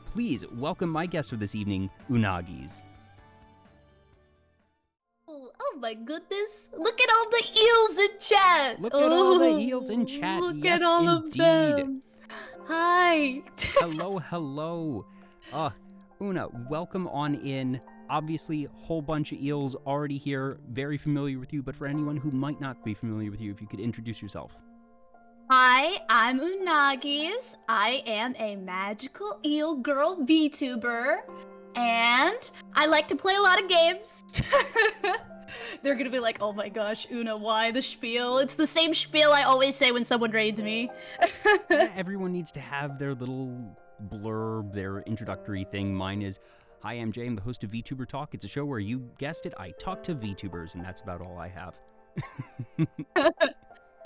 Please welcome my guest for this evening, Unagees. Oh my goodness. Look at all the eels in chat. Look at all the eels in chat. Look Yes, at all indeed. of them. Hi. Hello. Una, welcome on in. Obviously, a whole bunch of eels already here, very familiar with you, but for anyone who might not be familiar with you, if you could introduce yourself. Hi, I'm Unagees. I am a magical eel girl VTuber, and I like to play a lot of games. They're gonna be like, oh my gosh, Una, why the spiel? It's the same spiel I always say when someone raids me. Everyone needs to have their little blurb, their introductory thing. Mine is, hi, I'm Jay, I'm the host of Vtuber Talk. It's a show where, you guessed it, I talk to VTubers, and that's about all I have.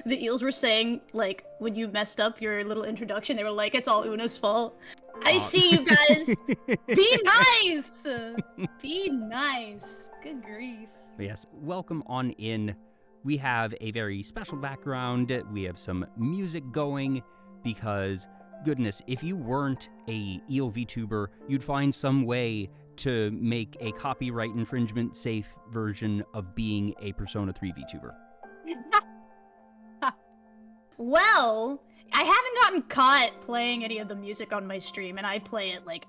The eels were saying, like, when you messed up your little introduction, they were like, it's all Una's fault. I see you guys! Be nice! Be nice. Good grief. Yes, welcome on in. We have a very special background. We have some music going because, goodness, if you weren't a eel VTuber, you'd find some way to make a copyright infringement safe version of being a Persona 3 VTuber. Well, I haven't gotten caught playing any of the music on my stream, and I play it, like,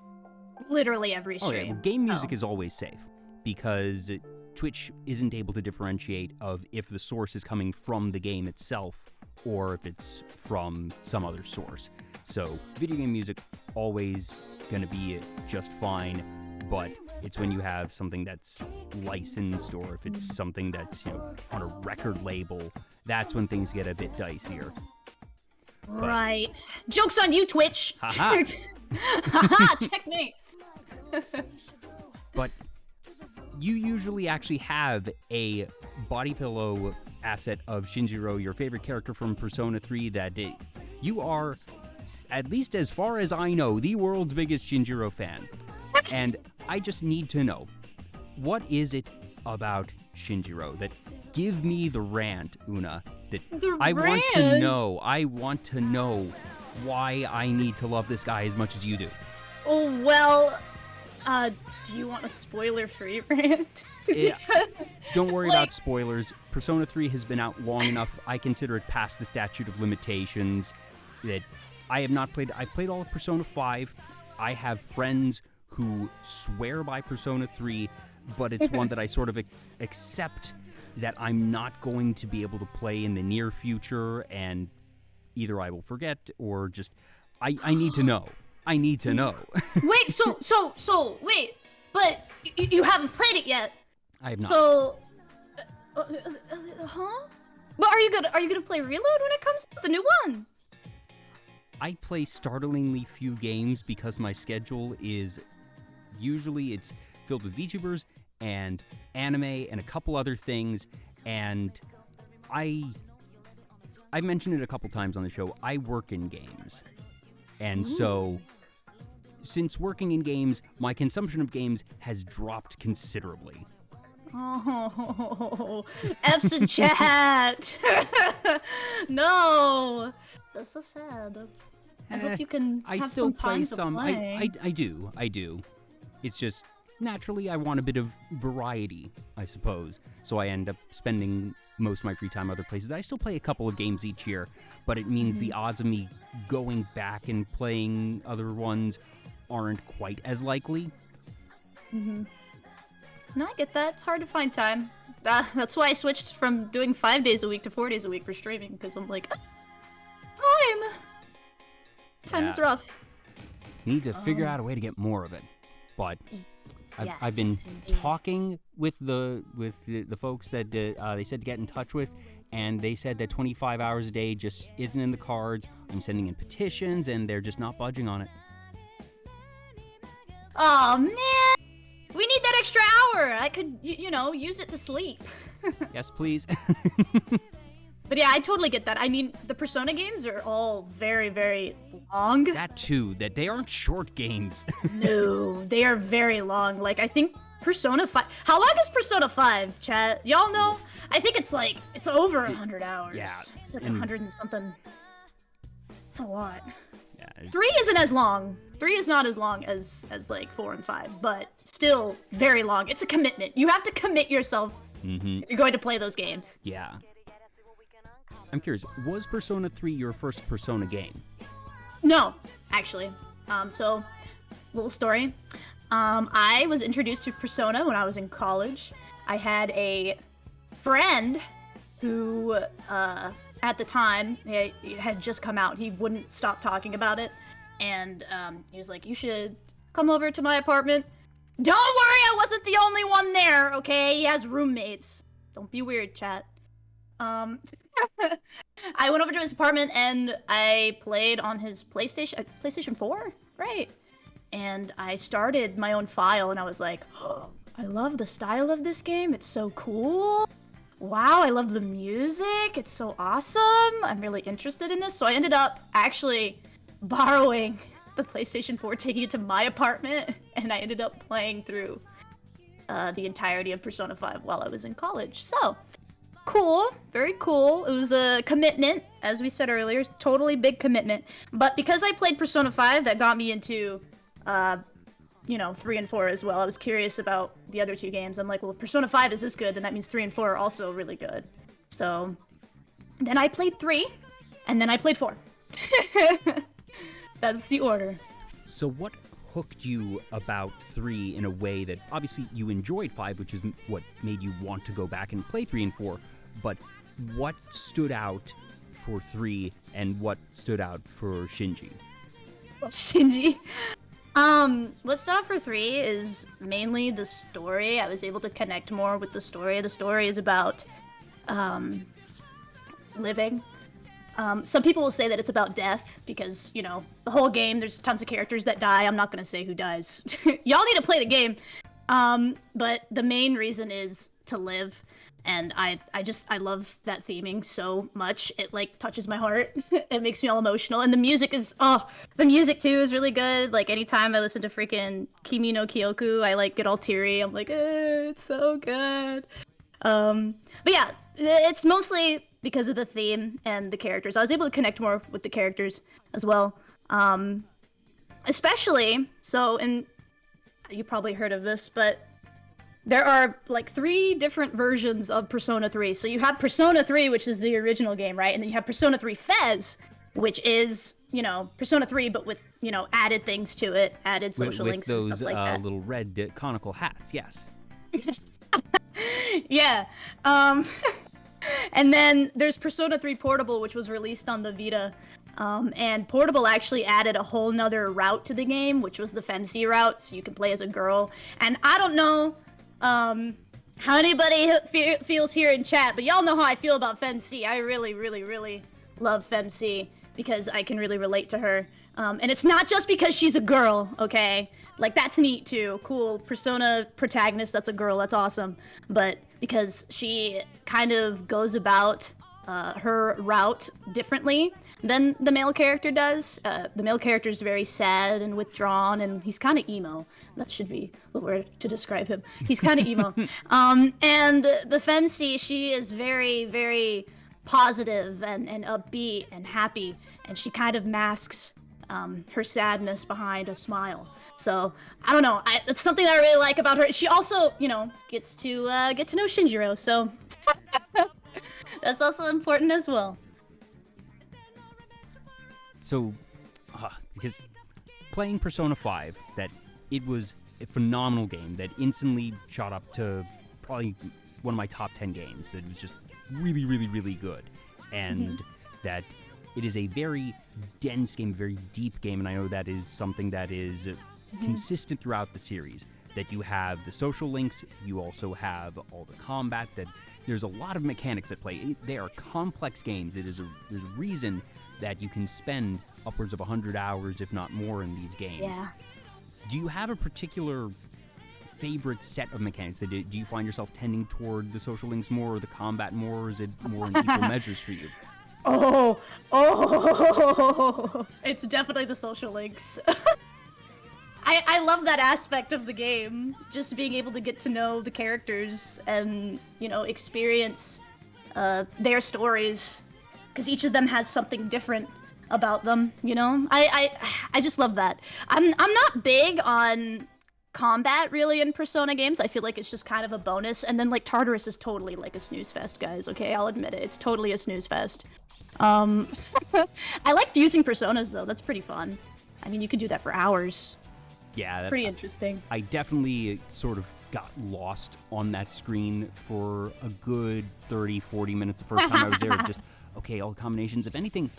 literally every stream. Oh yeah, well, game music is always safe, because Twitch isn't able to differentiate of if the source is coming from the game itself, or if it's from some other source. So, video game music, always gonna be just fine, but it's when you have something that's licensed, or if it's something that's, on a record label, that's when things get a bit dicier. Right. Joke's on you, Twitch! Haha! Haha, checkmate! But you usually actually have a body pillow asset of Shinjiro, your favorite character from Persona 3, that you are, at least as far as I know, the world's biggest Shinjiro fan. And I just need to know, what is it about Shinjiro that give me the rant, Una, that I want to know why I need to love this guy as much as you do. Oh, well, do you want a spoiler-free rant? Don't worry about spoilers. Persona 3 has been out long enough. I consider it past the statute of limitations. That I have not played. I've played all of Persona 5. I have friends who swear by Persona 3, but it's one that I sort of accept that I'm not going to be able to play in the near future, and either I will forget or just I need to know. I need to know. Wait, wait, but you haven't played it yet. I have not. So, huh? But are you gonna play Reload when it comes out, the new one? I play startlingly few games because my schedule is usually it's filled with VTubers and anime and a couple other things, and I've mentioned it a couple times on the show, I work in games. And so, since working in games, my consumption of games has dropped considerably. Oh, F's in chat! No! That's so sad. I hope you can have some time to play. I do. It's just, naturally, I want a bit of variety, I suppose. So I end up spending most of my free time other places. I still play a couple of games each year, but it means the odds of me going back and playing other ones aren't quite as likely. No, I get that. It's hard to find time. That's why I switched from doing 5 days a week to 4 days a week for streaming, because I'm like, time is rough. Need to figure out a way to get more of it. But I've been talking with the folks that they said to get in touch with, and they said that 25 hours a day just isn't in the cards. I'm sending in petitions, and they're just not budging on it. Oh man, we need that extra hour. I could, use it to sleep. Yes, please. But yeah, I totally get that. I mean, the Persona games are all very, very long. That too, that they aren't short games. No, they are very long. Like, I think Persona 5... How long is Persona 5, chat? Y'all know? I think it's over 100 hours. Yeah. It's like 100 and something. It's a lot. Yeah. 3 isn't as long. 3 is not as long as like 4 and 5, but still very long. It's a commitment. You have to commit yourself if you're going to play those games. Yeah. I'm curious, was Persona 3 your first Persona game? No, actually. So, little story. I was introduced to Persona when I was in college. I had a friend who, at the time, it had just come out. He wouldn't stop talking about it. And he was like, you should come over to my apartment. Don't worry, I wasn't the only one there, okay? He has roommates. Don't be weird, chat. I went over to his apartment and I played on his PlayStation 4, right? And I started my own file and I was like, oh, I love the style of this game. It's so cool. Wow, I love the music. It's so awesome. I'm really interested in this. So I ended up actually borrowing the PlayStation 4, taking it to my apartment, and I ended up playing through the entirety of Persona 5 while I was in college. So, cool. Very cool. It was a commitment, as we said earlier, totally big commitment. But because I played Persona 5, that got me into, 3 and 4 as well. I was curious about the other 2 games. I'm like, well, if Persona 5 is this good, then that means 3 and 4 are also really good. So, then I played 3, and then I played 4. That's the order. So what hooked you about 3 in a way that, obviously, you enjoyed 5, which is what made you want to go back and play 3 and 4, but what stood out for 3 and what stood out for Shinji? Shinji? What stood out for 3 is mainly the story. I was able to connect more with the story. The story is about, living. Some people will say that it's about death because, the whole game, there's tons of characters that die. I'm not going to say who dies. Y'all need to play the game. But the main reason is to live. And I love that theming so much. It, touches my heart. It makes me all emotional. And the music the music, too, is really good. Like, anytime I listen to freaking Kimi no Kyoku, I, get all teary. I'm like, it's so good. But yeah, it's mostly because of the theme and the characters. I was able to connect more with the characters as well. Especially, and you probably heard of this, but there are 3 different versions of Persona 3. So you have Persona 3, which is the original game, right? And then you have Persona 3 Fez, which is, Persona 3, but with, added things to it, added social links and stuff like that. With those little red conical hats, yes. Yeah. And then there's Persona 3 Portable, which was released on the Vita. And Portable actually added a whole nother route to the game, which was the FemC route, so you can play as a girl. And I don't know how anybody feels here in chat, but y'all know how I feel about FemC. I really, really, really love FemC because I can really relate to her. And it's not just because she's a girl, okay? That's neat too. Cool Persona protagonist that's a girl, that's awesome. But because she kind of goes about her route differently than the male character does. The male character is very sad and withdrawn, and he's kind of emo. That should be the word to describe him. He's kind of emo. And the FemC, she is very, very positive and upbeat and happy, and she kind of masks her sadness behind a smile. So, I don't know, it's something that I really like about her. She also, gets to get to know Shinjiro, so that's also important as well. So, because playing Persona 5, that it was a phenomenal game that instantly shot up to probably one of my top 10 games. It was just really, really, really good. And that it is a very dense game, very deep game, and I know that is something that is consistent throughout the series. That you have the social links, you also have all the combat, that there's a lot of mechanics at play. They are complex games. There's a reason that you can spend upwards of 100 hours, if not more, in these games. Yeah. Do you have a particular favorite set of mechanics? Do you find yourself tending toward the social links more or the combat more, or is it more in equal measures for you? Oh, it's definitely the social links. I love that aspect of the game, just being able to get to know the characters and, experience their stories, because each of them has something different. about them, you know? I just love that. I'm not big on combat really in Persona games. I feel like it's just kind of a bonus. And then like Tartarus is totally like a snooze fest, guys. Okay, I'll admit it. It's totally a snooze fest. I like fusing personas though. That's pretty fun. I mean, you could do that for hours. Yeah, pretty interesting. I definitely sort of got lost on that screen for a good 30-40 minutes the first time I was there. Just, okay, all the combinations. If anything,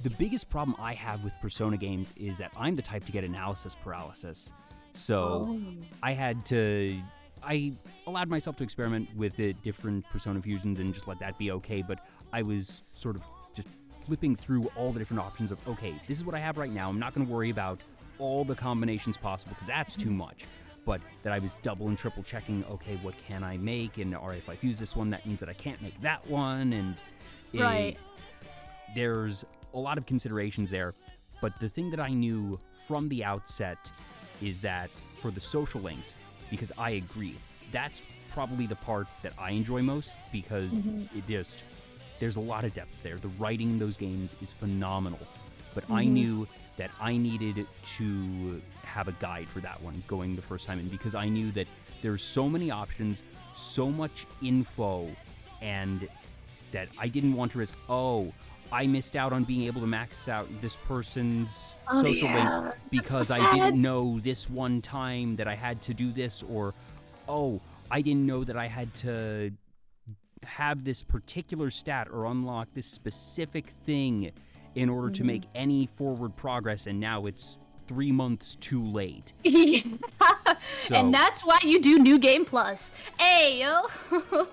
the biggest problem I have with Persona games is that I'm the type to get analysis paralysis. So I allowed myself to experiment with the different Persona fusions and just let that be okay, but I was sort of just flipping through all the different options of, okay, this is what I have right now. I'm not going to worry about all the combinations possible because that's too much. But that I was double and triple checking, okay, what can I make? And or if I fuse this one, that means that I can't make that one. And right. There's a lot of considerations there. But the thing that I knew from the outset is that for the social links, because I agree, that's probably the part that I enjoy most because there's a lot of depth there. The writing in those games is phenomenal. But I knew that I needed to have a guide for that one going the first time in because I knew that there's so many options, so much info, and that I didn't want to risk, I missed out on being able to max out this person's social links because so I didn't know this one time that I had to do this, or, I didn't know that I had to have this particular stat or unlock this specific thing in order to make any forward progress, and now it's 3 months too late. So, and that's why you do New Game Plus. Hey, yo!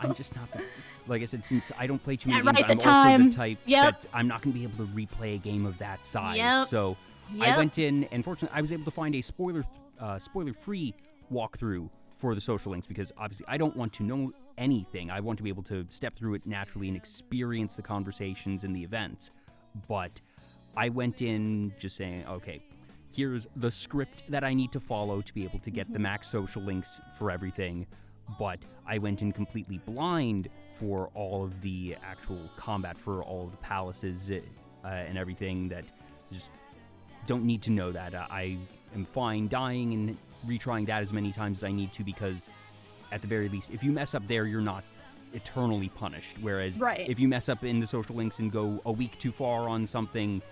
I'm just not the... Like I said, since I don't play too many right, games, I'm also the type that I'm not going to be able to replay a game of that size. So I went in, and fortunately, I was able to find a spoiler-free walkthrough for the social links because obviously I don't want to know anything. I want to be able to step through it naturally and experience the conversations and the events. But I went in just saying, okay, here's the script that I need to follow to be able to get the max social links for everything. But I went in completely blind for all of the actual combat for all of the palaces and everything that just don't need to know that. I am fine dying and retrying that as many times as I need to because at the very least, if you mess up there, you're not eternally punished. Whereas if you mess up in the social links and go a week too far on something,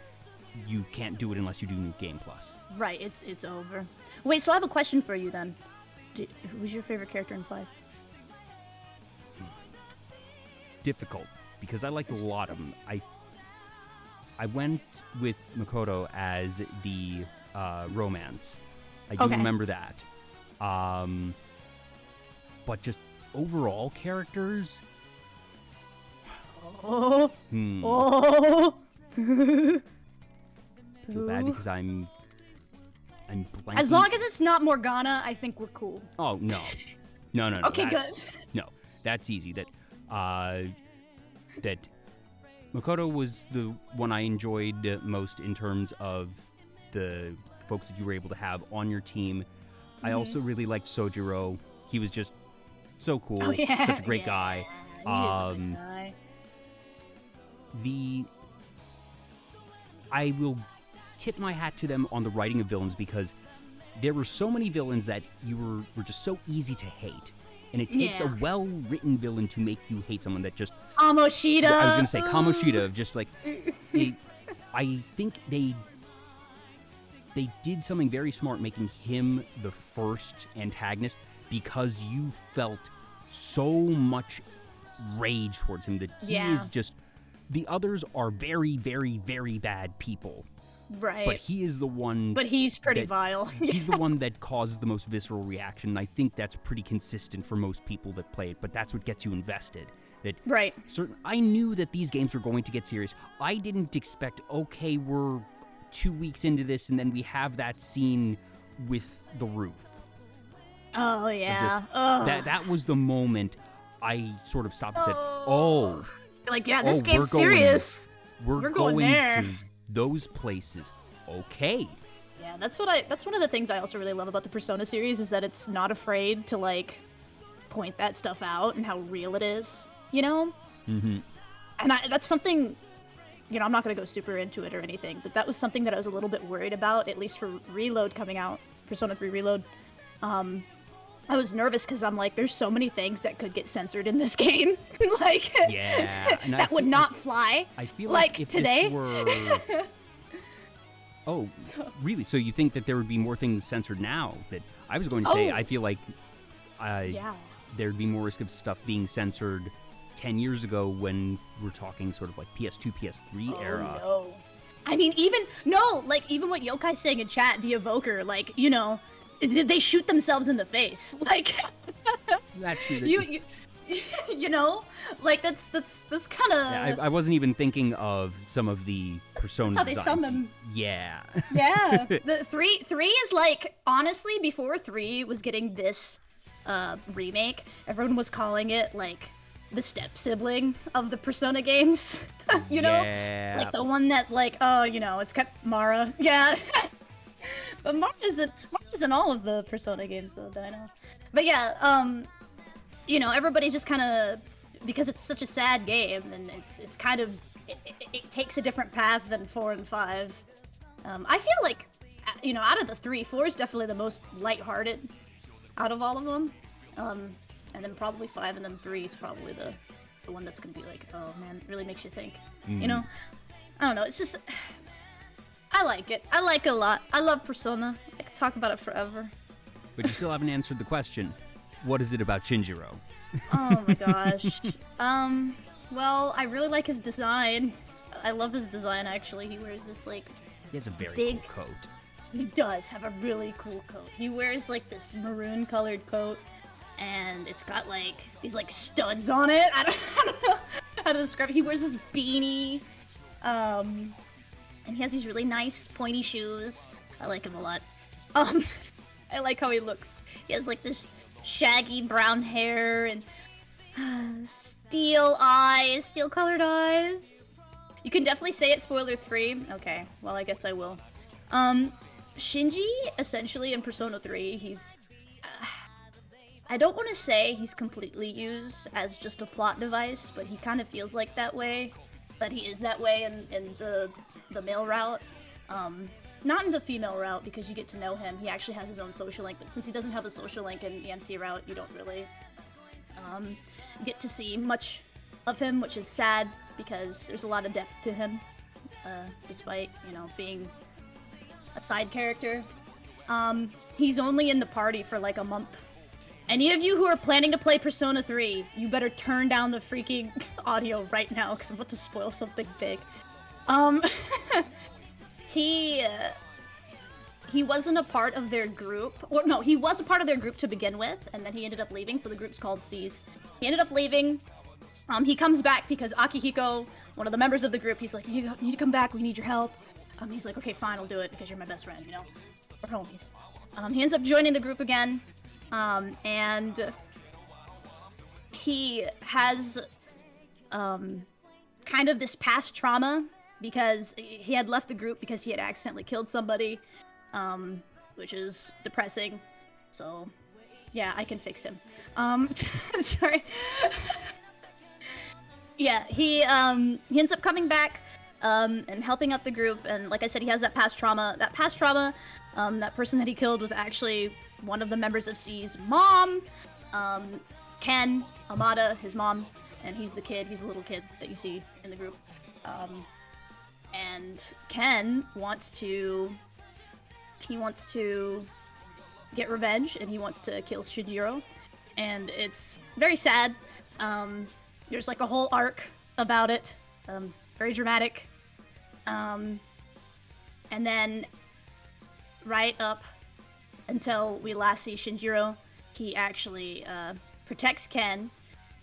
you can't do it unless you do New Game Plus. Right, it's over. Wait, so I have a question for you then. Who's your favorite character in 5? It's difficult because I like a lot of them. I went with Makoto as the romance. I do remember that. But just overall characters. Feel bad because I'm blanking. As long as it's not Morgana, I think we're cool. Oh no. Okay, good. No, that's easy. That Makoto was the one I enjoyed most in terms of the folks that you were able to have on your team. I also really liked Sojiro. He was just so cool, such a great guy. He is a good guy. I will tip my hat to them on the writing of villains because there were so many villains that you were just so easy to hate. And it takes a well-written villain to make you hate someone that just... Kamoshida! I was going to say Kamoshida, just like... I think they did something very smart making him the first antagonist because you felt so much rage towards him that he is just... The others are very, very, very bad people. Right. But he is the one... But he's pretty vile. He's the one that causes the most visceral reaction, and I think that's pretty consistent for most people that play it, but that's what gets you invested. I knew that these games were going to get serious. I didn't expect, okay, we're 2 weeks into this, and then we have that scene with the roof. Oh, yeah. That was the moment I sort of stopped and said, Like, this game's serious. We're going there. To those places. Okay. Yeah, that's one of the things I also really love about the Persona series is that it's not afraid to, like, point that stuff out and how real it is, you know? Mm-hmm. And that's something I'm not gonna go super into it or anything, but that was something that I was a little bit worried about, at least for Reload coming out, Persona 3 Reload. I was nervous because I'm like, there's so many things that could get censored in this game. Like, yeah, that would not fly. I feel like if today. This were... Oh, really? So you think that there would be more things censored now? That I was going to say, I feel like there'd be more risk of stuff being censored 10 years ago when we're talking sort of like PS2, PS3 era. No. I mean, even what Yokai's saying in chat, the Evoker, like, they shoot themselves in the face. Like, that's true. Like that's kind of. Yeah, I wasn't even thinking of some of the Persona That's how they designs. sum them. Yeah. Yeah. The three is like, honestly, before 3 was getting this remake, everyone was calling it like the step sibling of the Persona games. Yeah. Like the one that like, it's got Mara. Yeah. But Mara's in all of the Persona games though, Dino. But yeah, everybody just kind of, because it's such a sad game, and it's kind of, it takes a different path than 4 and 5. I feel like, out of the 3, 4 is definitely the most lighthearted out of all of them. And then probably 5, and then 3 is probably the one that's gonna be like, oh man, it really makes you think. I don't know, it's just, I like it. I like it a lot. I love Persona. I could talk about it forever. But you still haven't answered the question. What is it about Shinjiro? Oh my gosh. Well, I really like his design. I love his design, actually. He wears this, like, He has a very big cool coat. He does have a really cool coat. He wears, like, this maroon-colored coat, and it's got, like, these, like, studs on it. I don't know how to describe it. He wears this beanie, and he has these really nice, pointy shoes. I like him a lot. I like how he looks. He has, like, this shaggy brown hair and steel-colored eyes. You can definitely say it spoiler-free. Okay, well, I guess I will. Shinji, essentially, in Persona 3, he's... I don't want to say he's completely used as just a plot device, but he kind of feels like that way. That he is that way in the male route. Not in the female route, because you get to know him. He actually has his own social link, but since he doesn't have a social link in the MC route, you don't really get to see much of him, which is sad, because there's a lot of depth to him, despite, being a side character. He's only in the party for like a month. Any of you who are planning to play Persona 3, you better turn down the freaking audio right now, because I'm about to spoil something big. He wasn't a part of their group. Or no, he was a part of their group to begin with, and then he ended up leaving, so the group's called C's. He ended up leaving. He comes back because Akihiko, one of the members of the group, he's like, you need to come back, we need your help. He's like, okay, fine, I'll do it, because you're my best friend, We're homies. He ends up joining the group again, and he has, kind of this past trauma, because he had left the group because he had accidentally killed somebody, which is depressing. So, yeah, I can fix him. Sorry. Yeah, he ends up coming back, and helping out the group, and like I said, he has that past trauma. That past trauma, that person that he killed was actually one of the members of C's mom, Ken, Amada, his mom, and he's the little kid that you see in the group. And Ken wants to get revenge, and he wants to kill Shinjiro, and it's very sad. There's like a whole arc about it, very dramatic. And then right up until we last see Shinjiro, he actually protects Ken,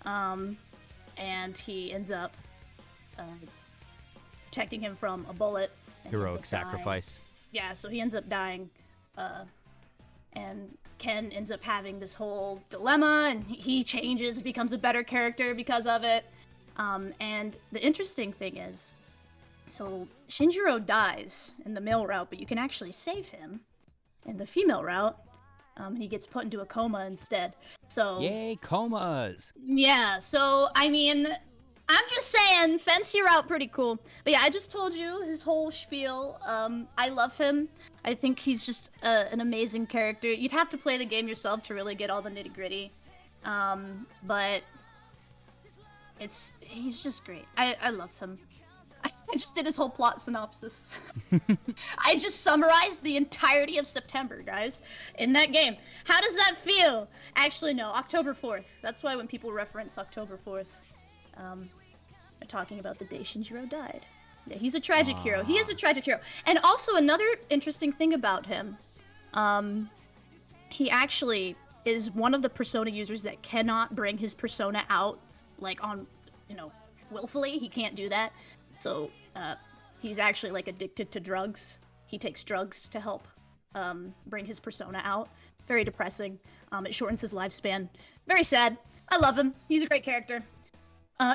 and he ends up protecting him from a bullet. Heroic sacrifice. Yeah, so he ends up dying, and Ken ends up having this whole dilemma, and he changes, becomes a better character because of it. And the interesting thing is, so Shinjiro dies in the male route, but you can actually save him in the female route. He gets put into a coma instead. So yay, comas! Yeah, so I mean, I'm just saying, fence you out pretty cool. But yeah, I just told you his whole spiel. I love him. I think he's just an amazing character. You'd have to play the game yourself to really get all the nitty gritty. But he's just great. I love him. I just did his whole plot synopsis. I just summarized the entirety of September, guys, in that game. How does that feel? Actually, no, October 4th. That's why when people reference October 4th, they're talking about the day Shinjiro died. Yeah, he's a tragic hero. He is a tragic hero. And also another interesting thing about him, he actually is one of the persona users that cannot bring his persona out, like on, willfully. He can't do that. So, he's actually like addicted to drugs. He takes drugs to help bring his persona out. Very depressing. It shortens his lifespan. Very sad. I love him. He's a great character.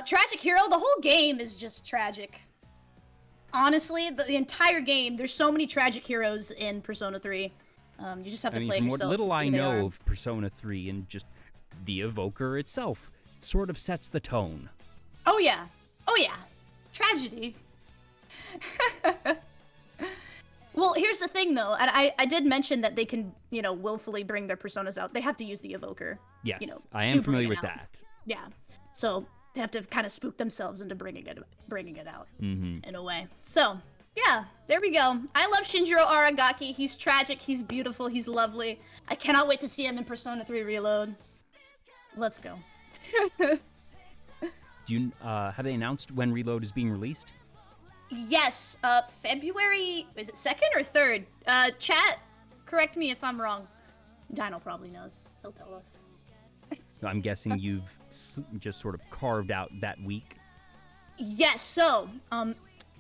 Tragic hero. The whole game is just tragic. Honestly, the entire game. There's so many tragic heroes in Persona 3. You just have to play it yourself. From what little I know of Persona 3 and just the evoker itself, sort of sets the tone. Oh yeah. Oh yeah. Tragedy. Well, here's the thing, though, and I did mention that they can, willfully bring their personas out. They have to use the evoker. Yes, I am familiar with that. Yeah, so they have to kind of spook themselves into bringing it out in a way. So yeah, there we go. I love Shinjiro Aragaki. He's tragic. He's beautiful. He's lovely. I cannot wait to see him in Persona 3 Reload. Let's go. Do you have they announced when Reload is being released? Yes, February, is it 2nd or 3rd? Chat, correct me if I'm wrong. Dino probably knows. He'll tell us. I'm guessing you've just sort of carved out that week. Yes, so,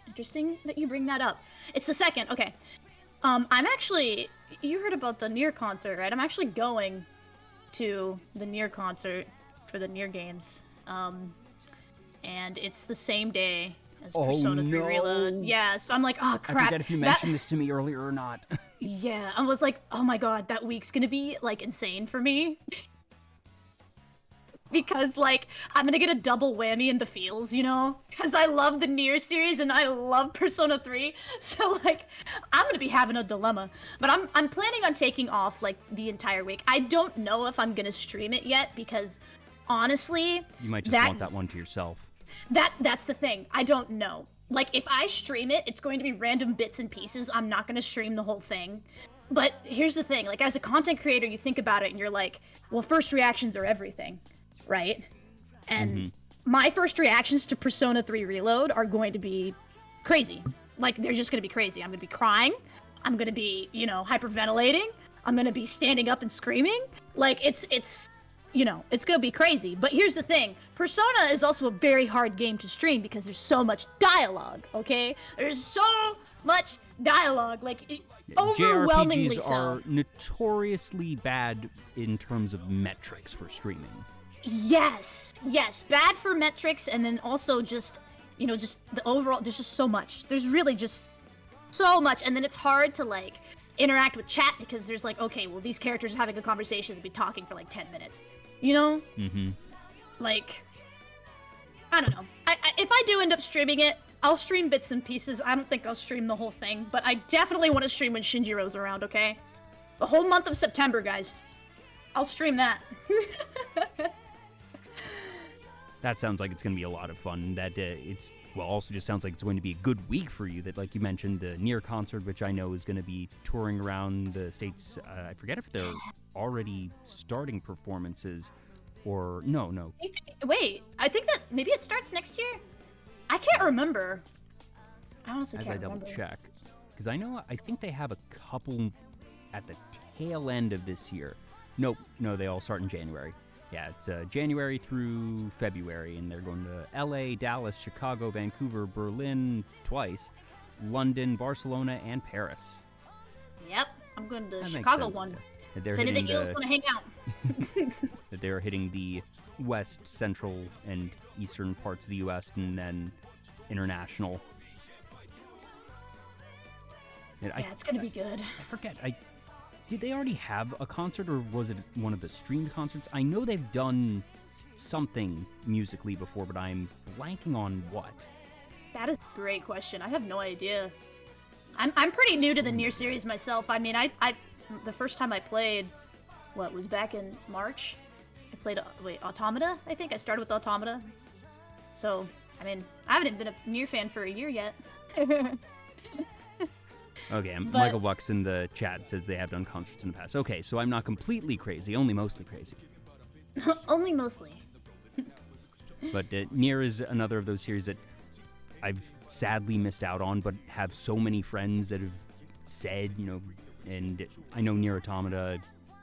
interesting that you bring that up. It's the 2nd, okay. I'm actually, you heard about the Nier concert, right? I'm actually going to the Nier concert for the Nier games. And it's the same day as Persona 3 Reload. Yeah, so I'm like, oh crap. I forget if you mentioned this to me earlier or not. Yeah, I was like, oh my god, that week's gonna be, like, insane for me. Because, like, I'm gonna get a double whammy in the feels, Because I love the Nier series and I love Persona 3. So, like, I'm gonna be having a dilemma. But I'm planning on taking off, like, the entire week. I don't know if I'm gonna stream it yet because, honestly... You might just want that one to yourself. That's the thing. I don't know. Like, if I stream it, it's going to be random bits and pieces. I'm not going to stream the whole thing. But here's the thing. Like, as a content creator, you think about it and you're like, well, first reactions are everything, right? And my first reactions to Persona 3 Reload are going to be crazy. Like, they're just going to be crazy. I'm going to be crying. I'm going to be, hyperventilating. I'm going to be standing up and screaming. Like, it's gonna be crazy. But here's the thing. Persona is also a very hard game to stream because there's so much dialogue, okay? There's so much dialogue, like, overwhelmingly JRPGs so. are notoriously bad in terms of metrics for streaming. Yes, bad for metrics, and then also just, just the overall, there's just so much. There's really just so much, and then it's hard to, like, interact with chat because there's like, okay, well, these characters are having a conversation, they'll be talking for like 10 minutes. Like, I don't know. If I do end up streaming it, I'll stream bits and pieces. I don't think I'll stream the whole thing, but I definitely want to stream when Shinjiro's around, okay? The whole month of September, guys. I'll stream that. That sounds like it's going to be a lot of fun. That also just sounds like it's going to be a good week for you. That, like you mentioned, the Nier concert, which I know is going to be touring around the States. I forget if they're already starting performances or no. Wait, I think that maybe it starts next year? I can't remember. I honestly can't remember. As I double check. Because I think they have a couple at the tail end of this year. No, they all start in January. Yeah, it's January through February, and they're going to LA, Dallas, Chicago, Vancouver, Berlin twice, London, Barcelona, and Paris. Yep, I'm going to the Chicago one. If anything else, want to hang out. That they're hitting the west, central, and eastern parts of the U.S., and then international. And it's going to be good. I forget. Did they already have a concert, or was it one of the streamed concerts? I know they've done something musically before, but I'm blanking on what. That is a great question. I have no idea. I'm pretty new to the Nier series myself. I mean, I the first time I played, was back in March? I played, Automata, I think? I started with Automata. So, I mean, I haven't even been a Nier fan for a year yet. Okay, Michael Bucks in the chat says they have done concerts in the past. Okay, so I'm not completely crazy, only mostly crazy. Only mostly. But Nier is another of those series that I've sadly missed out on, but have so many friends that have said, and I know Nier Automata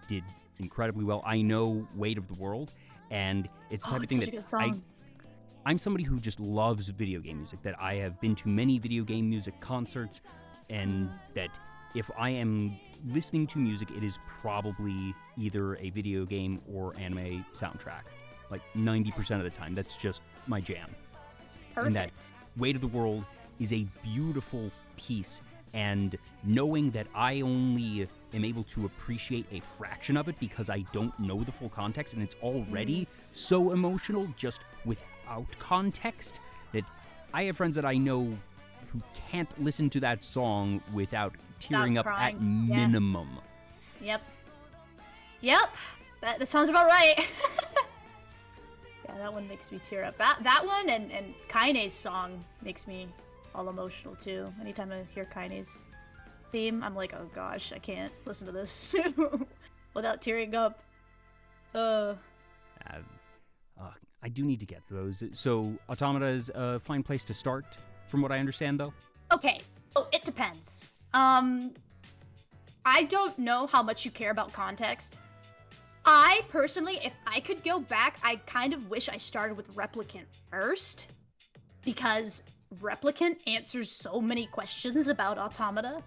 did incredibly well. I know Weight of the World, and it's the type of thing that I'm somebody who just loves video game music, that I have been to many video game music concerts, and that if I am listening to music, it is probably either a video game or anime soundtrack. Like 90% of the time, that's just my jam. Perfect. And that Weight of the World is a beautiful piece, and knowing that I only am able to appreciate a fraction of it because I don't know the full context, and it's already so emotional just without context, that I have friends that I know who can't listen to that song without tearing up at minimum. Yep. That sounds about right. Yeah, that one makes me tear up. That one and Kaine's song makes me all emotional too. Anytime I hear Kaine's theme, I'm like, oh gosh, I can't listen to this without tearing up. I do need to get those. So Automata is a fine place to start, from what I understand, though. Okay. Oh, it depends. I don't know how much you care about context. I personally, if I could go back, I kind of wish I started with Replicant first, because Replicant answers so many questions about Automata.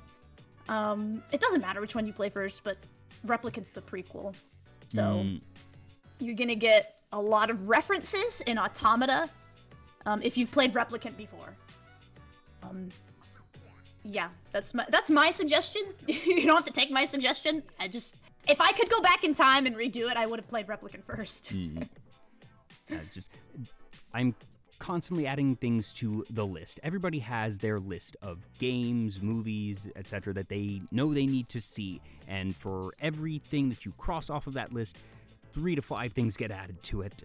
It doesn't matter which one you play first, but Replicant's the prequel. So you're gonna get a lot of references in Automata if you've played Replicant before. Yeah, that's my suggestion. You don't have to take my suggestion. If I could go back in time and redo it, I would have played Replicant first. I'm constantly adding things to the list. Everybody has their list of games, movies, etc. that they know they need to see, and for everything that you cross off of that list, 3 to 5 things get added to it.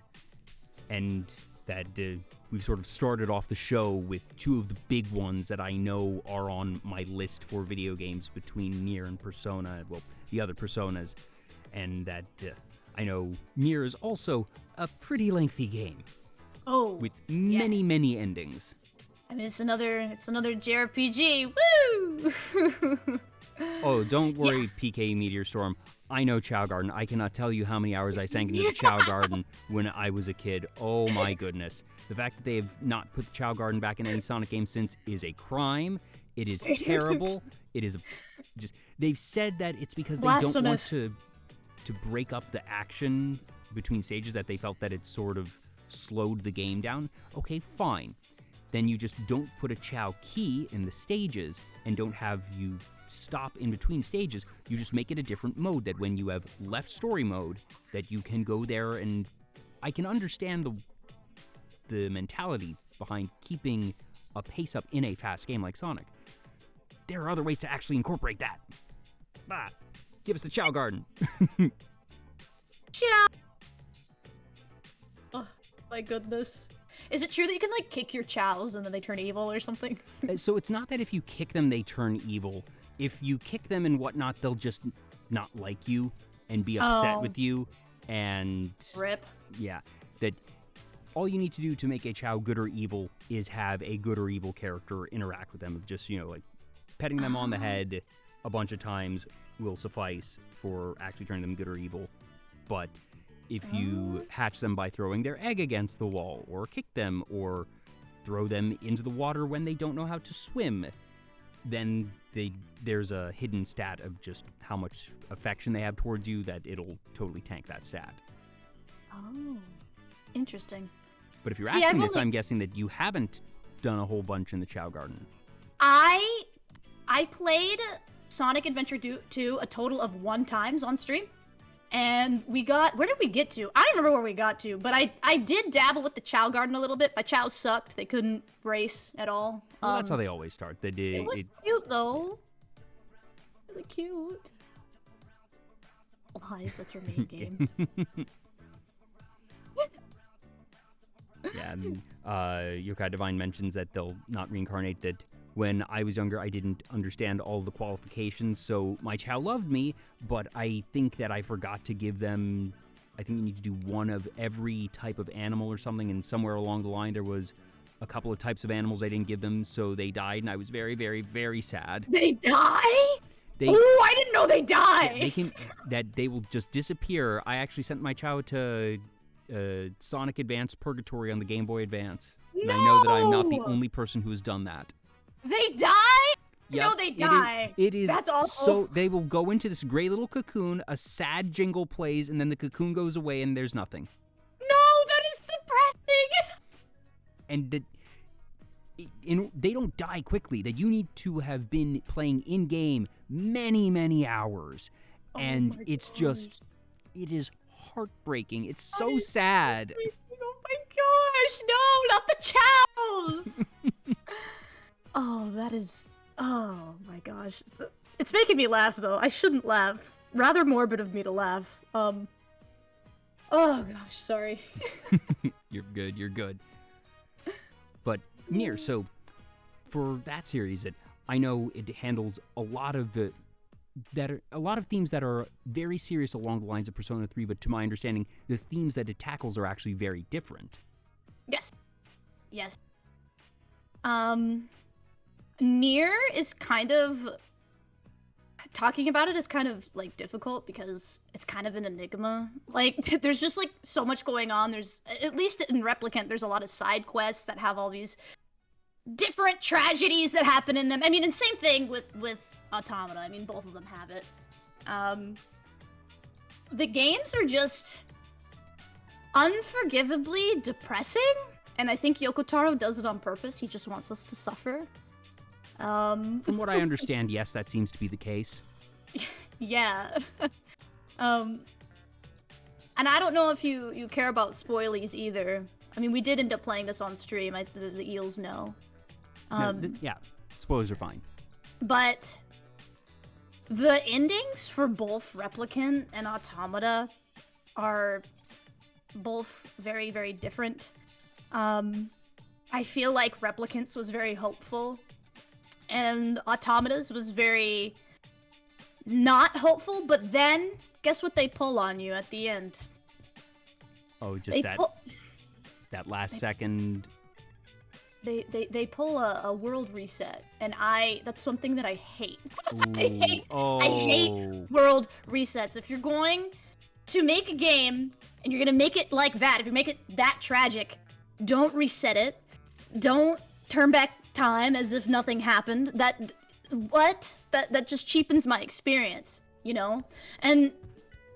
And that we've sort of started off the show with 2 of the big ones that I know are on my list for video games between Nier and Persona, well, the other Personas, and that I know Nier is also a pretty lengthy game. Oh, with many endings. I mean, it's another JRPG. Woo! Oh, don't worry, PK Meteor Storm. I know Chow Garden. I cannot tell you how many hours I sank into the Chow Garden when I was a kid. Oh my goodness. The fact that they have not put the Chow Garden back in any Sonic game since is a crime. It is terrible. It is just... They've said that it's because they don't want to break up the action between stages, that they felt that it sort of slowed the game down. Okay, fine. Then you just don't put a Chow key in the stages and don't have you stop in between stages. You just make it a different mode, that when you have left story mode, that you can go there, and I can understand the mentality behind keeping a pace up in a fast game like Sonic. There are other ways to actually incorporate that. Give us the Chow Garden. Chow! Oh, my goodness. Is it true that you can, kick your chows and then they turn evil or something? So it's not that if you kick them, they turn evil. If you kick them and whatnot, they'll just not like you and be upset with you. And... Rip. Yeah. That all you need to do to make a Chow good or evil is have a good or evil character interact with them. Of just, petting them on the head a bunch of times will suffice for actually turning them good or evil. But if you hatch them by throwing their egg against the wall, or kick them, or throw them into the water when they don't know how to swim, then there's a hidden stat of just how much affection they have towards you that it'll totally tank that stat. Oh, interesting. But if you're asking this, I'm guessing that you haven't done a whole bunch in the Chow Garden. I played Sonic Adventure 2 a total of 1 time on stream. And where did we get to? I don't remember where we got to, but I did dabble with the Chow Garden a little bit. My Chows sucked. They couldn't race at all. Well, that's how they always start. They did. It was cute, though. Really cute. Lies, that's her main game. Yeah, and Yokai Divine mentions that they'll not reincarnate. That when I was younger, I didn't understand all the qualifications, so my Chow loved me, but I think that I forgot to give them, I think you need to do one of every type of animal or something, and somewhere along the line there was a couple of types of animals I didn't give them, so they died, and I was very, very, very sad. They die? Oh, I didn't know they die! They will just disappear. I actually sent my Chow to Sonic Advance Purgatory on the Game Boy Advance. And No! I know that I'm not the only person who has done that. They die? Yep, No, they die. It is That's awful. So they will go into this gray little cocoon, a sad jingle plays, and then the cocoon goes away and there's nothing. No, that is depressing. And they don't die quickly. That you need to have been playing in-game many, many hours. And it's just, it is heartbreaking. It's so sad. Oh my gosh, no, not the Chows! Oh, that is... Oh my gosh. It's making me laugh, though. I shouldn't laugh. Rather morbid of me to laugh. Oh gosh, sorry. You're good. But, Nier, so, for that series, I know it handles a lot of themes that are very serious along the lines of Persona 3, but to my understanding, the themes that it tackles are actually very different. Yes. Nier is kind of... Talking about it is kind of, like, difficult because it's kind of an enigma. Like, there's just, like, so much going on. There's, at least in Replicant, there's a lot of side quests that have all these different tragedies that happen in them. I mean, and same thing with Automata. I mean, both of them have it. The games are just unforgivably depressing, and I think Yoko Taro does it on purpose. He just wants us to suffer. From what I understand, yes, that seems to be the case. Yeah. And I don't know if you care about spoilies either. I mean, we did end up playing this on stream. The eels know. Yeah, spoilers are fine. But the endings for both Replicant and Automata are both very, very different. I feel like Replicant's was very hopeful, and Automata's was very not hopeful, but then guess what they pull on you at the end? Oh, just that last second. They pull a world reset, and that's something that I hate. Ooh, I hate world resets. If you're going to make a game and you're gonna make it like that, if you make it that tragic, don't reset it. Don't turn back time as if nothing happened. That just cheapens my experience, you know? And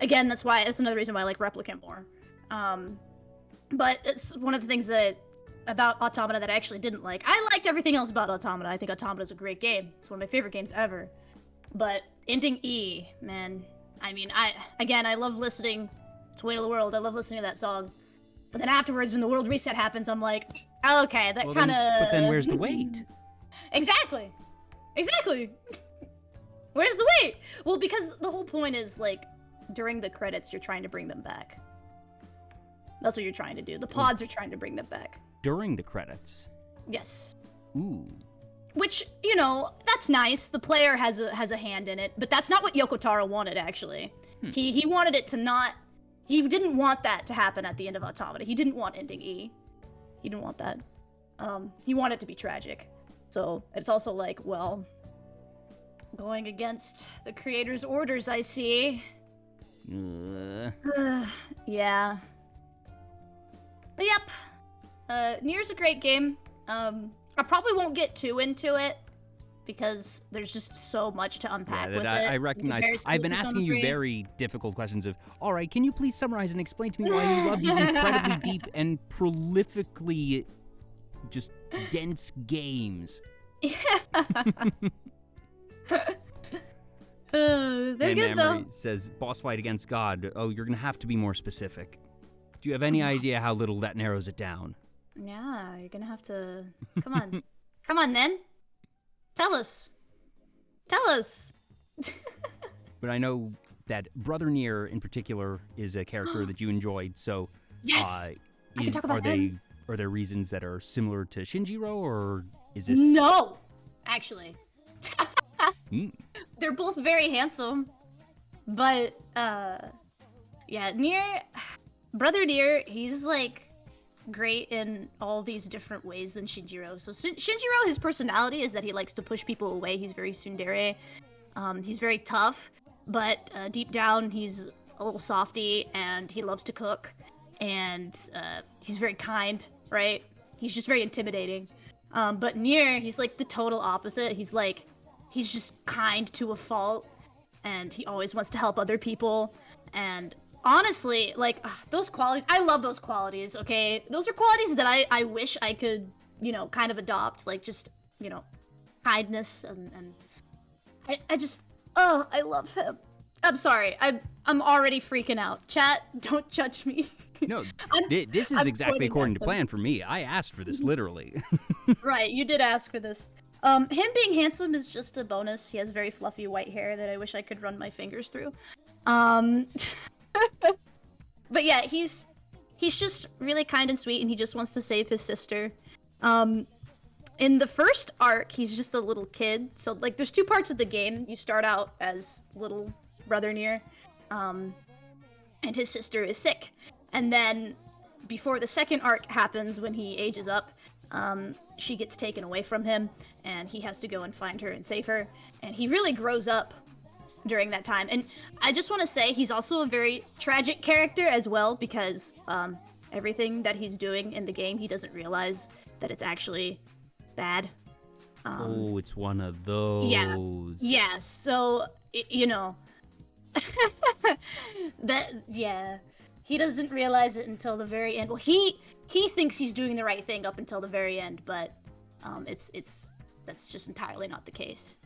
again, that's another reason why I like Replicant more. But it's one of the things about Automata that I actually didn't like. I liked everything else about Automata. I think Automata is a great game. It's one of my favorite games ever. But ending E, man. I mean, I love listening to Weight of the World. I love listening to that song. But then afterwards, when the world reset happens, I'm like, okay, that kind of... But then where's the wait? Exactly. Where's the wait? Well, because the whole point is, like, during the credits, you're trying to bring them back. That's what you're trying to do. The pods are trying to bring them back. During the credits? Yes. Ooh. Which, you know, that's nice. The player has a hand in it, but that's not what Yoko Taro wanted, actually. He wanted it to not... He didn't want that to happen at the end of Automata. He didn't want ending E. He didn't want that. He wanted it to be tragic. So, it's also like, well... Going against the creator's orders, I see. Yeah. But yep. Nier's a great game. I probably won't get too into it because there's just so much to unpack with it. I recognize. I've been asking you very difficult questions of, all right, can you please summarize and explain to me why you love these incredibly deep and prolifically just dense games? Yeah. They're And good Memory though. says, boss fight against God. Oh, you're going to have to be more specific. Do you have any idea how little that narrows it down? Yeah, you're gonna have to. Come on, come on, man. Tell us. Tell us. But I know that Brother Nier in particular is a character that you enjoyed. So, Yes, I can talk about him. Are there reasons that are similar to Shinjiro, or is this No, actually, Hmm. they're both very handsome, but yeah, Brother Nier, he's like great in all these different ways than Shinjiro. So Shinjiro, his personality is that he likes to push people away. He's very tsundere. He's very tough, but deep down he's a little softy, and he loves to cook, and he's very kind, right? He's just very intimidating. But Nier, he's like the total opposite. He's just kind to a fault, and he always wants to help other people. And honestly, like, those qualities, I love those qualities, okay? Those are qualities that I wish I could, kind of adopt, like, just, kindness, and I just, I love him. I'm sorry, I'm already freaking out. Chat, don't judge me. No, this is I'm exactly pointing according at to plan for me. I asked for this literally. Right, you did ask for this. Him being handsome is just a bonus. He has very fluffy white hair that I wish I could run my fingers through. But yeah, he's just really kind and sweet, and he just wants to save his sister. In the first arc, he's just a little kid. So, like, there's two parts of the game. You start out as little Brother Nier, and his sister is sick. And then, before the second arc happens, when he ages up, she gets taken away from him, and he has to go and find her and save her. And he really grows up during that time. And I just want to say he's also a very tragic character as well, because everything that he's doing in the game, he doesn't realize that it's actually bad. Oh, it's one of those. Yeah, so, he doesn't realize it until the very end. Well, he thinks he's doing the right thing up until the very end, but that's just entirely not the case,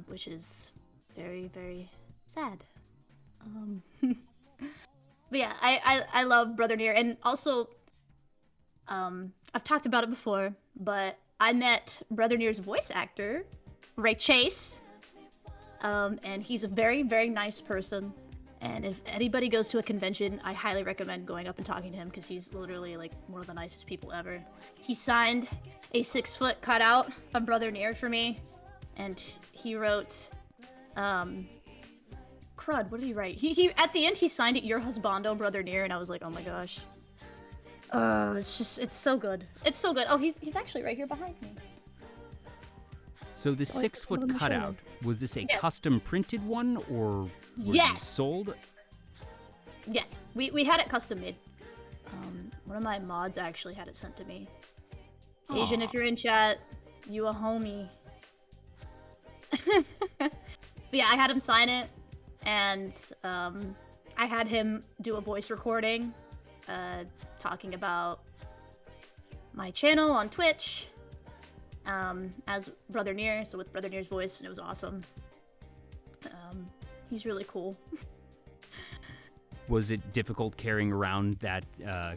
which is very, very sad. But yeah, I love Brother Nier, and also, I've talked about it before, but I met Brother Nier's voice actor, Ray Chase, and he's a very, very nice person. And if anybody goes to a convention, I highly recommend going up and talking to him, because he's literally like one of the nicest people ever. He signed a 6-foot cutout of Brother Nier for me, and he wrote, crud, what did he write? He at the end he signed it, "Your husbando, Brother Nier," and I was like, oh my gosh. It's so good. It's so good. Oh, he's actually right here behind me. So the 6-foot cutout, was this a custom printed one, or were these sold? Yes, we had it custom made. One of my mods actually had it sent to me. Asian, if you're in chat, you a homie. But yeah, I had him sign it, and I had him do a voice recording, talking about my channel on Twitch, as Brother Nier, so with Brother Nier's voice, and it was awesome. He's really cool. Was it difficult carrying around that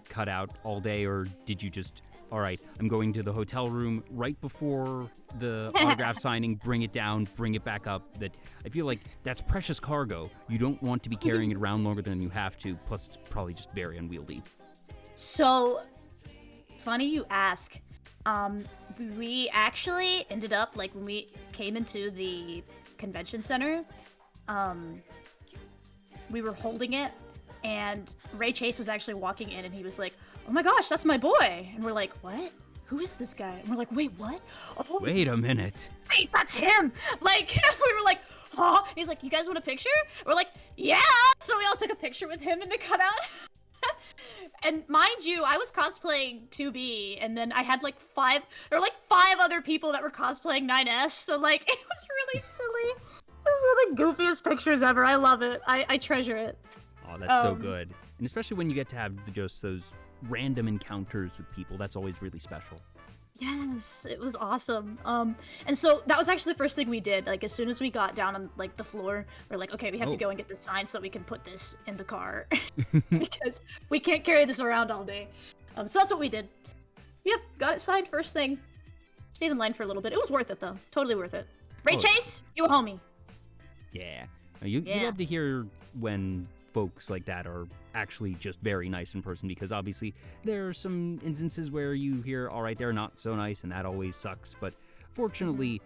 cutout all day, or did you just, all right, I'm going to the hotel room right before the autograph signing, bring it down, bring it back up? That I feel like that's precious cargo. You don't want to be carrying it around longer than you have to, plus it's probably just very unwieldy. So, funny you ask. We actually ended up, like, when we came into the convention center, we were holding it, and Ray Chase was actually walking in, and he was like, oh my gosh, that's my boy. And we're like, what? Who is this guy? And we're like, wait, what? Oh, wait a minute. Wait, that's him. Like, we were like, huh? And he's like, you guys want a picture? We're like, yeah. So we all took a picture with him in the cutout. And mind you, I was cosplaying 2B, and then I had like five other people that were cosplaying 9S, so like, it was really silly. This is the goofiest pictures ever. I love it. I treasure it. Oh, that's so good. And especially when you get to have just those random encounters with people, that's always really special. Yes, it was awesome. And so that was actually the first thing we did. Like as soon as we got down on like the floor, we're like, okay, we have to go and get this sign so that we can put this in the car because we can't carry this around all day. So that's what we did. Yep, got it signed first thing. Stayed in line for a little bit. It was worth it though. Totally worth it. Ray Chase, you a homie. Yeah. You love to hear when folks like that are actually just very nice in person, because obviously there are some instances where you hear, all right, they're not so nice, and that always sucks. But fortunately,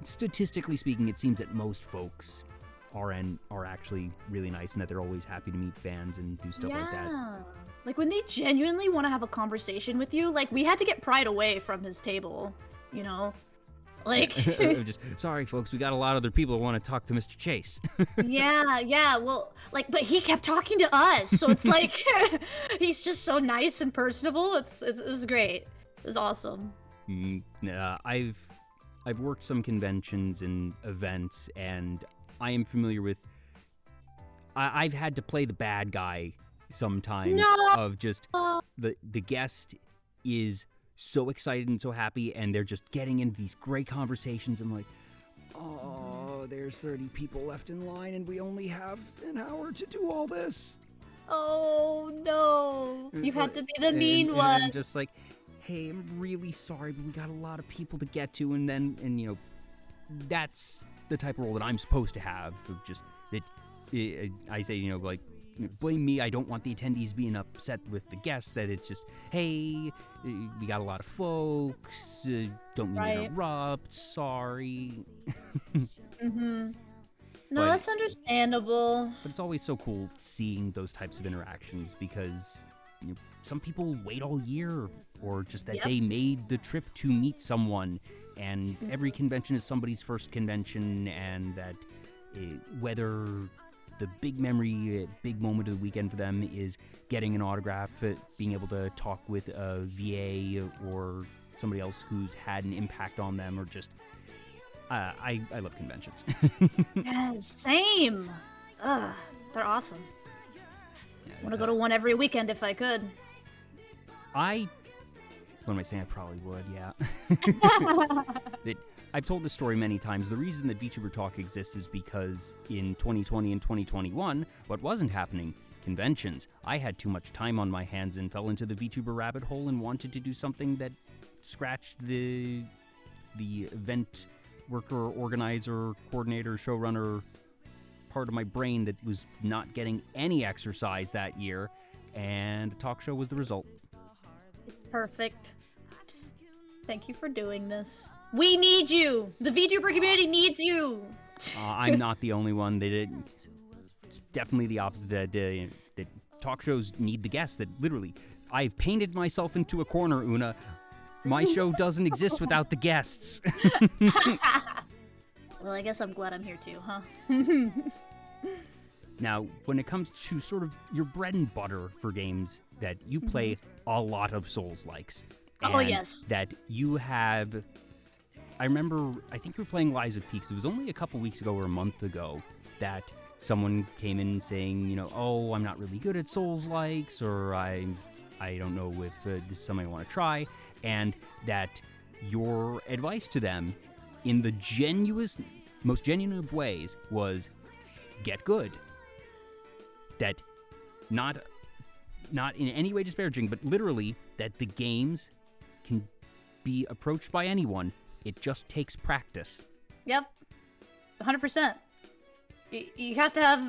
statistically speaking, it seems that most folks are actually really nice, and that they're always happy to meet fans and do stuff like that. Like when they genuinely want to have a conversation with you, like we had to get Pride away from his table, you know? Like just sorry folks, we got a lot of other people who want to talk to Mr. Chase. yeah, well, like, but he kept talking to us, so it's like he's just so nice and personable. It was great. It was awesome. I've worked some conventions and events, and I am familiar with. I've had to play the bad guy sometimes. Of just the guest is so excited and so happy, and they're just getting into these great conversations. I'm like, oh, there's 30 people left in line, and we only have an hour to do all this. Oh no, you've had to be the mean one. And I'm just like, hey, I'm really sorry, but we got a lot of people to get to, and you know, that's the type of role that I'm supposed to have. Of just that, I say, you know, like, blame me. I don't want the attendees being upset with the guests. That it's just, hey, we got a lot of folks. Don't mean to interrupt. Sorry. No, that's understandable. But it's always so cool seeing those types of interactions, because you know, some people wait all year, or just that they made the trip to meet someone, and every convention is somebody's first convention, and that whether the big memory, big moment of the weekend for them is getting an autograph, being able to talk with a VA or somebody else who's had an impact on them, or just I love conventions. Yeah, same. They're awesome. Want to go to one every weekend if I could. What am I saying? I probably would, yeah. I've told this story many times. The reason that Vtuber Talk exists is because in 2020 and 2021, what wasn't happening? Conventions. I had too much time on my hands and fell into the VTuber rabbit hole and wanted to do something that scratched the event worker, organizer, coordinator, showrunner part of my brain that was not getting any exercise that year, and a talk show was the result. Perfect. Thank you for doing this. We need you! The VTuber community needs you! I'm not the only one. It's definitely the opposite. That talk shows need the guests. That literally, I've painted myself into a corner, Una. My show doesn't exist without the guests. Well, I guess I'm glad I'm here too, huh? Now, when it comes to sort of your bread and butter for games, that you play a lot of Souls-likes. Oh, yes. That you have... I remember, I think you were playing Lies of Peaks. It was only a couple weeks ago or a month ago that someone came in saying, you know, oh, I'm not really good at Souls-likes, or I don't know if this is something I want to try, and that your advice to them in the most genuine of ways was get good. That not in any way disparaging, but literally that the games can be approached by anyone. It just takes practice. Yep. 100%. You have to have...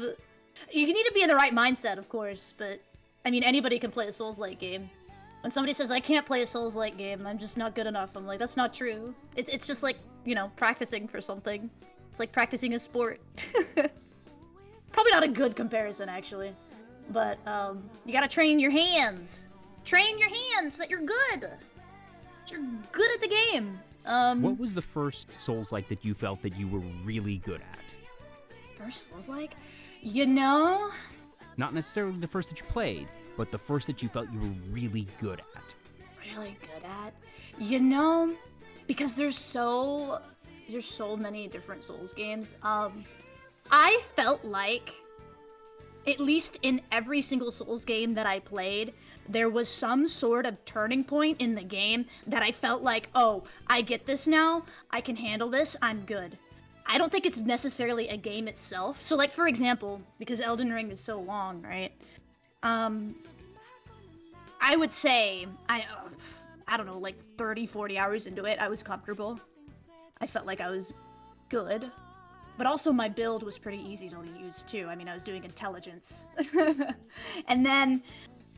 You need to be in the right mindset, of course, but... I mean, anybody can play a Souls-like game. When somebody says, I can't play a Souls-like game, I'm just not good enough, I'm like, that's not true. It's just like, you know, practicing for something. It's like practicing a sport. Probably not a good comparison, actually. But, you gotta train your hands. Train your hands so that you're good. That you're good at the game. What was the first Souls-like that you felt that you were really good at? First Souls-like? You know? Not necessarily the first that you played, but the first that you felt you were really good at. Really good at? You know, because there's so many different Souls games. I felt like, at least in every single Souls game that I played, there was some sort of turning point in the game that I felt like, oh, I get this now, I can handle this, I'm good. I don't think it's necessarily a game itself. So like, for example, because Elden Ring is so long, right? I would say, I don't know, like 30, 40 hours into it, I was comfortable. I felt like I was good. But also my build was pretty easy to use too. I mean, I was doing intelligence. And then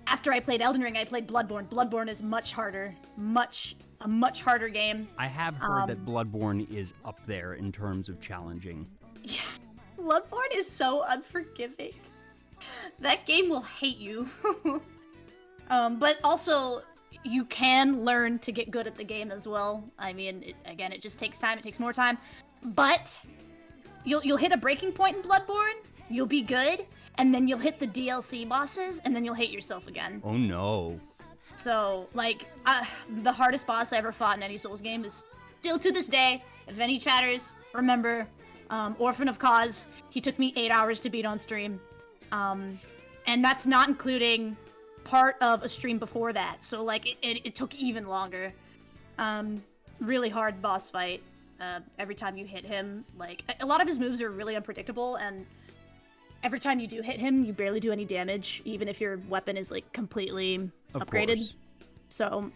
after I played Elden Ring, I played Bloodborne. Bloodborne is much harder, a much harder game. I have heard that Bloodborne is up there in terms of challenging. Yeah, Bloodborne is so unforgiving. That game will hate you. But also, you can learn to get good at the game as well. I mean, again, it just takes time. It takes more time. But you'll hit a breaking point in Bloodborne, you'll be good, and then you'll hit the DLC bosses, and then you'll hate yourself again. Oh no. So, like, the hardest boss I ever fought in any Souls game is still to this day, if any chatters remember, Orphan of Cause. He took me 8 hours to beat on stream. And that's not including part of a stream before that. So, like, it took even longer. Really hard boss fight. Every time you hit him, like, a lot of his moves are really unpredictable, and every time you do hit him, you barely do any damage, even if your weapon is, like, completely upgraded. Course. So,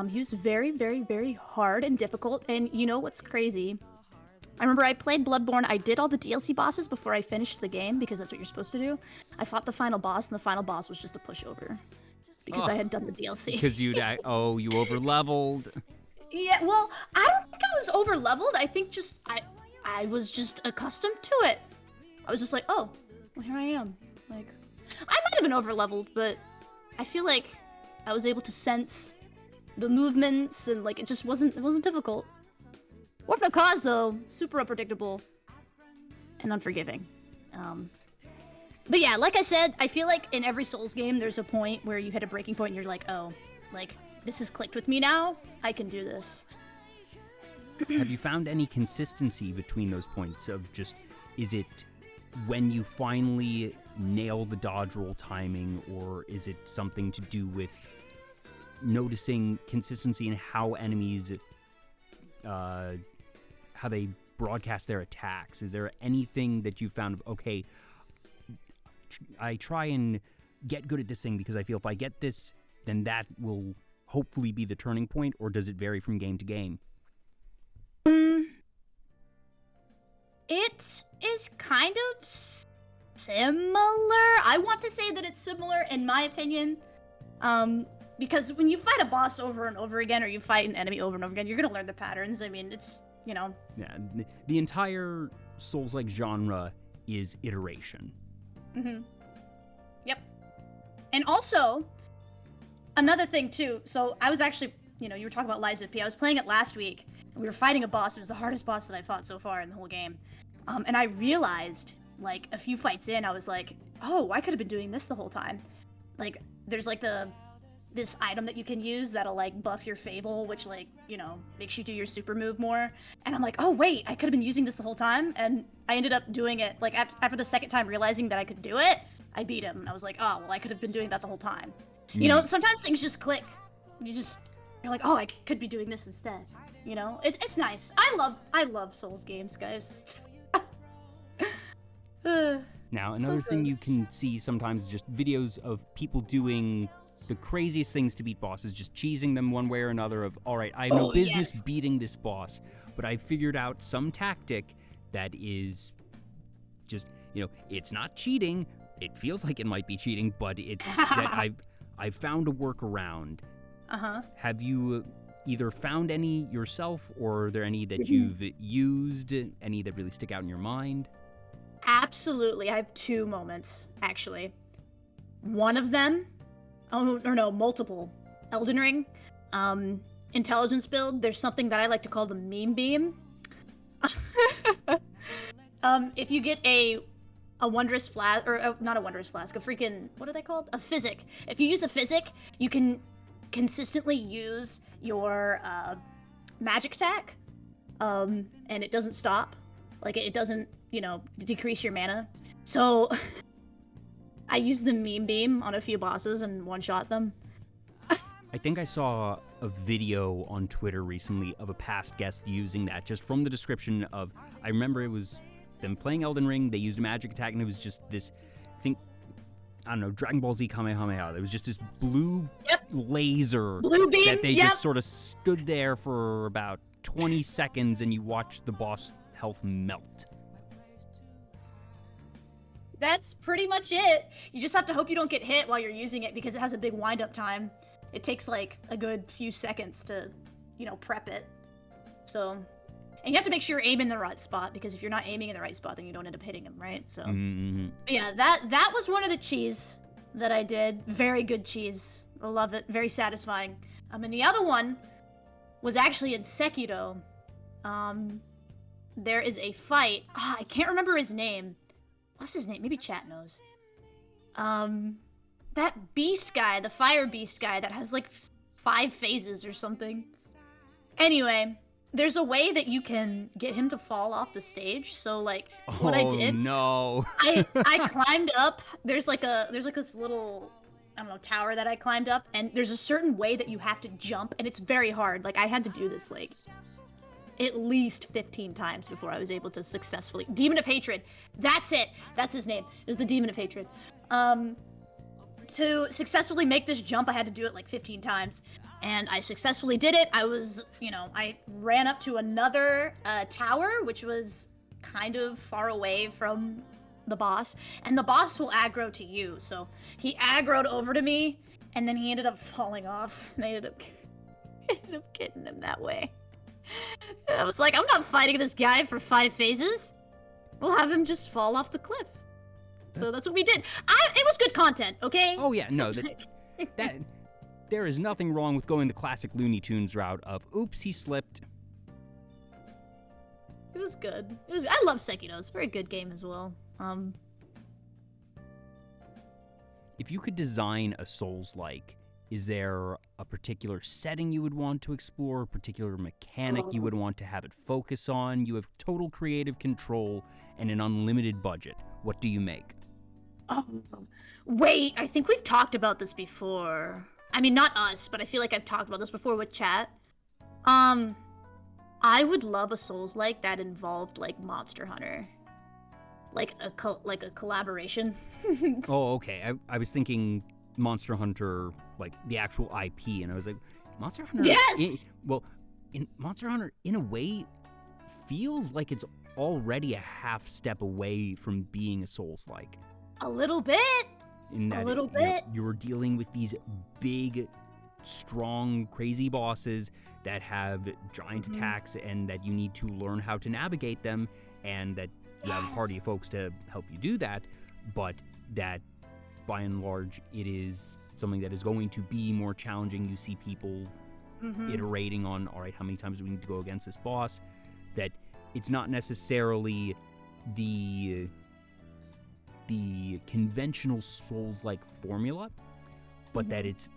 he was very, very, very hard and difficult, and you know what's crazy? I remember I played Bloodborne, I did all the DLC bosses before I finished the game, because that's what you're supposed to do. I fought the final boss, and the final boss was just a pushover, because I had done the DLC. Because you over-leveled. Yeah, well, I don't think I was over-leveled. I think just, I was just accustomed to it. I was just like, oh, well, here I am. Like, I might have been over-leveled, but I feel like I was able to sense the movements, and, like, it wasn't difficult. Orphan of Cause, though, super unpredictable and unforgiving. But yeah, like I said, I feel like in every Souls game, there's a point where you hit a breaking point and you're like, oh, like, this has clicked with me now, I can do this. Have you found any consistency between those points of just, is it when you finally nail the dodge roll timing, or is it something to do with noticing consistency in how enemies, how they broadcast their attacks? Is there anything that you found of, okay, I try and get good at this thing because I feel if I get this, then that will hopefully be the turning point, or does it vary from game to game? It is kind of similar. I want to say that it's similar in my opinion. Because when you fight a boss over and over again, or you fight an enemy over and over again, you're gonna learn the patterns. I mean, it's, you know. Yeah, the entire Souls-like genre is iteration. Mm-hmm. Yep. And also, another thing too, so I was actually, you know, you were talking about Lies of P. I was playing it last week, and we were fighting a boss. It was the hardest boss that I fought so far in the whole game. And I realized, like, a few fights in, I was like, oh, I could have been doing this the whole time. Like, there's, like, this item that you can use that'll, like, buff your Fable, which, like, you know, makes you do your super move more. And I'm like, oh, wait, I could have been using this the whole time? And I ended up doing it, like, after the second time realizing that I could do it, I beat him. And I was like, oh, well, I could have been doing that the whole time. You know, sometimes things just click. You're like, oh, I could be doing this instead. You know, it's nice. I love Souls games, guys. Now, another thing you can see sometimes is just videos of people doing the craziest things to beat bosses, just cheesing them one way or another of, all right, I have no business beating this boss, but I figured out some tactic that is just, you know, it's not cheating. It feels like it might be cheating, but it's that I've found a workaround. Uh-huh. Have you either found any yourself, or are there any that you've used, any that really stick out in your mind? Absolutely. I have two moments, actually. One of them, multiple. Elden Ring, intelligence build, there's something that I like to call the meme beam. If you get a wondrous flask, or not a wondrous flask, a freaking, what are they called? A physic. If you use a physic, you can consistently use your magic attack, and it doesn't stop. Like, it doesn't, you know, decrease your mana. So I used the meme beam on a few bosses and one-shot them. I think I saw a video on Twitter recently of a past guest using that, just from the description of, I remember it was them playing Elden Ring, they used a magic attack, and it was just this, I don't know, Dragon Ball Z Kamehameha. There was just this blue laser Blue beam, that they just sort of stood there for about 20 seconds, and you watched the boss health melt. That's pretty much it. You just have to hope you don't get hit while you're using it because it has a big wind-up time. It takes like a good few seconds to, prep it. So, and you have to make sure you're aiming in the right spot because if you're not aiming in the right spot, then you don't end up hitting him, right? So, yeah, that was one of the cheese that I did. Very good cheese. I love it. Very satisfying. And the other one was actually in Sekiro. There is a fight. I can't remember his name. What's his name? Maybe chat knows. That beast guy, the fire beast guy that has like 5 phases or something. Anyway, there's a way that you can get him to fall off the stage. So like what I did. Oh no. I climbed up. There's like this little, I don't know, tower that I climbed up, and there's a certain way that you have to jump, and it's very hard. Like I had to do this like at least 15 times before I was able to successfully. Demon of Hatred. That's it. That's his name. It was the Demon of Hatred. To successfully make this jump, I had to do it like 15 times. And I successfully did it. I was, I ran up to another tower, which was kind of far away from the boss. And the boss will aggro to you. So he aggroed over to me, and then he ended up falling off. And I ended up getting him that way. And I was like, I'm not fighting this guy for 5 phases. We'll have him just fall off the cliff. So that's what we did. It was good content, okay? Oh yeah, no, that there is nothing wrong with going the classic Looney Tunes route of, oops, he slipped. It was good. I love Sekiro. It's a very good game as well. If you could design a Souls-like, is there a particular setting you would want to explore, a particular mechanic you would want to have it focus on? You have total creative control and an unlimited budget. What do you make? Oh, wait, I think we've talked about this before. I mean, not us, but I feel like I've talked about this before with chat. I would love a Souls-like that involved, like, Monster Hunter. Like a collaboration. Oh, okay. I was thinking Monster Hunter, like, the actual IP, and I was like, Monster Hunter... Yes! In Monster Hunter, in a way, feels like it's already a half step away from being a Souls-like. A little bit. In that, a little bit. You're dealing with these big, strong, crazy bosses that have giant attacks, and that you need to learn how to navigate them, and that you have a party of folks to help you do that, but that, by and large, it is something that is going to be more challenging. You see people iterating on, all right, how many times do we need to go against this boss? That it's not necessarily the conventional Souls-like formula, but that it's,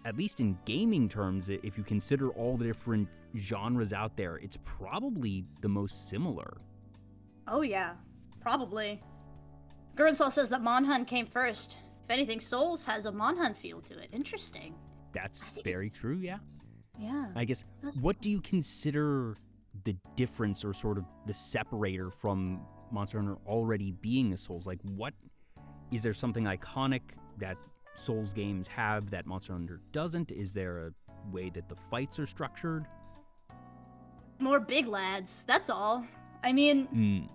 at least in gaming terms, if you consider all the different genres out there, it's probably the most similar. Oh yeah, probably. Gurrensaw says that Monhunt came first. If anything, Souls has a Monhunt feel to it. Interesting. That's very true, yeah. Yeah. I guess, what do you consider the difference or sort of the separator from Monster Hunter already being a Souls? Like, what, is there something iconic that Souls games have that Monster Hunter doesn't? Is there a way that the fights are structured? More big lads, that's all. I mean,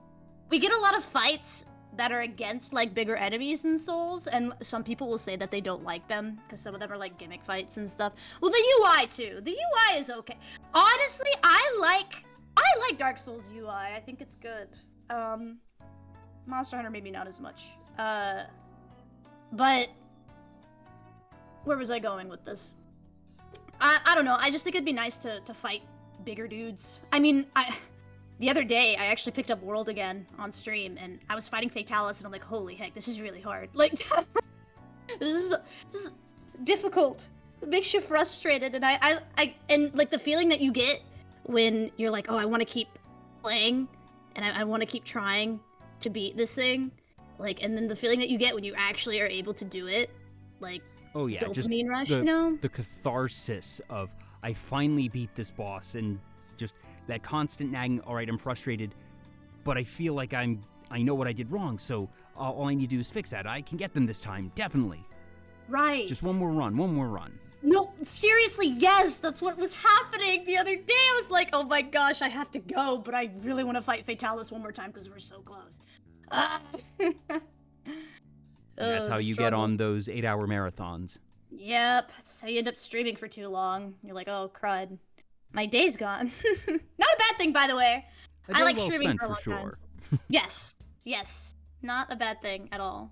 we get a lot of fights that are against, like, bigger enemies in Souls, and some people will say that they don't like them, because some of them are, like, gimmick fights and stuff. Well, the UI, too. The UI is okay. Honestly, I like Dark Souls UI. I think it's good. Monster Hunter maybe not as much. But where was I going with this? I don't know. I just think it'd be nice to fight bigger dudes. I mean, the other day, I actually picked up World again on stream, and I was fighting Fatalis, and I'm like, holy heck, this is really hard. Like, this is difficult. It makes you frustrated, and and like the feeling that you get when you're like, oh, I want to keep playing, and I want to keep trying to beat this thing. Like, and then the feeling that you get when you actually are able to do it, like, oh yeah, just dopamine rush, you know? the catharsis of I finally beat this boss, and just that constant nagging. All right, I'm frustrated, but I feel like I know what I did wrong, so all I need to do is fix that. I can get them this time, definitely. Right. Just one more run. No, seriously, yes, that's what was happening the other day. I was like, oh my gosh, I have to go, but I really want to fight Fatalis one more time because we're so close. And that's how you get on those 8-hour marathons. Yep, that's how you end up streaming for too long. You're like, oh crud, my day's gone. Not a bad thing, by the way. I like well streaming spent, for a long sure. time. Yes, not a bad thing at all.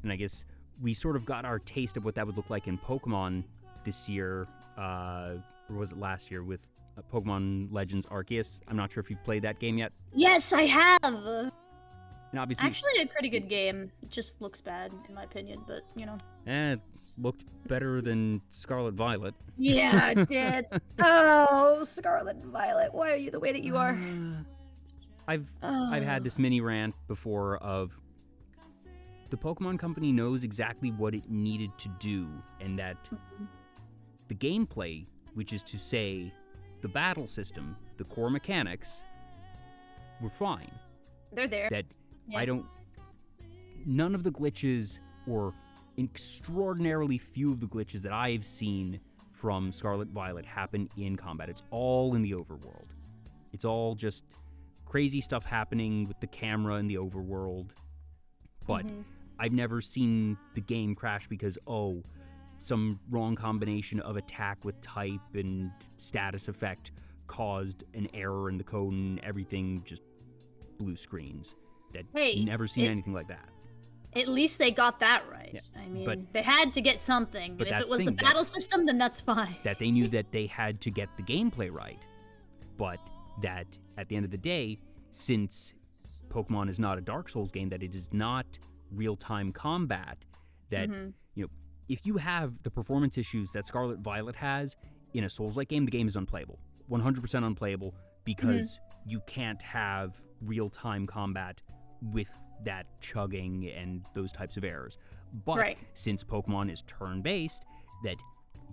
And I guess we sort of got our taste of what that would look like in Pokemon this year, or was it last year, with Pokemon Legends Arceus. I'm not sure if you've played that game yet. Yes, I have. And obviously, actually, a pretty good game. It just looks bad, in my opinion, but, you know. It looked better than Scarlet Violet. Yeah, it did. Oh, Scarlet and Violet, why are you the way that you are? I've had this mini rant before of the Pokemon Company knows exactly what it needed to do, and that the gameplay, which is to say the battle system, the core mechanics, were fine. They're there. That none of the glitches, or extraordinarily few of the glitches that I've seen from Scarlet Violet happen in combat. It's all in the overworld. It's all just crazy stuff happening with the camera in the overworld. But I've never seen the game crash because, some wrong combination of attack with type and status effect caused an error in the code and everything just blue screens. Never seen anything like that. At least they got that right. Yeah, I mean, they had to get something. But if it was the battle system, then that's fine. That they knew that they had to get the gameplay right. But that at the end of the day, since Pokemon is not a Dark Souls game, that it is not real-time combat, that if you have the performance issues that Scarlet Violet has in a Souls-like game, the game is unplayable. 100% unplayable, because you can't have real-time combat with that chugging and those types of errors. But since Pokemon is turn-based, that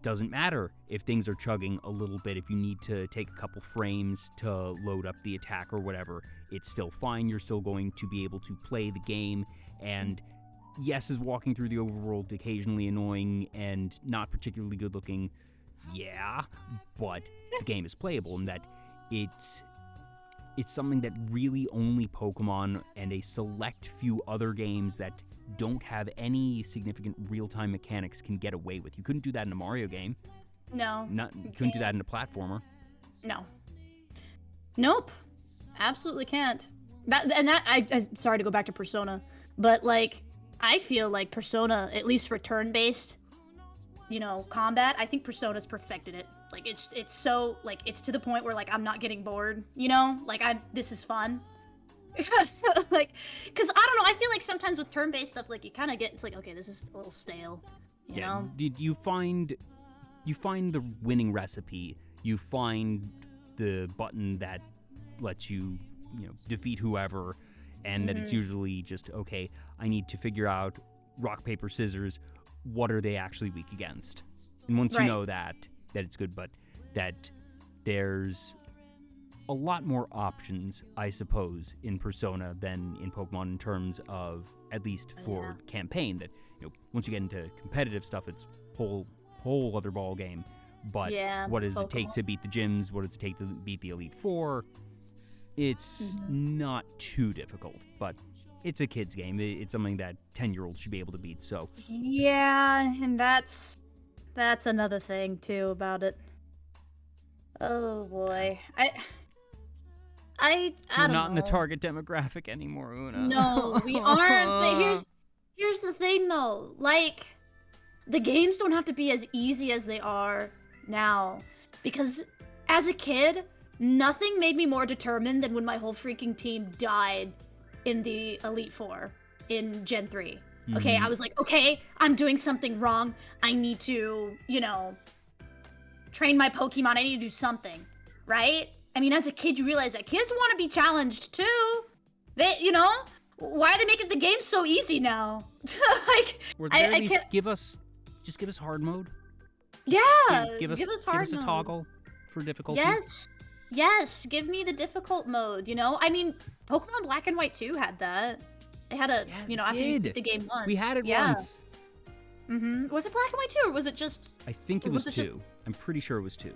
doesn't matter if things are chugging a little bit. If you need to take a couple frames to load up the attack or whatever, it's still fine. You're still going to be able to play the game. And yes, is walking through the overworld occasionally annoying and not particularly good looking? Yeah, but the game is playable, and that it's something that really only Pokemon and a select few other games that don't have any significant real-time mechanics can get away with. You couldn't do that in a Mario game. No. You couldn't do that in a platformer. No. Nope. Absolutely can't. I'm sorry to go back to Persona, but like, I feel like Persona, at least for turn-based, combat, I think Persona's perfected it. Like, it's so, like, it's to the point where, like, I'm not getting bored, like, this is fun. Like, because, I don't know, I feel like sometimes with turn-based stuff, like, you kind of get, it's like, okay, this is a little stale, you know? Did you find the winning recipe, you find the button that lets you, defeat whoever, and that it's usually just, okay, I need to figure out rock, paper, scissors, what are they actually weak against? And once you know that it's good, but that there's a lot more options, I suppose, in Persona than in Pokemon in terms of, at least for campaign, that, once you get into competitive stuff, it's whole other ball game. But what does it take to beat the gyms? What does it take to beat the Elite Four? It's not too difficult, but it's a kid's game. It's something that 10-year-olds should be able to beat, so. Yeah, and that's another thing, too, about it. Oh, boy. I don't know. Not in the target demographic anymore, Una. No, we aren't. But here's the thing, though. Like, the games don't have to be as easy as they are now. Because as a kid, nothing made me more determined than when my whole freaking team died in the Elite Four in Gen 3. Okay, I was like, okay, I'm doing something wrong. I need to, train my Pokemon. I need to do something, right? I mean, as a kid, you realize that kids want to be challenged too. Why are they making the game so easy now? Like, Or at I least can't. give us hard mode. Yeah, Give us hard a mode. toggle for difficulty. Yes, give me the difficult mode. I mean, Pokemon Black and White 2 had that. They had a, after you beat the game once. We had it once. Was it Black and White 2 or was it just? I think it was 2. I'm pretty sure it was 2.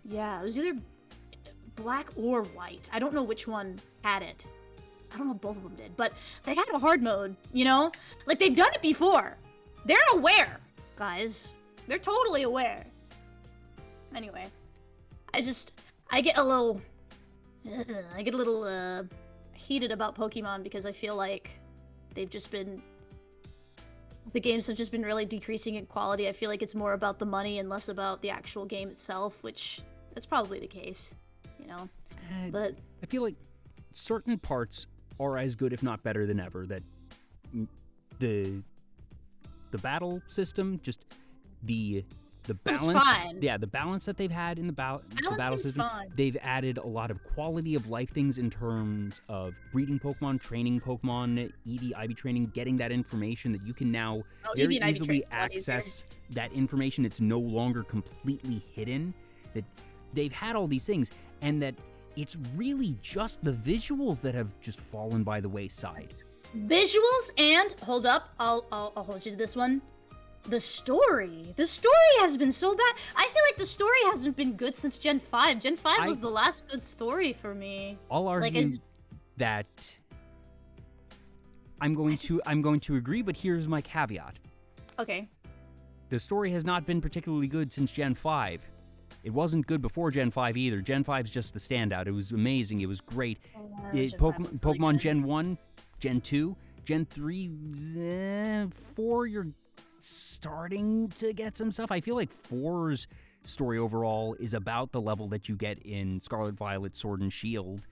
Yeah, it was either Black or White. I don't know which one had it. I don't know if both of them did, but they had a hard mode, Like, they've done it before. They're aware, guys. They're totally aware. Anyway, I get a little heated about Pokemon because I feel like the games have just been really decreasing in quality. I feel like it's more about the money and less about the actual game itself, which that's probably the case, But I feel like certain parts are as good, if not better, than ever. That the battle system, just the balance, the balance that they've had in the battle system. Fun. They've added a lot of quality of life things in terms of breeding Pokemon, training Pokemon, EV, IV training, getting that information that you can now very easily access that information. It's no longer completely hidden. That they've had all these things, and that it's really just the visuals that have just fallen by the wayside. Visuals and hold up, I'll hold you to this one. The story has been so bad. I feel like the story hasn't been good since Gen 5. Gen 5 was the last good story for me. I'll argue that I'm going to agree, but here's my caveat. Okay. The story has not been particularly good since Gen 5. It wasn't good before Gen 5 either. Gen 5's just the standout. It was amazing. It was great. Pokemon Gen 1, Gen 2, Gen 3, 4, you're starting to get some stuff. I feel like 4's story overall is about the level that you get in Scarlet Violet Sword and Shield.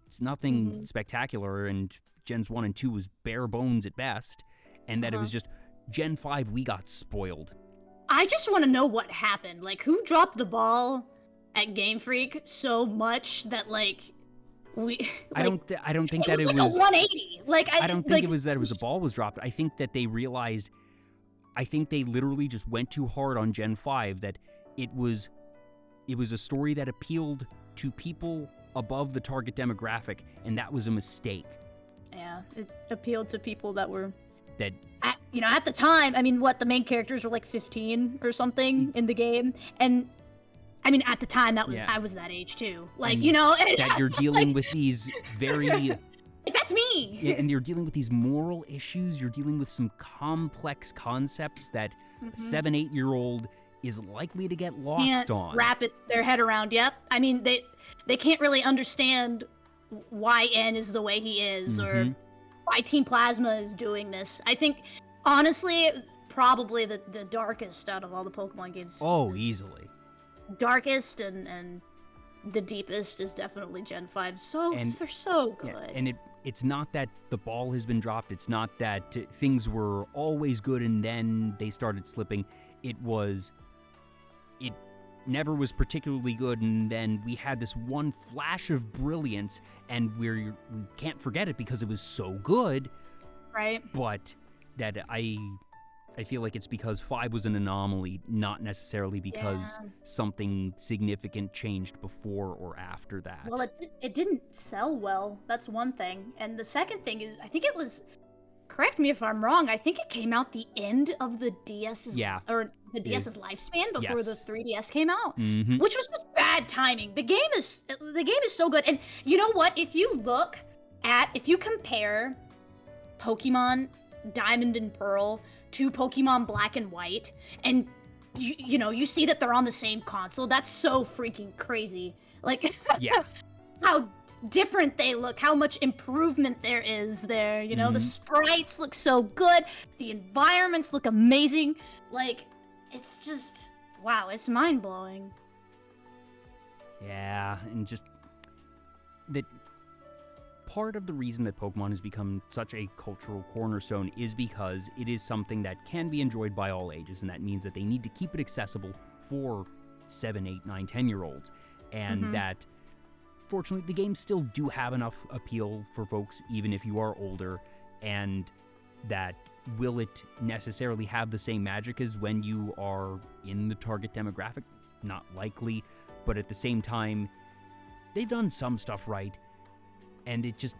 It's nothing spectacular, and Gens 1 and 2 was bare bones at best, and that it was just Gen 5 we got spoiled. I just want to know what happened. Like, who dropped the ball at Game Freak so much that I don't think that it was like a 180. I don't think it was that a ball was dropped. I think that they realized. I think they literally just went too hard on Gen 5. That it was a story that appealed to people above the target demographic, and that was a mistake. Yeah, it appealed to people that were at the time. I mean, the main characters were like 15 or something in the game, and I mean, at the time I was that age too. That you're dealing with these very. That's me! Yeah, and you're dealing with these moral issues. You're dealing with some complex concepts that a 7-8-year-old is likely to get lost on. Wrap their head around. Yep. I mean, they can't really understand why N is the way he is, or why Team Plasma is doing this. I think, honestly, probably the darkest out of all the Pokemon games. Oh, easily. Darkest and the deepest is definitely Gen 5. They're so good. Yeah, and it's not that the ball has been dropped. It's not that things were always good and then they started slipping. It never was particularly good, and then we had this one flash of brilliance, and we can't forget it because it was so good. Right. But that I feel like it's because 5 was an anomaly, not necessarily because something significant changed before or after that. Well, it didn't sell well. That's one thing. And the second thing is, I think it was, correct me if I'm wrong, I think it came out the end of the DS's DS's lifespan before the 3DS came out, which was just bad timing. The game is so good. And you know what? If you compare Pokemon Diamond and Pearl to Pokemon Black and White, and you see that they're on the same console, that's so freaking crazy. Like, how different they look, how much improvement there is there. The sprites look so good, the environments look amazing. Like, it's just, wow, it's mind-blowing. Yeah, and just that part of the reason that Pokemon has become such a cultural cornerstone is because it is something that can be enjoyed by all ages, and that means that they need to keep it accessible for 7, 8, 9, 10-year-olds. And that unfortunately, the games still do have enough appeal for folks, even if you are older, and that will it necessarily have the same magic as when you are in the target demographic? Not likely, but at the same time, they've done some stuff right, and it just,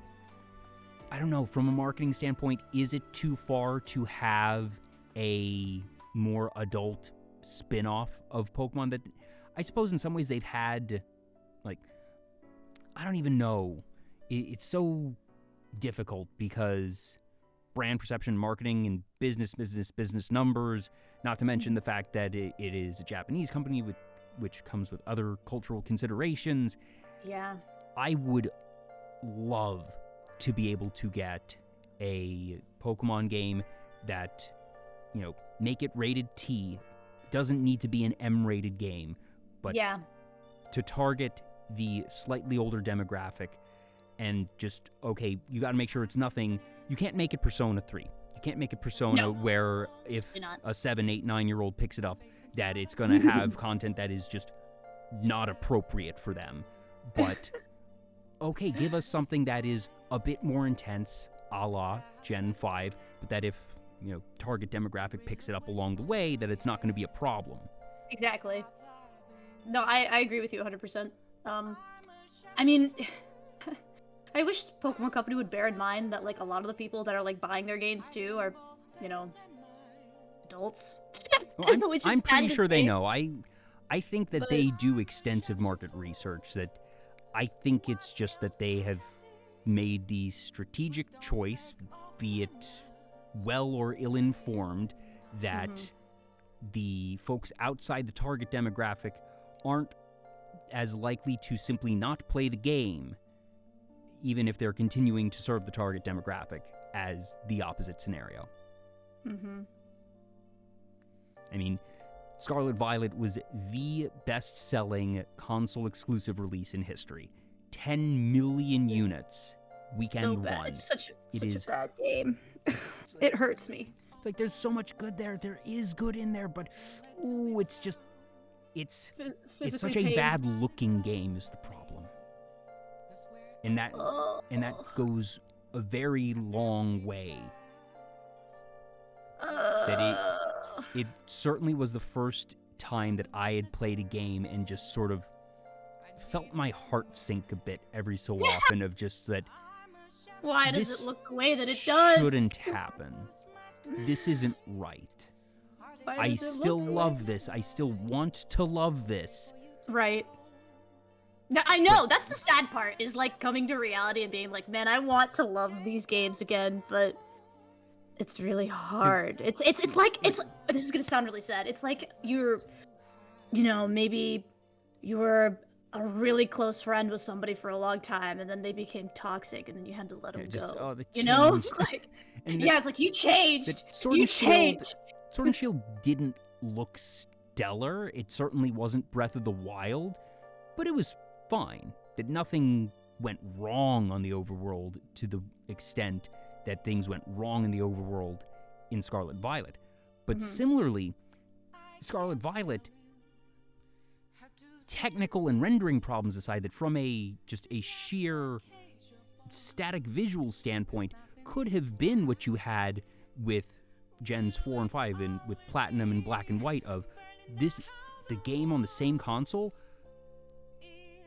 I don't know, from a marketing standpoint, is it too far to have a more adult spin-off of Pokemon that, I suppose in some ways they've had, like, I don't even know. It's so difficult because brand perception, marketing, and business numbers, not to mention the fact that it is a Japanese company which comes with other cultural considerations. Yeah. I would love to be able to get a Pokemon game that, make it rated T. Doesn't need to be an M-rated game, but yeah, to target the slightly older demographic and just, okay, you got to make sure it's nothing. You can't make it Persona 3. You can't make it Persona where if a 7, 8, 9-year-old picks it up, that it's going to have content that is just not appropriate for them. But, okay, give us something that is a bit more intense, a la Gen 5, but that if, target demographic picks it up along the way, that it's not going to be a problem. Exactly. No, I agree with you 100%. I mean, I wish Pokemon Company would bear in mind that, like, a lot of the people that are, like, buying their games, too, are, adults. Well, I'm pretty sure they know. I think that they do extensive market research. That I think it's just that they have made the strategic choice, be it well or ill-informed, that the folks outside the target demographic aren't as likely to simply not play the game, even if they're continuing to serve the target demographic, as the opposite scenario. I mean, Scarlet Violet was the best-selling console-exclusive release in history. 10 million units, weekend one. It's such a bad game. It hurts me. It's like, there's so much good there. There is good in there, but, ooh, it's just... It's such a bad-looking game is the problem. And that goes a very long way. It certainly was the first time that I had played a game and just sort of felt my heart sink a bit every so often of just that. Why does it look the way that it does? Shouldn't happen. This isn't right. I still love this. I still want to love this. Right. Now, I know, that's the sad part, is like coming to reality and being like, man, I want to love these games again, but it's really hard. It's like, this is gonna sound really sad. It's like maybe you were a really close friend with somebody for a long time, and then they became toxic, and then you had to let them go. Like, it's like, you changed. You changed. Sword and Shield didn't look stellar. It certainly wasn't Breath of the Wild, but it was fine. That nothing went wrong on the overworld to the extent that things went wrong in the overworld in Scarlet Violet. But similarly, Scarlet Violet, technical and rendering problems aside, that from just a sheer static visual standpoint could have been what you had with Gens 4 and 5 and with Platinum and Black and White, of the game on the same console,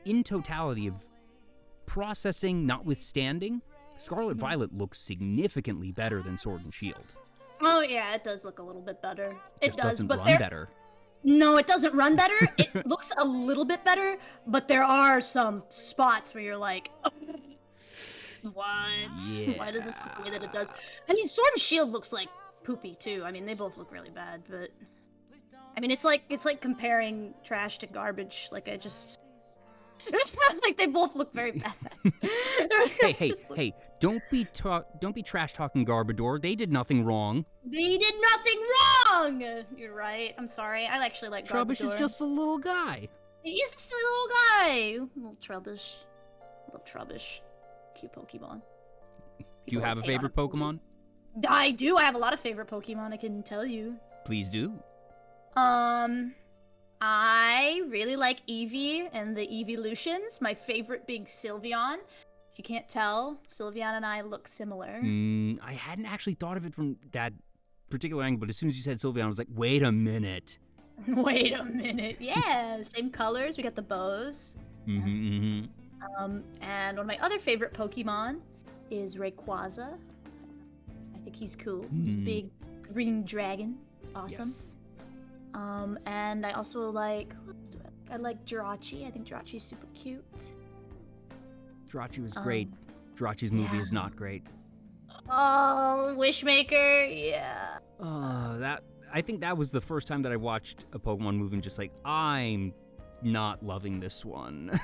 in totality of processing notwithstanding, Scarlet Violet looks significantly better than Sword and Shield. Oh yeah, it does look a little bit better. It doesn't run better. No, it doesn't run better. It looks a little bit better, but there are some spots where you're like, oh, what? Yeah. Why does this look the way that it does? I mean, Sword and Shield looks like poopy too. I mean, they both look really bad, but I mean, it's like comparing trash to garbage. Like, I just like, they both look very bad. Hey! Don't be trash talking Garbodor. They did nothing wrong. They did nothing wrong. You're right. I'm sorry. I actually like Trubbish Garbodor. is just a little guy. He is just a little guy. Little Trubbish. Cute Pokemon. Do you have a favorite Pokemon? I do. I have a lot of favorite Pokemon, I can tell you. Please do. I really like Eevee and the Eeveelutions. My favorite being Sylveon. If you can't tell, Sylveon and I look similar. I hadn't actually thought of it from that particular angle, but as soon as you said Sylveon, I was like, wait a minute. Wait a minute. Yeah, same colors. We got the bows. And one of my other favorite Pokemon is Rayquaza. I think he's cool. He's a big green dragon. Awesome. Yes. And I also like, I like Jirachi. I think Jirachi's super cute. Jirachi was great. Jirachi's movie is not great. Oh, Wishmaker, yeah. I think that was the first time that I watched a Pokemon movie and just like, I'm not loving this one.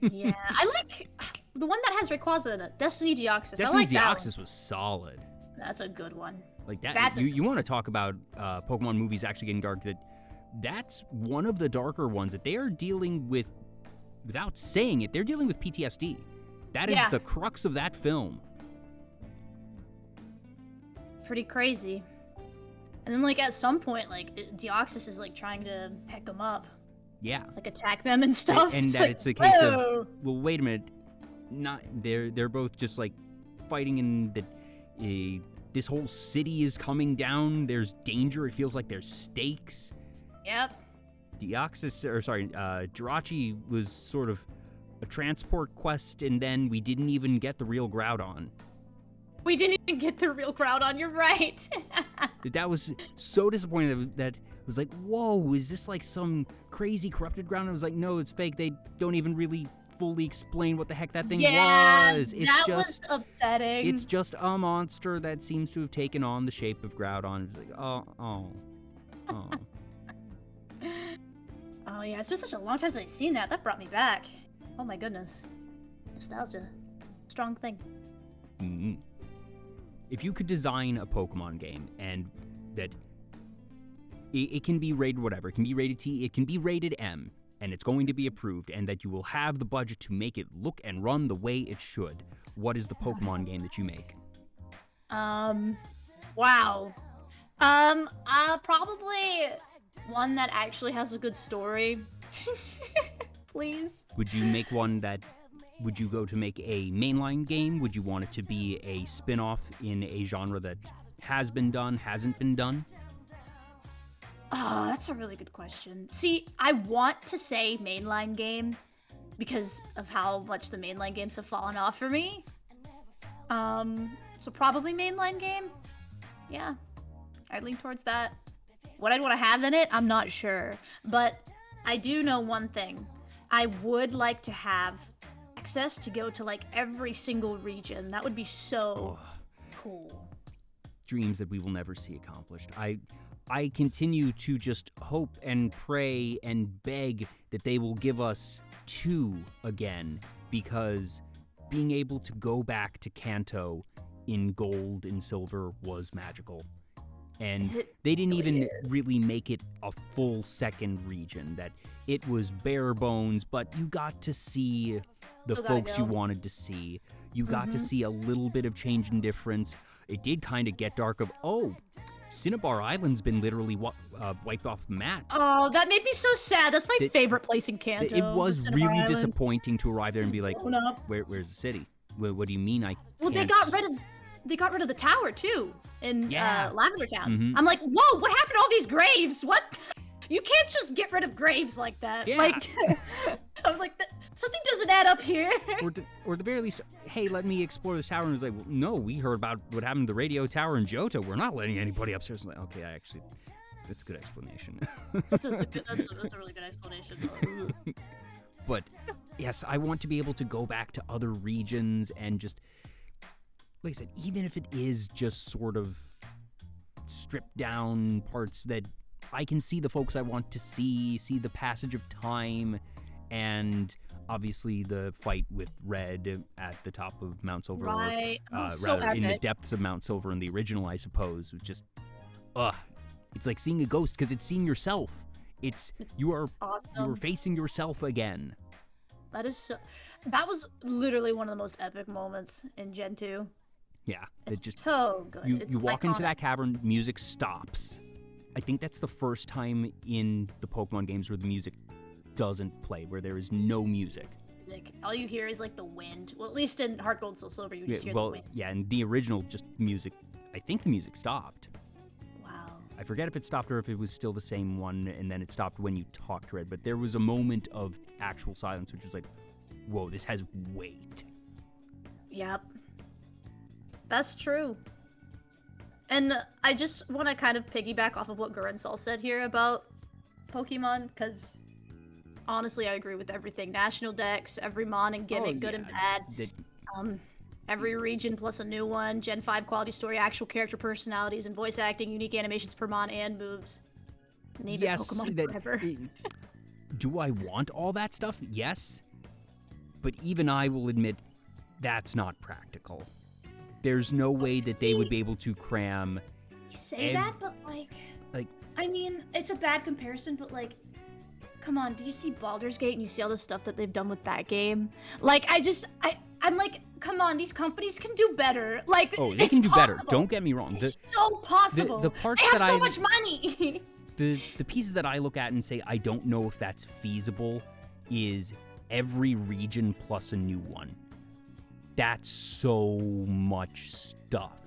Yeah, I like the one that has Rayquaza in it, Destiny Deoxys. Destiny I like that Deoxys was solid. That's a good one. Like that, you want to talk about Pokemon movies actually getting dark? That's one of the darker ones that they are dealing with, without saying it, they're dealing with PTSD. That is the crux of that film. Pretty crazy. And then, like, at some point, like, Deoxys is, like, trying to heck them up. Yeah. Like, attack them and stuff. And that like, it's a case whoa. of, well, wait a minute. They're both just, like, fighting in the... this whole city is coming down. There's danger. It feels like there's stakes. Yep. Jirachi was sort of a transport quest, and then we didn't even get the real Groudon. We didn't even get the real Groudon, you're right. That was so disappointing that it was like, whoa, is this like some crazy corrupted Groudon? I was like, no, it's fake. They don't even really fully explain what the heck that thing was. That was upsetting. It's just a monster that seems to have taken on the shape of Groudon. It's like, oh. Oh yeah, it's been such a long time since I've seen that. That brought me back. Oh my goodness. Nostalgia. Strong thing. Mm-hmm. If you could design a Pokemon game and that it can be rated whatever, it can be rated T, it can be rated M, and it's going to be approved, and that you will have the budget to make it look and run the way it should, what is the Pokemon game that you make? Wow. Probably one that actually has a good story. Please. Would you make one that... Would you go to make a mainline game? Would you want it to be a spin-off in a genre that has been done, hasn't been done? Oh, that's a really good question. See, I want to say mainline game because of how much the mainline games have fallen off for me. So probably mainline game. Yeah, I'd lean towards that. What I'd want to have in it, I'm not sure. But I do know one thing. I would like to have access to go to like every single region. That would be so cool. Dreams that we will never see accomplished. I continue to just hope and pray and beg that they will give us 2 again, because being able to go back to Kanto in gold and silver was magical. And they didn't even really make it a full second region, that it was bare bones, but you got to see the folks you wanted to see. You got to see a little bit of change and difference. It did kind of get dark of, Cinnabar Island's been literally wiped off the map. Oh, that made me so sad. That's my favorite place in Kanto. It was really disappointing to arrive there and be like, where's the city? What do you mean Well, they got rid of the tower too in Lavender Town. I'm like, whoa, what happened to all these graves? What? You can't just get rid of graves like that. Yeah. Like, I'm like, something doesn't add up here. or at the very least, hey, let me explore this tower. And it's like, well, no, we heard about what happened to the radio tower in Johto. We're not letting anybody upstairs. I'm like, okay, that's a good explanation. That's a really good explanation. But yes, I want to be able to go back to other regions and just, like I said, even if it is just sort of stripped down parts that I can see the folks I want to see the passage of time, and obviously the fight with Red at the top of Mount Silver, right? In the depths of Mount Silver in the original, I suppose, was just, it's like seeing a ghost because it's seeing yourself. You are facing yourself again. That was literally one of the most epic moments in Gen 2. Yeah, it's just so good. You walk into that cavern, music stops, I think that's the first time in the Pokemon games where the music doesn't play, where there is no music. All you hear is like the wind. Well, at least in Heart Gold, Soul Silver, you just hear the wind. Yeah, and the original just music, I think the music stopped. Wow. I forget if it stopped or if it was still the same one and then it stopped when you talked to it, but there was a moment of actual silence, which was like, whoa, this has weight. Yep. That's true. And I just want to kind of piggyback off of what Gurinsol said here about Pokemon, because honestly, I agree with everything. National Dex, every mon and gimmick, good and bad. Every region plus a new one, Gen 5 quality story, actual character personalities and voice acting, unique animations per mon and moves. Name it Pokemon forever. Do I want all that stuff? Yes. But even I will admit that's not practical. There's no way that they would be able to cram... You say that, but like... I mean, it's a bad comparison, but like... Come on, did you see Baldur's Gate and you see all the stuff that they've done with that game? Like, I'm like, come on, these companies can do better. Like, they can do better. Don't get me wrong. It's so possible. The parts they have so much money. the pieces that I look at and say I don't know if that's feasible is every region plus a new one. That's so much stuff.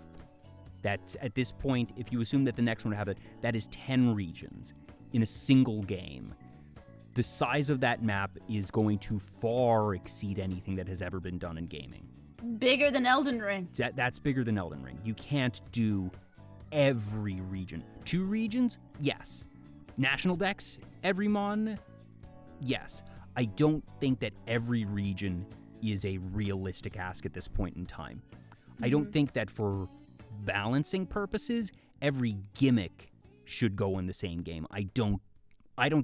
That's, at this point, if you assume that the next one will have it, that is 10 regions in a single game. The size of that map is going to far exceed anything that has ever been done in gaming. Bigger than Elden Ring. That's bigger than Elden Ring. You can't do every region. 2 regions? Yes. National Dex? Every mon? Yes. I don't think that every region is a realistic ask at this point in time. I don't think that for balancing purposes, every gimmick should go in the same game. I don't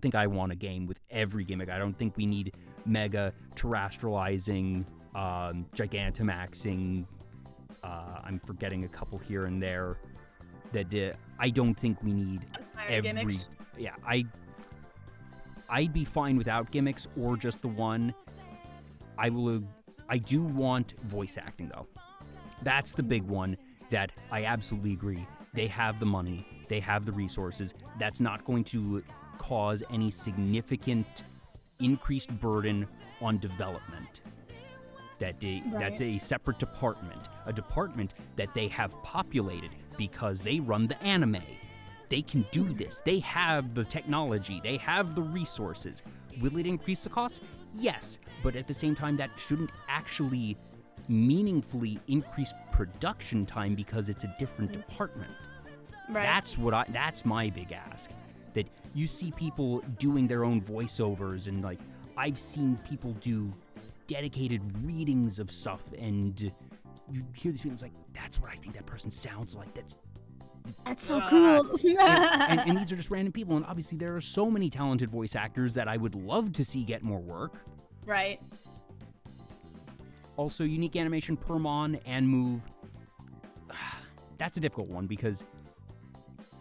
think I want a game with every gimmick. I don't think we need Mega Terrestrializing, Gigantamaxing. I'm forgetting a couple here and there. That I don't think we need every gimmicks. Yeah, I'd be fine without gimmicks or just the one. I do want voice acting though. That's the big one that I absolutely agree. They have the money, they have the resources. That's not going to cause any significant increased burden on development. That's a separate department, a department that they have populated because they run the anime. They can do this. They have the technology. They have the resources. Will it increase the cost? Yes, but at the same time, that shouldn't actually meaningfully increase production time because it's a different department. Right. That's my big ask. That you see people doing their own voiceovers, and like I've seen people do dedicated readings of stuff, and you hear these people, it's like, that's what I think that person sounds like. That's so cool. and these are just random people, and obviously there are so many talented voice actors that I would love to see get more work. Right. Also, unique animation per mon and move. That's a difficult one because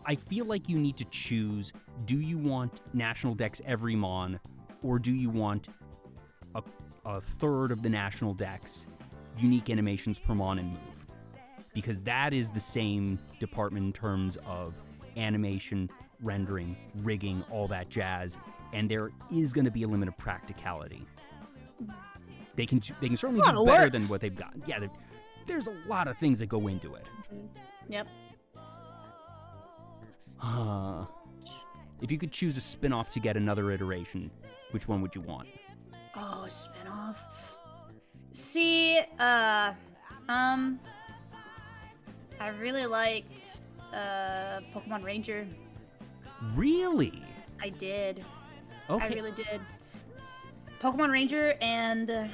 I feel like you need to choose, do you want National Dex every mon, or do you want a third of the National Dex unique animations per mon and move? Because that is the same department in terms of animation, rendering, rigging, all that jazz, and there is going to be a limit of practicality. They can certainly do better than what they've got. Yeah, there's a lot of things that go into it. Yep. If you could choose a spin-off to get another iteration, which one would you want? Oh, a spin-off. See, I really liked Pokemon Ranger. Really? I did. Okay. I really did. Pokemon Ranger, and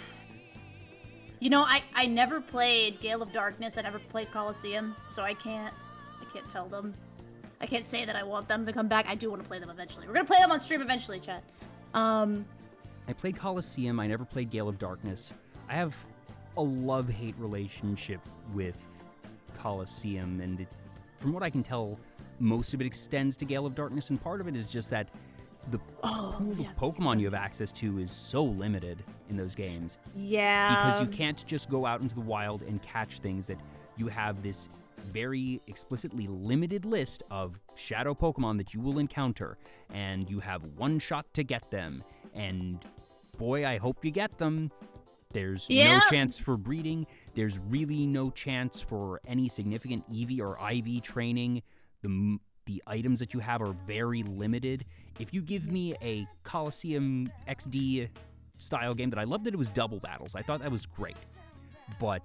I never played Gale of Darkness. I never played Coliseum, so I can't tell them. I can't say that I want them to come back. I do want to play them eventually. We're gonna play them on stream eventually, chat. I played Coliseum. I never played Gale of Darkness. I have a love-hate relationship with Coliseum, and from what I can tell, most of it extends to Gale of Darkness, and part of it is just that the pool of Pokemon you have access to is so limited in those games. Yeah. Because you can't just go out into the wild and catch things, that you have this very explicitly limited list of shadow Pokemon that you will encounter, and you have one shot to get them. And boy, I hope you get them. There's no chance for breeding. There's really no chance for any significant EV or IV training. The items that you have are very limited. If you give me a Coliseum XD style game that I loved that it was double battles, I thought that was great. But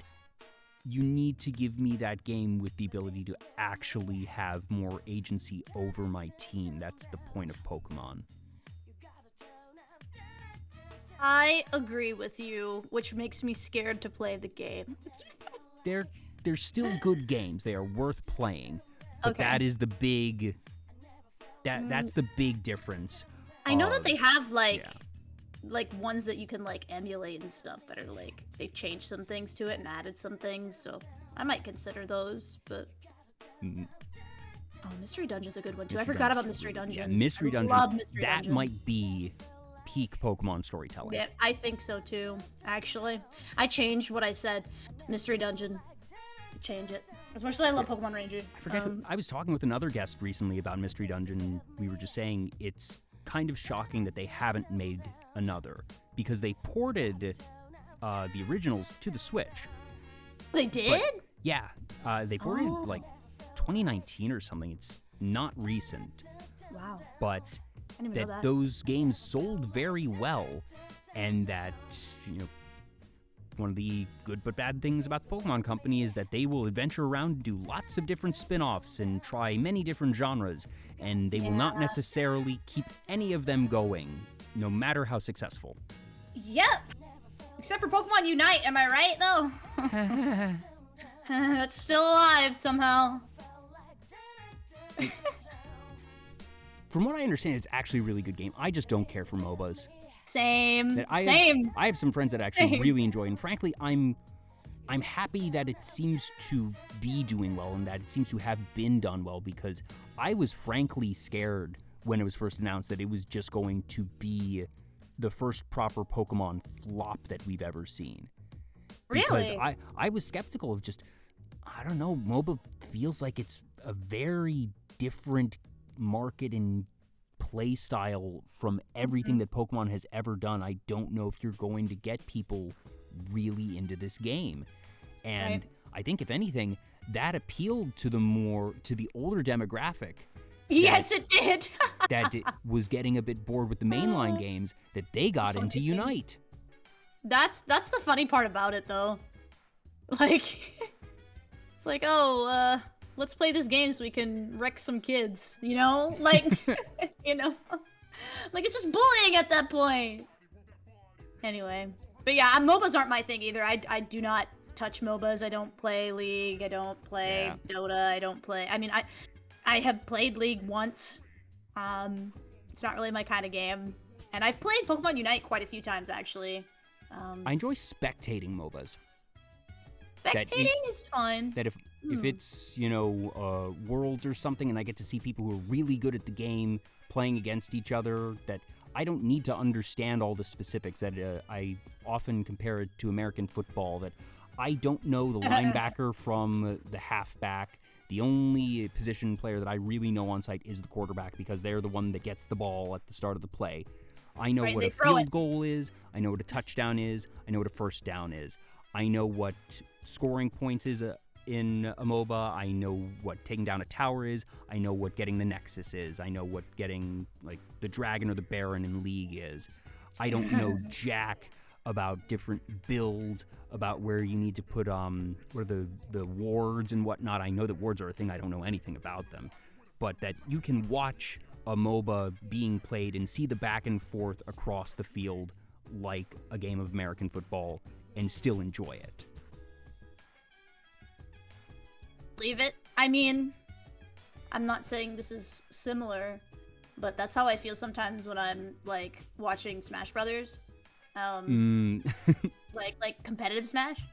you need to give me that game with the ability to actually have more agency over my team. That's the point of Pokemon. I agree with you, which makes me scared to play the game. They're still good games. They are worth playing. But that is the big... That's the big difference. I know that they have, like ones that you can, like, emulate and stuff that are, like, they've changed some things to it and added some things, so I might consider those, but... Oh, Mystery Dungeon's a good one, too. I forgot about Mystery Dungeon. Yeah, Mystery Dungeon. Love Mystery Dungeon. That might be peak Pokemon storytelling. Yeah, I think so, too, actually. I changed what I said. Mystery Dungeon. Change it. As much as I love Pokemon Ranger. I forget I was talking with another guest recently about Mystery Dungeon, and we were just saying it's kind of shocking that they haven't made another, because they ported the originals to the Switch. They did? But, yeah. They ported like 2019 or something. It's not recent. Wow. But I didn't even know that. those games sold very well, and that, one of the good but bad things about the Pokemon Company is that they will adventure around and do lots of different spin-offs and try many different genres, and they will not necessarily keep any of them going, no matter how successful. Yep. Except for Pokemon Unite, am I right, though? That's still alive somehow. From what I understand, it's actually a really good game. I just don't care for MOBAs. Same. I have some friends that actually really enjoy it, and frankly, I'm happy that it seems to be doing well and that it seems to have been done well, because I was frankly scared when it was first announced that it was just going to be the first proper Pokemon flop that we've ever seen. Because Really? I was skeptical of just, I don't know, MOBA feels like it's a very different market and play style from everything that Pokemon has ever done. I don't know if you're going to get people really into this game. And I think, if anything, that appealed to the older demographic. Yes, it did. that it was getting a bit bored with the mainline games, that they got into Unite. That's the funny part about it, though. Like, it's like, let's play this game so we can wreck some kids, you know? Like, like, it's just bullying at that point. Anyway, but yeah, MOBAs aren't my thing either. I do not touch MOBAs. I don't play League. I don't play Dota. I don't play. I mean, I have played League once. It's not really my kind of game. And I've played Pokemon Unite quite a few times, actually. I enjoy spectating MOBAs. Spectating is fun. That if it's, Worlds or something, and I get to see people who are really good at the game playing against each other, that I don't need to understand all the specifics, that I often compare it to American football, that I don't know the linebacker from the halfback. The only position player that I really know on site is the quarterback, because they're the one that gets the ball at the start of the play. I know what a field goal is. I know what a touchdown is. I know what a first down is. I know what scoring points is in a MOBA. I know what taking down a tower is. I know what getting the Nexus is. I know what getting, like, the Dragon or the Baron in League is. I don't know jack about different builds, about where you need to put what are the wards and whatnot. I know that wards are a thing. I don't know anything about them. But that you can watch a MOBA being played and see the back and forth across the field like a game of American football and still enjoy it. Leave it. I mean, I'm not saying this is similar, but that's how I feel sometimes when I'm, like, watching Smash Brothers. Like competitive Smash.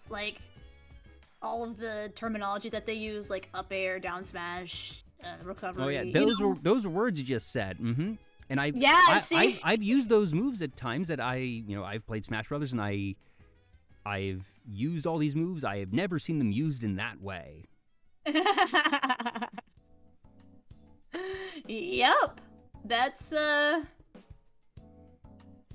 Like, all of the terminology that they use, like up air, down smash, recovery. Oh yeah, those were words you just said. And I've used those moves at times that I've played Smash Brothers, and I I've used all these moves. I have never seen them used in that way. Yep. That's,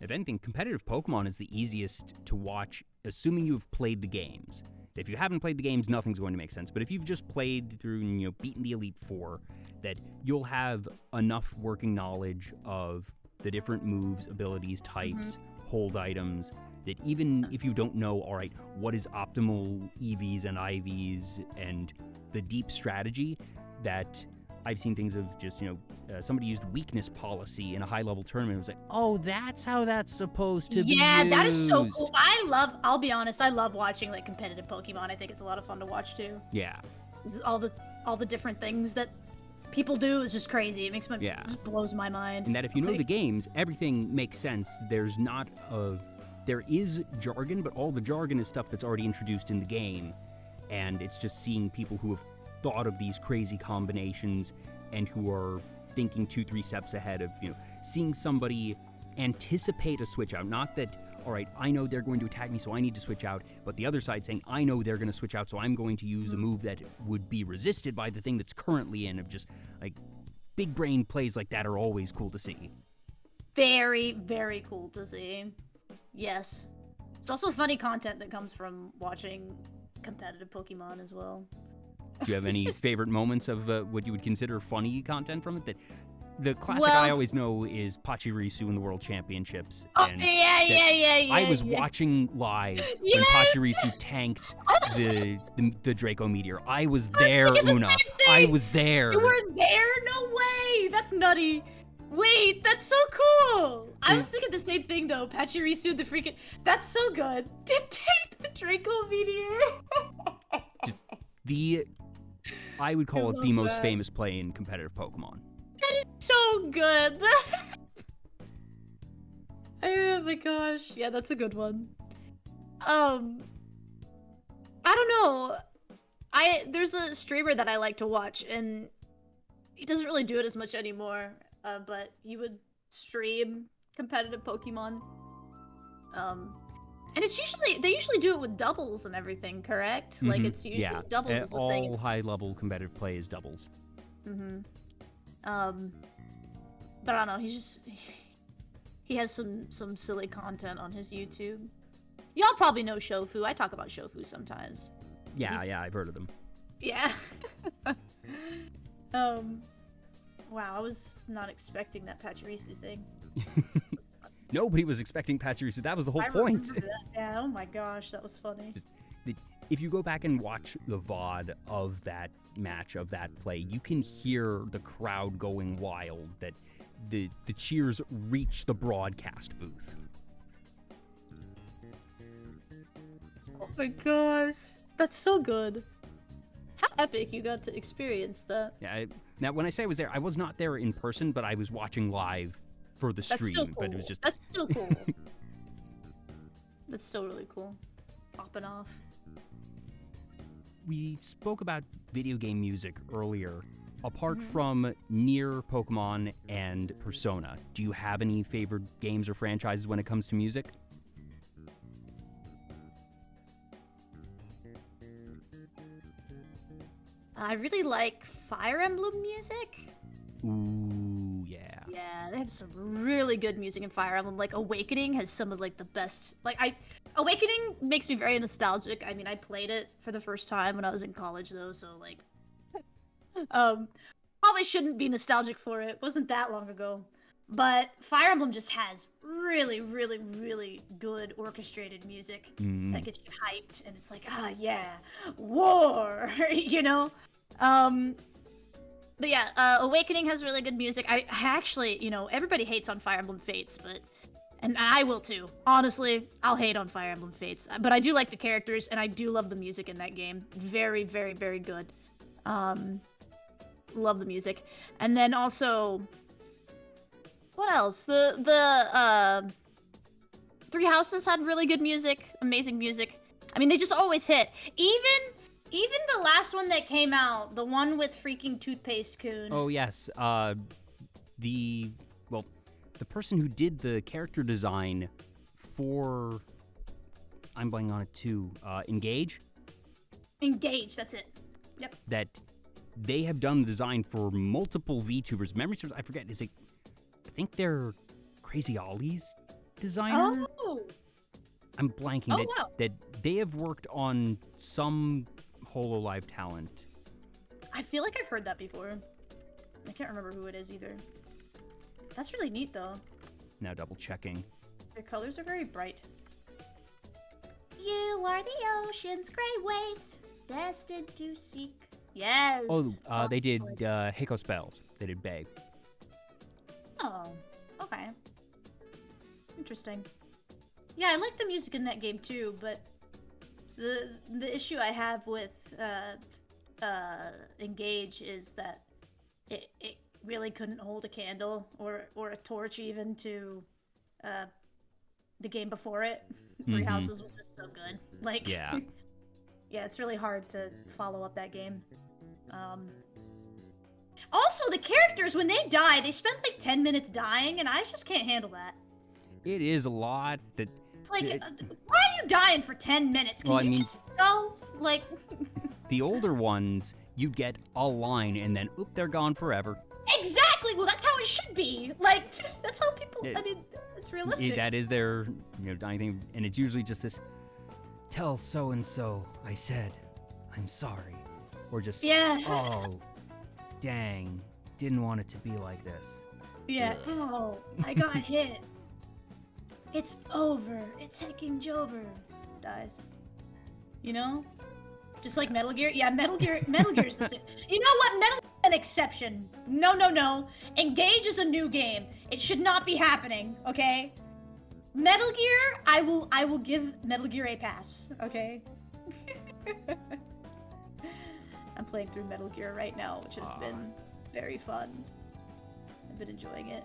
If anything, competitive Pokemon is the easiest to watch, assuming you've played the games. If you haven't played the games, nothing's going to make sense. But if you've just played through and, beaten the Elite Four, that you'll have enough working knowledge of the different moves, abilities, types, hold items, that even if you don't know, all right, what is optimal EVs and IVs and the deep strategy, that I've seen things of just, somebody used weakness policy in a high-level tournament. It was like, oh, that's how that's supposed to be used. Yeah, that is so cool. I'll be honest, I love watching, like, competitive Pokemon. I think it's a lot of fun to watch, too. Yeah. All the different things that people do is just crazy. It makes it just blows my mind. And that if you know the games, everything makes sense. There is jargon, but all the jargon is stuff that's already introduced in the game. And it's just seeing people who have thought of these crazy combinations and who are thinking 2-3 steps ahead of, seeing somebody anticipate a switch out. Not that, all right, I know they're going to attack me, so I need to switch out, but the other side saying, I know they're going to switch out, so I'm going to use a move that would be resisted by the thing that's currently in. Of just, like, big brain plays like that are always cool to see. Very, very cool to see. Yes. It's also funny content that comes from watching competitive Pokemon as well. Do you have any favorite moments of what you would consider funny content from it? The classic I always know is Pachirisu in the World Championships. And yeah. I was watching live when Pachirisu tanked the Draco Meteor. I was there, Una. I was there. You were there? No way. That's nutty. Wait, that's so cool. I was thinking the same thing though. Pachirisu, the freaking. That's so good. Did tanked the Draco Meteor. I would call it the most famous play in competitive Pokemon. That is so good. Oh my gosh. Yeah, that's a good one. I don't know. There's a streamer that I like to watch, and he doesn't really do it as much anymore, but he would stream competitive Pokemon. And they usually do it with doubles and everything, correct? Like, it's usually doubles is the thing. All high-level competitive play is doubles. But I don't know, he has some silly content on his YouTube. Y'all probably know Shofu. I talk about Shofu sometimes. Yeah, I've heard of them. Yeah. Wow, I was not expecting that Pachirisu thing. Nobody was expecting Pachirisu. That was the whole point. That. Yeah, oh my gosh, that was funny. If you go back and watch the VOD of that match, of that play, you can hear the crowd going wild, that the cheers reach the broadcast booth. Oh my gosh. That's so good. How epic you got to experience that. Yeah. Now, when I say I was there, I was not there in person, but I was watching live for the stream. That's still cool. But it was just... That's still cool. That's still really cool. Popping off. We spoke about video game music earlier. Apart from Nier, Pokemon, and Persona, do you have any favorite games or franchises when it comes to music? I really like Fire Emblem music. Ooh, yeah. Yeah, they have some really good music in Fire Emblem. Like, Awakening has some of, like, the best... Awakening makes me very nostalgic. I mean, I played it for the first time when I was in college, though, so, like... probably shouldn't be nostalgic for it. It wasn't that long ago. But Fire Emblem just has really, really, really good orchestrated music that gets you hyped, and it's like, yeah, war, you know? But yeah, Awakening has really good music. I actually, everybody hates on Fire Emblem Fates, and I will too. Honestly, I'll hate on Fire Emblem Fates, but I do like the characters, and I do love the music in that game. Very, very, very good. Love the music. And then also... What else? The Three Houses had really good music, amazing music. I mean, they just always hit. Even the last one that came out, the one with freaking Toothpaste Kun. Oh yes, the person who did the character design for I'm blanking on it too. Engage. Engage, that's it. Yep. That they have done the design for multiple VTubers. Memory serves, I forget, I think they're Crazy Ollie's designer? Oh! I'm blanking. Wow. That they have worked on some HoloLive talent. I feel like I've heard that before. I can't remember who it is either. That's really neat, though. Now double checking. Their colors are very bright. You are the ocean's great waves, destined to seek. Yes. Oh, they did Hiko Spells. They did Bay. Oh, okay. Interesting. Yeah, I like the music in that game too, but the issue I have with Engage is that it really couldn't hold a candle or a torch even to the game before it. Three Houses was just so good. Like, yeah, yeah, it's really hard to follow up that game. Also, the characters, when they die, they spend like 10 minutes dying, and I just can't handle that. it is a lot. That It's like, why are you dying for 10 minutes? Can you just go? Like, the older ones, you get a line, and then oop, they're gone forever. exactly. Well, that's how it should be. Like, that's how people. I mean, it's realistic. That is their, dying thing, and it's usually just this. Tell so and so I said, I'm sorry, or just Yeah. Oh, dang, didn't want it to be like this. Yeah. Oh, I got hit. It's over. It's hecking Jover. Dies. You know? Just like Metal Gear. Yeah, Metal Gear is the same. You know what? Metal Gear is an exception. No. Engage is a new game. It should not be happening, okay? Metal Gear, I will give Metal Gear a pass, okay? I'm playing through Metal Gear right now, which has been very fun. I've been enjoying it.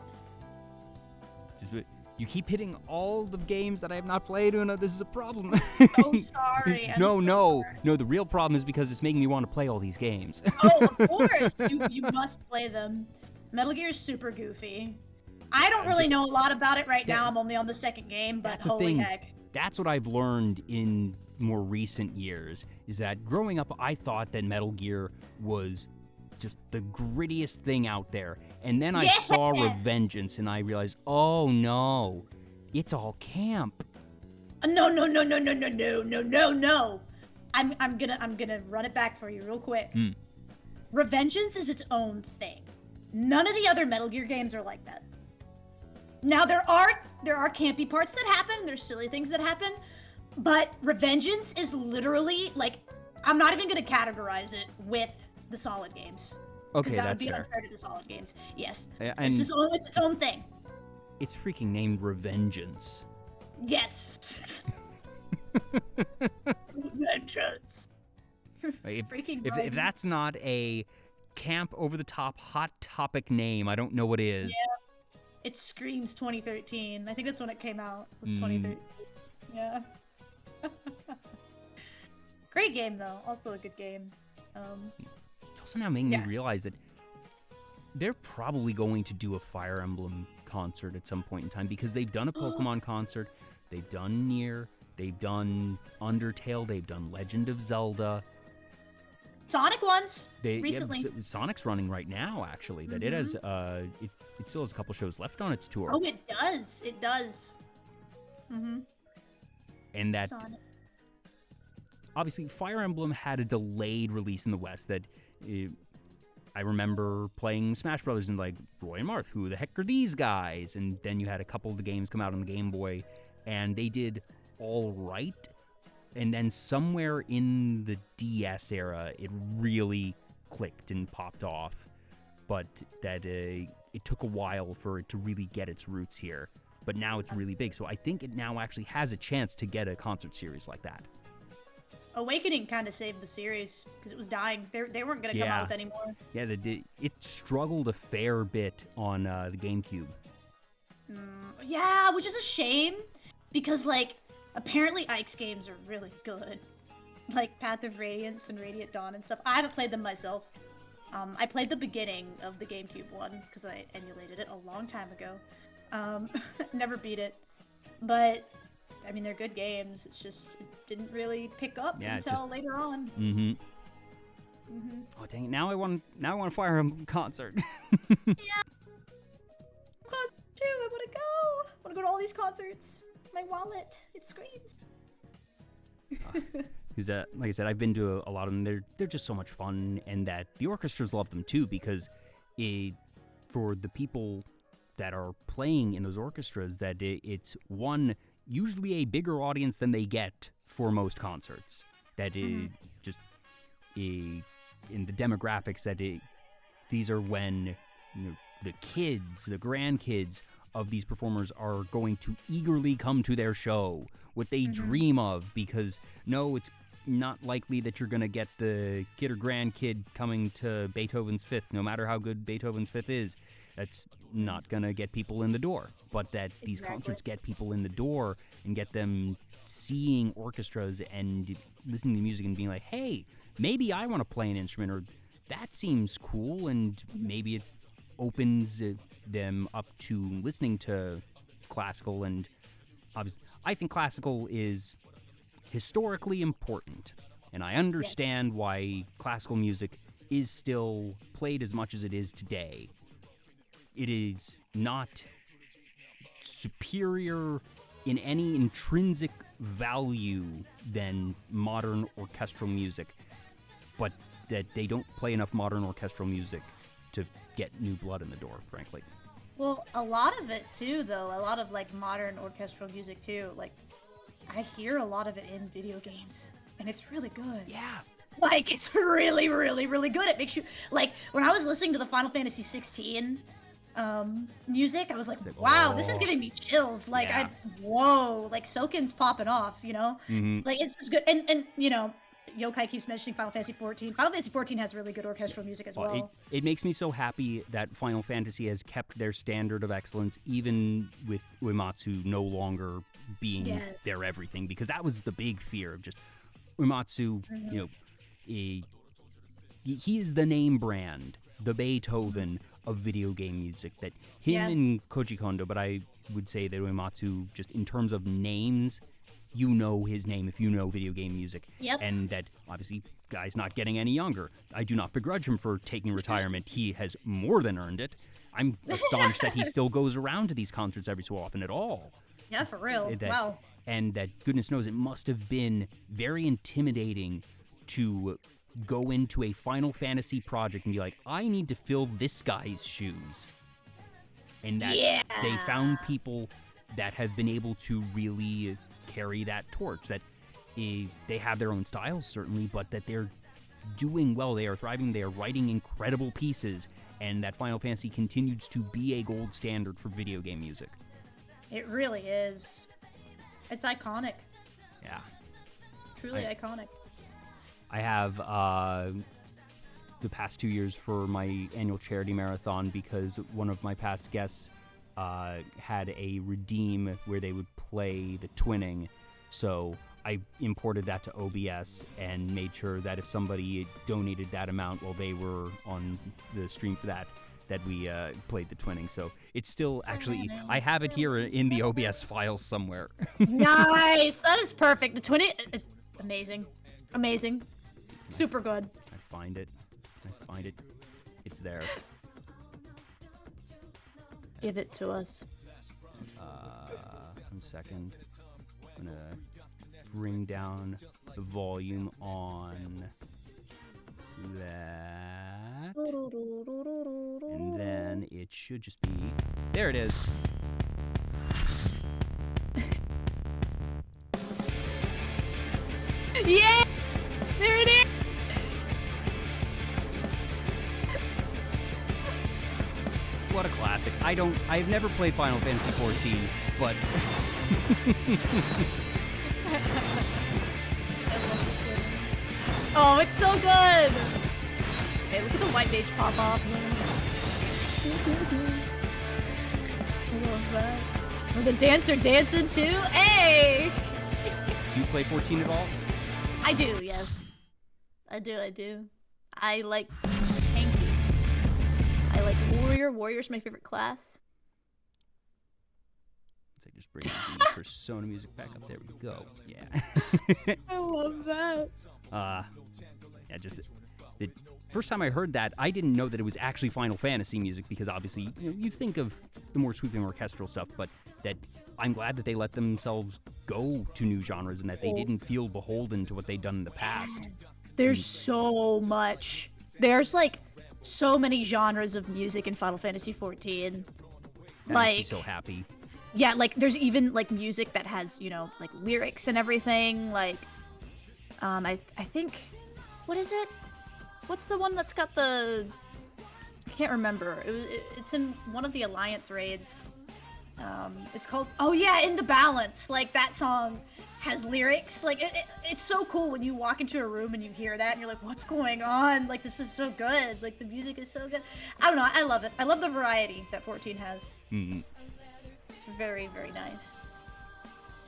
You keep hitting all the games that I have not played, Una. This is a problem. Oh, sorry. No. The real problem is because it's making me want to play all these games. Oh, of course. You must play them. Metal Gear is super goofy. I don't really know a lot about it right now. I'm only on the second game, but holy heck. That's what I've learned in more recent years, is that growing up, I thought that Metal Gear was just the grittiest thing out there. And then I saw Revengeance, and I realized, oh no, it's all camp. No. I'm gonna run it back for you real quick. Revengeance is its own thing. None of the other Metal Gear games are like that. Now there are campy parts that happen, there's silly things that happen, but Revengeance is literally like, I'm not even gonna categorize it with the Solid games. Okay, that would that's be fair. unfair to the Solid games. Yes, And it's its own thing. It's freaking named Revengeance. Yes. Revengeance. If that's not a camp over-the-top hot topic name, I don't know what is. Yeah. It screams 2013. I think that's when it came out. It was 2013. Yeah. Great game though. Also a good game. It's also now making me realize that they're probably going to do a Fire Emblem concert at some point in time, because they've done a Pokemon concert, they've done Nier, they've done Undertale, they've done Legend of Zelda. Sonic ones recently. Yeah, Sonic's running right now, actually. That it has it still has a couple shows left on its tour. Oh, it does. It does. And that Sonic. Obviously Fire Emblem had a delayed release in the West. That I remember playing Smash Brothers and like, Roy and Marth, who the heck are these guys? And then you had a couple of the games come out on the Game Boy, and they did all right. And then somewhere in the DS era, it really clicked and popped off. But that it took a while for it to really get its roots here. But now it's really big. So I think it now actually has a chance to get a concert series like that. Awakening kind of saved the series because it was dying. They weren't going to come out with any more. Yeah, it struggled a fair bit on the GameCube. Yeah, which is a shame because, like, apparently Ike's games are really good. Like Path of Radiance and Radiant Dawn and stuff. I haven't played them myself. I played the beginning of the GameCube one because I emulated it a long time ago. Never beat it. But I mean, they're good games. It's just it didn't really pick up until just... later on. Oh dang it! Now I want a Fire Emblem concert. Yeah. Concert too. I want to go. I want to go to all these concerts. My wallet, it screams. Because, like I said, I've been to a lot of them. They're just so much fun, and that the orchestras love them too, because for the people that are playing in those orchestras, that it's usually a bigger audience than they get for most concerts. That just in the demographics, that these are when the kids, the grandkids of these performers are going to eagerly come to their show, what they dream of, because no, it's not likely that you're going to get the kid or grandkid coming to Beethoven's Fifth, no matter how good Beethoven's Fifth is. That's not going to get people in the door, but that these concerts get people in the door and get them seeing orchestras and listening to music and being like, hey, maybe I want to play an instrument, or that seems cool, and maybe it opens them up to listening to classical. And obviously, I think classical is historically important, and I understand why classical music is still played as much as it is today. It is not superior in any intrinsic value than modern orchestral music, but that they don't play enough modern orchestral music to get new blood in the door, frankly. Well, a lot of it too, though, a lot of like modern orchestral music too, like I hear a lot of it in video games, and it's really good. Yeah. Like, it's really, really, really good. It makes you, like, when I was listening to the Final Fantasy 16 music, I was like, wow, this is giving me chills. Like, whoa, like, Soken's popping off, you know? Like, it's just good. And you know, Yokai keeps mentioning Final Fantasy 14. Final Fantasy 14 has really good orchestral music as well. It makes me so happy that Final Fantasy has kept their standard of excellence, even with Uematsu no longer being their everything, because that was the big fear of just Uematsu, you know, he is the name brand, the Beethoven of video game music. That him and Koji Kondo, but I would say that Uematsu, just in terms of names, you know his name if you know video game music. And that, obviously, guy's not getting any younger. I do not begrudge him for taking retirement. He has more than earned it. I'm astonished that he still goes around to these concerts every so often at all. Yeah, for real. Wow. And that, goodness knows, it must have been very intimidating to go into a Final Fantasy project and be like, I need to fill this guy's shoes. And that they found people that have been able to really carry that torch, that they have their own styles, certainly, but that they're doing well, they are thriving, they are writing incredible pieces, and that Final Fantasy continues to be a gold standard for video game music. It really is. It's iconic. Yeah. Truly iconic. I have the past 2 years for my annual charity marathon, because one of my past guests had a redeem where they would play the twinning. So I imported that to OBS and made sure that if somebody donated that amount while they were on the stream for that we played the twinning. So it's still actually, I have it here in the OBS files somewhere. Nice! That is perfect. The twinning, it's amazing. Amazing. Super good. I find it. It's there. Give it to us. 1 second. I'm gonna bring down the volume on that. And then it should just be... There it is. Yeah! There it is! What a classic. I've never played Final Fantasy 14, but... Oh, it's so good! Hey, look at the white mage pop off. I love that. Oh, the dancer dancing too? Hey! Do you play 14 at all? I do, yes. I do. I like tanky. I like warrior. Warrior's my favorite class. So just bring the Persona music back up. There we go. Yeah. I love that. Yeah, just the first time I heard that, I didn't know that it was actually Final Fantasy music because obviously, you think of the more sweeping orchestral stuff, but that I'm glad that they let themselves go to new genres and that they didn't feel beholden to what they'd done in the past. There's so much. There's like so many genres of music in Final Fantasy 14. That makes me so happy. Yeah, like there's even like music that has, like lyrics and everything. Like, I think, what is it? What's the one that's got the? I can't remember. It's in one of the Alliance raids. It's called. Oh yeah, In the Balance. Like that song has lyrics. Like it's so cool when you walk into a room and you hear that and you're like, what's going on? Like this is so good. Like the music is so good. I don't know. I love it. I love the variety that 14 has. Mm-hmm. It's very, very nice.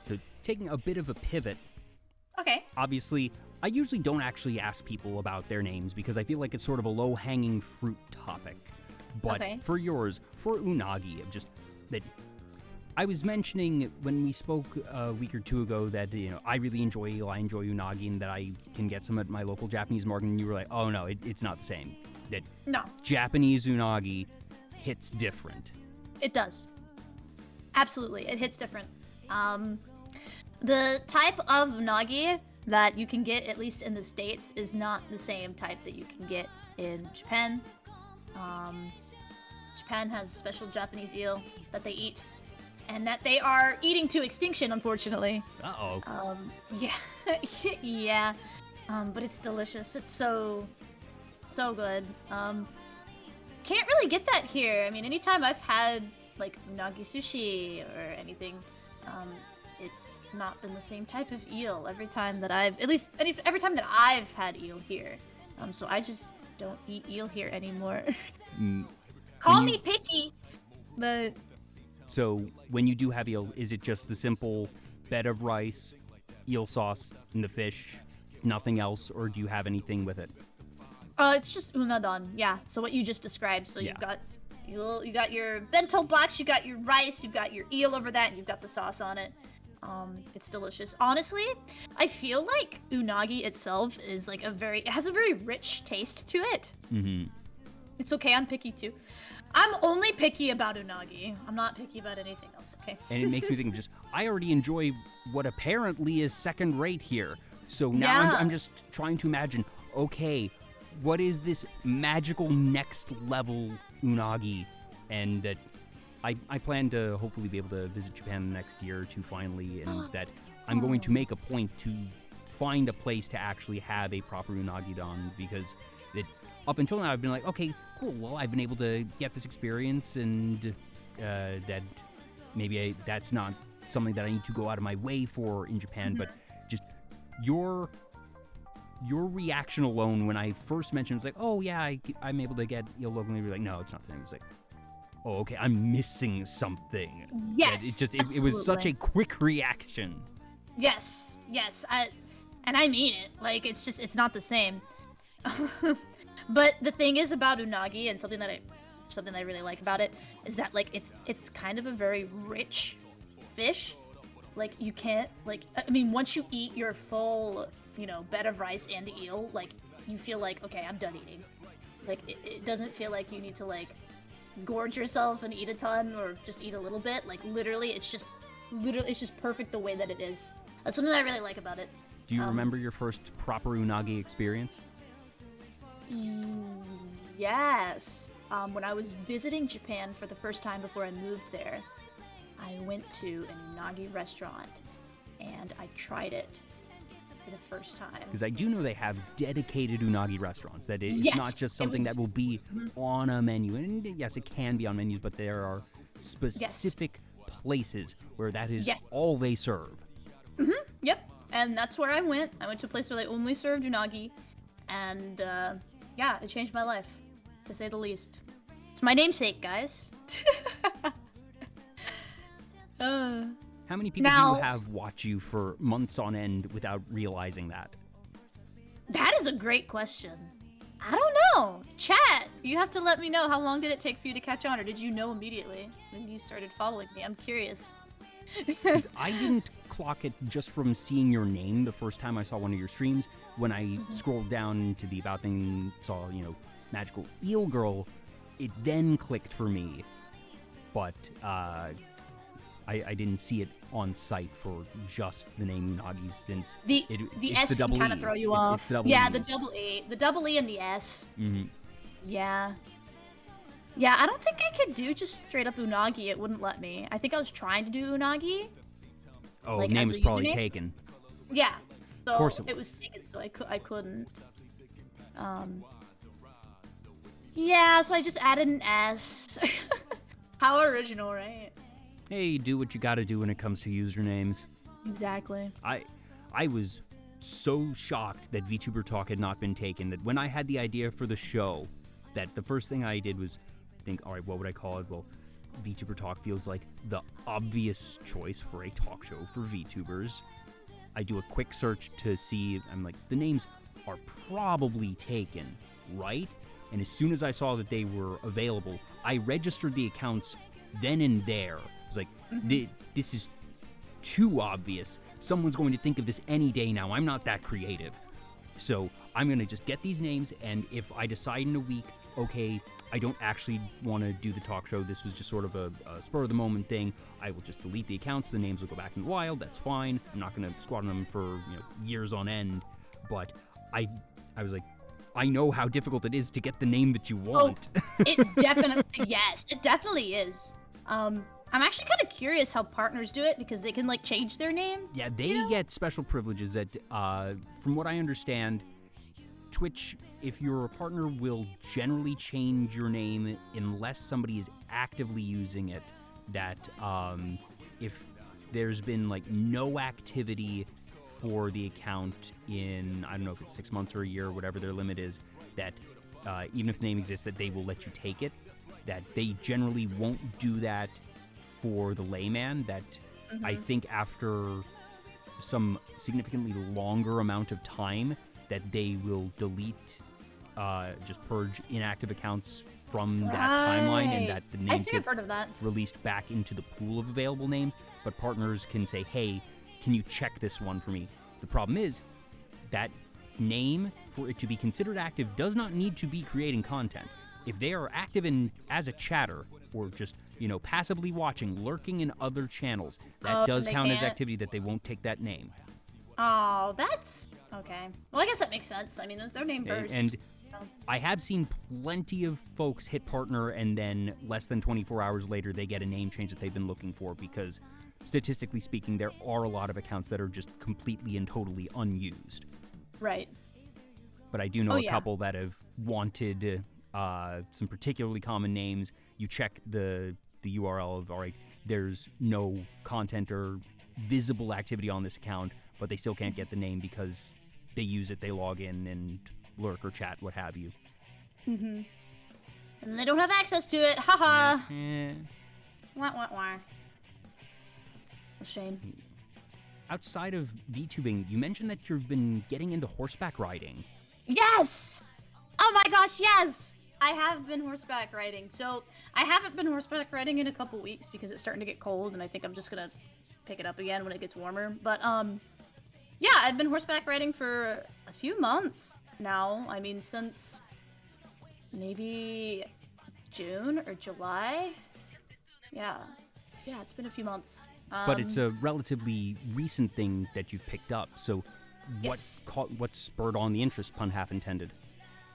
So taking a bit of a pivot. Okay. Obviously, I usually don't actually ask people about their names because I feel like it's sort of a low-hanging fruit topic. But for yours, for Unagi, that I was mentioning when we spoke a week or two ago that I really enjoy Unagi and that I can get some at my local Japanese market, and you were like, oh no, it's not the same. That Japanese Unagi hits different. It does. Absolutely, it hits different. The type of Unagi that you can get, at least in the States, is not the same type that you can get in Japan. Japan has a special Japanese eel that they eat, and that they are eating to extinction, unfortunately. Uh-oh. Yeah. Yeah. But it's delicious. It's so good. Can't really get that here. I mean, anytime I've had, like, unagi sushi or anything, it's not been the same type of eel every time that every time that I've had eel here. So I just don't eat eel here anymore. Call me picky, but... So when you do have eel, is it just the simple bed of rice, eel sauce, and the fish, nothing else, or do you have anything with it? It's just unadon, yeah. So what you just described. So you've got you got your bento box, you got your rice, you've got your eel over that, and you've got the sauce on it. It's delicious. Honestly, I feel like unagi itself is like it has a very rich taste to it. Mm-hmm. It's okay, I'm picky too. I'm only picky about unagi. I'm not picky about anything else, okay? And it makes me think I already enjoy what apparently is second rate here. So now I'm just trying to imagine, okay, what is this magical next level unagi? And that I plan to hopefully be able to visit Japan the next year or two finally, and that I'm going to make a point to find a place to actually have a proper unagi-don, because up until now I've been like, okay, cool, well, I've been able to get this experience, and that maybe that's not something that I need to go out of my way for in Japan, but just your reaction alone when I first mentioned, it's like, oh yeah, I'm able to get eel locally. You're like, no, it's not the same. It's like, oh, okay, I'm missing something. Yes, it was such a quick reaction. Yes, and I mean it. Like, it's not the same. But the thing is about unagi, and something that I really like about it, is that, like, it's kind of a very rich fish. Like, you can't, like, I mean, once you eat your full, bed of rice and the eel, like, you feel like, okay, I'm done eating. Like, it doesn't feel like you need to, like, gorge yourself and eat a ton or just eat a little bit. Like, literally, it's just perfect the way that it is. That's something that I really like about it. Do you remember your first proper unagi experience? Yes. When I was visiting Japan for the first time before I moved there, I went to an unagi restaurant and I tried it for the first time. Because I do know they have dedicated unagi restaurants. That it's not just something that will be on a menu. And yes, it can be on menus, but there are specific places where that is all they serve. Mm-hmm. Yep. And that's where I went. I went to a place where they only served unagi. And, it changed my life, to say the least. It's my namesake, guys. How many people do you have watch you for months on end without realizing that? That is a great question. I don't know. Chat, you have to let me know. How long did it take for you to catch on, or did you know immediately when you started following me? I'm curious. 'Cause I didn't clock it just from seeing your name the first time I saw one of your streams. When I scrolled down to the About thing, saw, Magical Eel Girl, it then clicked for me. But I didn't see it on site for just the name Unagees, since the it's S the double can kind of E. throw you off. It's the double yeah, E. the double E and the S. Mm-hmm. Yeah. Yeah, I don't think I could do just straight up Unagi. It wouldn't let me. I think I was trying to do Unagi. Oh, like, name as was a probably username? taken. Yeah. So Of course it was taken, so I couldn't. Yeah, so I just added an S. How original, right? Hey, do what you gotta do when it comes to usernames. Exactly. I was so shocked that Vtuber Talk had not been taken, that when I had the idea for the show, that the first thing I did was think, all right, what would I call it? Well, Vtuber Talk feels like the obvious choice for a talk show for VTubers. I do a quick search to see, I'm like, the names are probably taken, right? And as soon as I saw that they were available, I registered the accounts then and there. I was like, this is too obvious. Someone's going to think of this any day now. I'm not that creative. So I'm going to just get these names, and if I decide in a week, okay, I don't actually want to do the talk show, this was just sort of a spur-of-the-moment thing, I will just delete the accounts, the names will go back in the wild, that's fine. I'm not going to squat on them for years on end, but I was like, I know how difficult it is to get the name that you want. Oh, it definitely, yes, it definitely is. I'm actually kind of curious how partners do it, because they can, like, change their name. Yeah, they get special privileges that, from what I understand, Twitch, if you're a partner, will generally change your name unless somebody is actively using it. That if there's been, like, no activity for the account in, I don't know if it's 6 months or a year, whatever their limit is, that even if the name exists, that they will let you take it. That they generally won't do that for the layman. That I think after some significantly longer amount of time, that they will delete, just purge inactive accounts from that timeline, and that the names get released back into the pool of available names. But partners can say, hey, can you check this one for me? The problem is that name, for it to be considered active, does not need to be creating content. If they are active as a chatter, or just, passively watching, lurking in other channels, that does count as activity, that they won't take that name. Oh, that's okay. Well, I guess that makes sense. I mean, there's their name first. And I have seen plenty of folks hit partner, and then less than 24 hours later, they get a name change that they've been looking for, because statistically speaking, there are a lot of accounts that are just completely and totally unused. Right. But I do know a couple that have wanted some particularly common names. You check the URL of, all right, there's no content or visible activity on this account, but they still can't get the name because they use it, they log in and lurk or chat, what have you. Mm-hmm. And they don't have access to it. Haha. Wah, wah, wah. A shame. Outside of VTubing, you mentioned that you've been getting into horseback riding. Yes! Oh my gosh, yes! I have been horseback riding. So, I haven't been horseback riding in a couple weeks because it's starting to get cold, and I think I'm just gonna pick it up again when it gets warmer. But, yeah, I've been horseback riding for a few months now. I mean, since maybe June or July. Yeah, it's been a few months. But it's a relatively recent thing that you've picked up. So, what spurred on the interest? Pun half intended.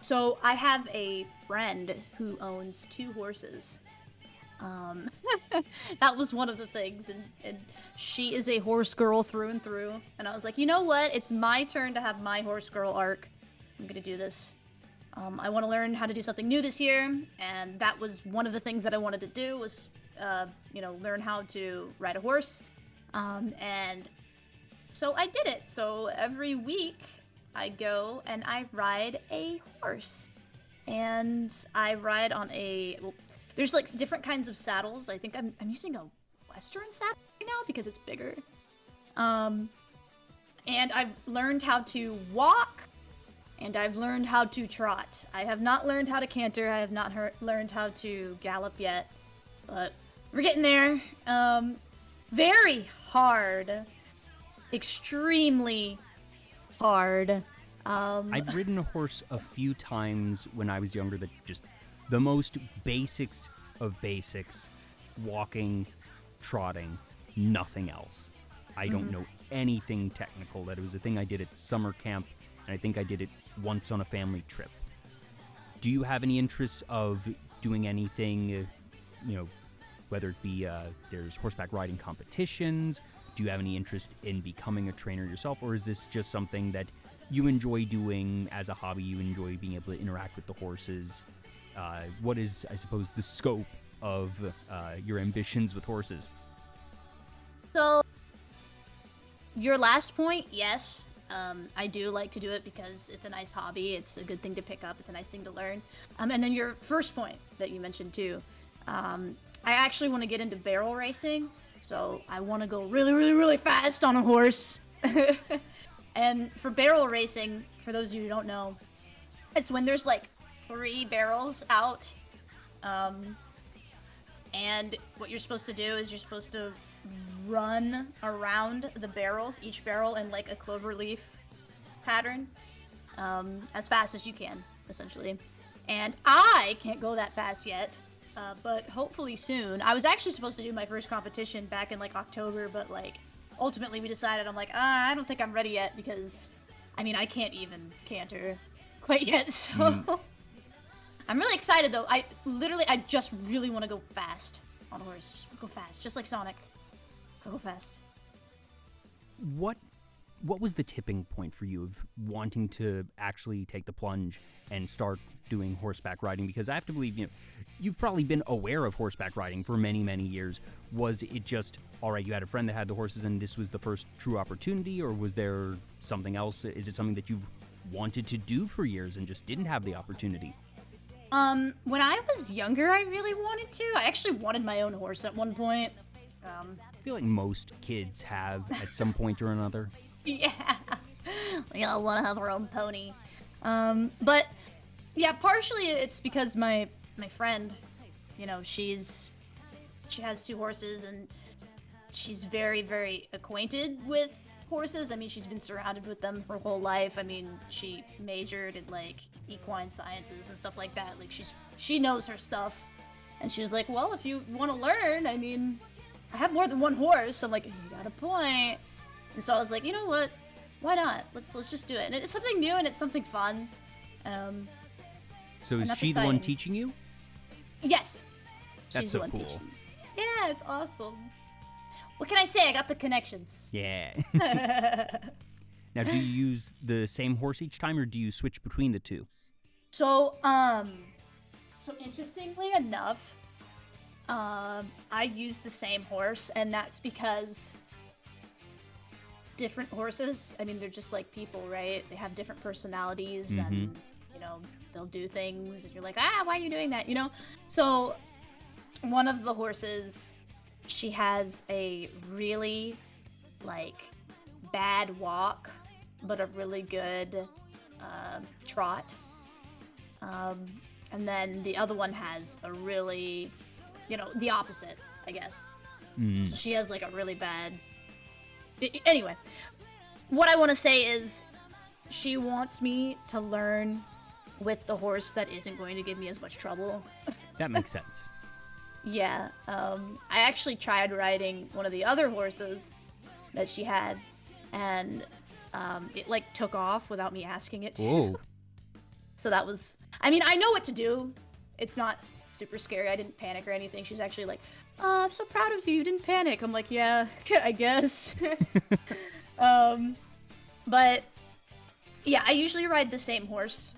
So I have a friend who owns 2 horses. That was one of the things, and she is a horse girl through and through. And I was like, you know what? It's my turn to have my horse girl arc. I'm gonna do this. I want to learn how to do something new this year, and that was one of the things that I wanted to do was, learn how to ride a horse. And so I did it. So every week I go and I ride a horse. And I ride on there's like different kinds of saddles. I think I'm using a Western saddle right now because it's bigger. And I've learned how to walk, and I've learned how to trot. I have not learned how to canter. I have not learned how to gallop yet, but we're getting there. very hard. Extremely hard. I've ridden a horse a few times when I was younger that just the most basics of basics, walking, trotting, nothing else. I don't know anything technical. That it was a thing I did at summer camp, and I think I did it once on a family trip. Do you have any interests of doing anything, whether it be there's horseback riding competitions? Do you have any interest in becoming a trainer yourself, or is this just something that you enjoy doing as a hobby? You enjoy being able to interact with the horses? What is, I suppose, the scope of your ambitions with horses? So, your last point, yes. I do like to do it because it's a nice hobby. It's a good thing to pick up. It's a nice thing to learn. And then your first point that you mentioned too. I actually want to get into barrel racing. So I want to go really, really, really fast on a horse. And for barrel racing, for those of you who don't know, it's when there's like 3 barrels out. And what you're supposed to do is you're supposed to run around the barrels, each barrel in like a clover leaf pattern, as fast as you can, essentially. And I can't go that fast yet, but hopefully soon. I was actually supposed to do my first competition back in like October, but like ultimately we decided, I'm like, I don't think I'm ready yet because, I mean, I can't even canter quite yet, so... I'm really excited though. I just really want to go fast on a horse. Just go fast, just like Sonic. Go fast. What was the tipping point for you of wanting to actually take the plunge and start doing horseback riding? Because I have to believe, you've probably been aware of horseback riding for many, many years. Was it just, all right, you had a friend that had the horses and this was the first true opportunity, or was there something else? Is it something that you've wanted to do for years and just didn't have the opportunity? When I was younger, I really wanted to. I actually wanted my own horse at one point. I feel like most kids have at some point or another. Yeah. We all want to have our own pony. But yeah, partially it's because my friend, she has 2 horses and she's very, very acquainted with horses. I mean, she's been surrounded with them her whole life. I mean, she majored in like equine sciences and stuff like that. Like she knows her stuff. And she was like, well, if you want to learn, I mean, I have more than one horse. I'm like, you got a point. And so I was like, you know what? Why not? Let's just do it. And it's something new and it's something fun. So is she the one teaching you? Yes. That's She's so the one cool. teaching. Yeah, it's awesome. What can I say? I got the connections. Yeah. Now, do you use the same horse each time, or do you switch between the two? So interestingly enough, I use the same horse, and that's because different horses, I mean, they're just like people, right? They have different personalities, and, they'll do things, and you're like, why are you doing that, So, one of the horses, she has a really, bad walk, but a really good trot. And then the other one has a really, the opposite, I guess. So she has, a really bad... Anyway, what I want to say is she wants me to learn with the horse that isn't going to give me as much trouble. That makes sense. Yeah, I actually tried riding one of the other horses that she had, and it took off without me asking it to. Whoa. So that was, I mean, I know what to do. It's not super scary. I didn't panic or anything. She's actually like, oh, I'm so proud of you. You didn't panic. I'm like, yeah, I guess. But yeah, I usually ride the same horse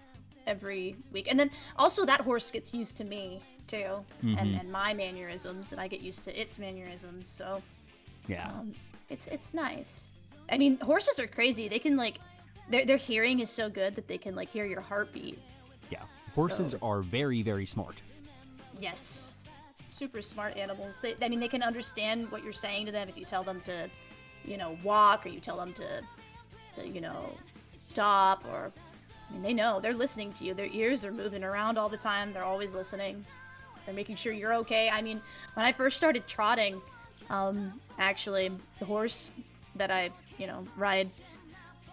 every week. And then also that horse gets used to me too, and my mannerisms, and I get used to its mannerisms. So yeah, it's nice. I mean, horses are crazy. They can their hearing is so good that they can hear your heartbeat. Yeah, horses are very, very smart. Yes, super smart animals. They can understand what you're saying to them if you tell them to, walk, or you tell them to stop, or they know. They're listening to you. Their ears are moving around all the time. They're always listening. They're making sure you're okay. I mean, when I first started trotting, Actually, the horse that I, ride,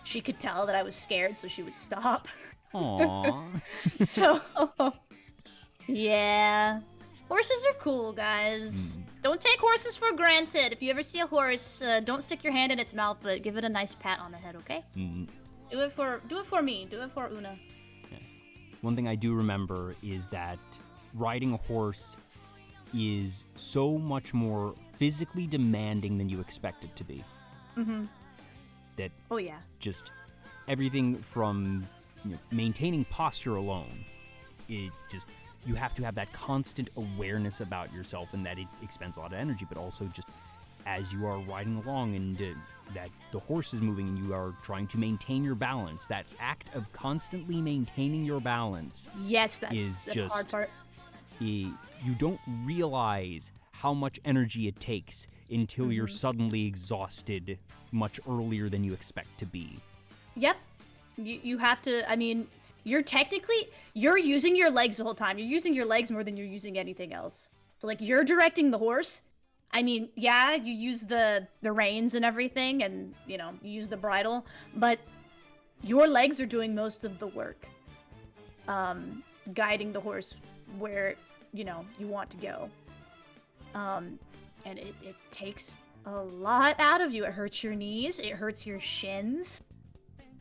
she could tell that I was scared, so she would stop. Aww. So, yeah. Horses are cool, guys. Don't take horses for granted. If you ever see a horse, don't stick your hand in its mouth, but give it a nice pat on the head, okay? Do it for me. Do it for Una. Yeah. One thing I do remember is that riding a horse is so much more physically demanding than you expect it to be. That Oh yeah. just everything from maintaining posture alone, you have to have that constant awareness about yourself and that it expends a lot of energy, but also just as you are riding along and that the horse is moving and you are trying to maintain your balance, that act of constantly maintaining your balance Yes, that's is the just hard part. you don't realize how much energy it takes until you're suddenly exhausted much earlier than you expect to be. Yep. You have to, I mean, you're using your legs the whole time. You're using your legs more than you're using anything else. So, like, you're directing the horse. I mean, yeah, you use the reins and everything, and, you use the bridle, but your legs are doing most of the work. Guiding the horse where, you want to go. And it takes a lot out of you. It hurts your knees. It hurts your shins.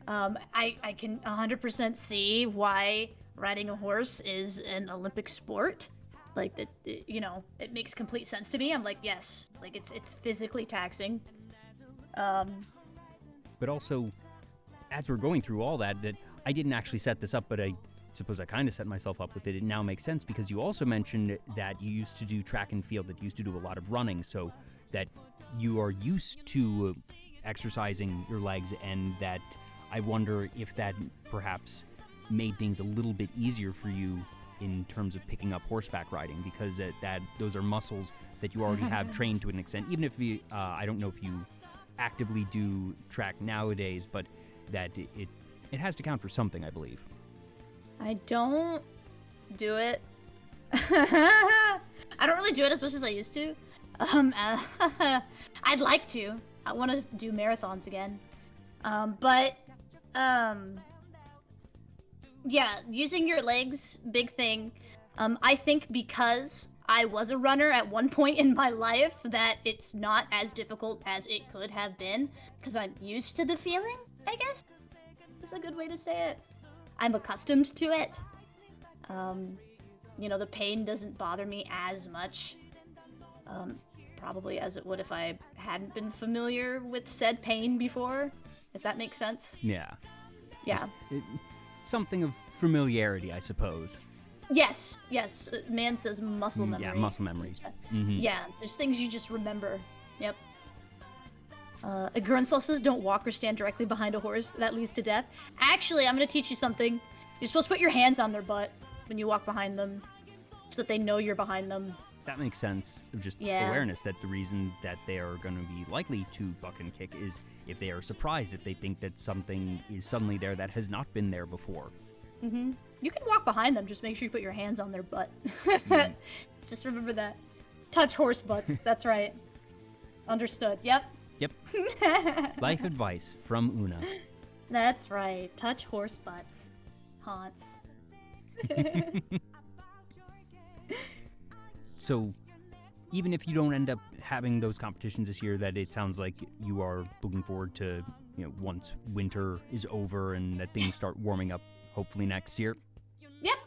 I can 100% see why riding a horse is an Olympic sport. Like, it makes complete sense to me. I'm like, yes, like it's physically taxing. But also, as we're going through all that I didn't actually set this up, but I suppose I kind of set myself up with it. It now makes sense because you also mentioned that you used to do track and field, that you used to do a lot of running, so that you are used to exercising your legs, and that I wonder if that perhaps made things a little bit easier for you in terms of picking up horseback riding, because those are muscles that you already have trained to an extent. Even if I don't know if you actively do track nowadays, but that it has to count for something, I believe. I don't do it. I don't really do it as much as I used to. I'd like to. I want to do marathons again. Yeah, using your legs, big thing. I think because I was a runner at one point in my life, that it's not as difficult as it could have been, because I'm used to the feeling, I guess. That's a good way to say it. I'm accustomed to it. The pain doesn't bother me as much. Probably as it would if I hadn't been familiar with said pain before, if that makes sense. Yeah. Yeah. Something of familiarity, I suppose. Yes. Man says muscle memory. Yeah, muscle memory. Yeah, there's things you just remember. Yep. Grunsel says don't walk or stand directly behind a horse. That leads to death. Actually, I'm going to teach you something. You're supposed to put your hands on their butt when you walk behind them, so that they know you're behind them. That makes sense. Just awareness that the reason that they are going to be likely to buck and kick is if they are surprised, if they think that something is suddenly there that has not been there before. You can walk behind them, just make sure you put your hands on their butt. Just remember that. Touch horse butts, that's right. Understood, yep. Yep. Life advice from Una. That's right, touch horse butts. Haunts. So, even if you don't end up having those competitions this year, that it sounds like you are looking forward to, once winter is over and that things start warming up, hopefully next year. Yep.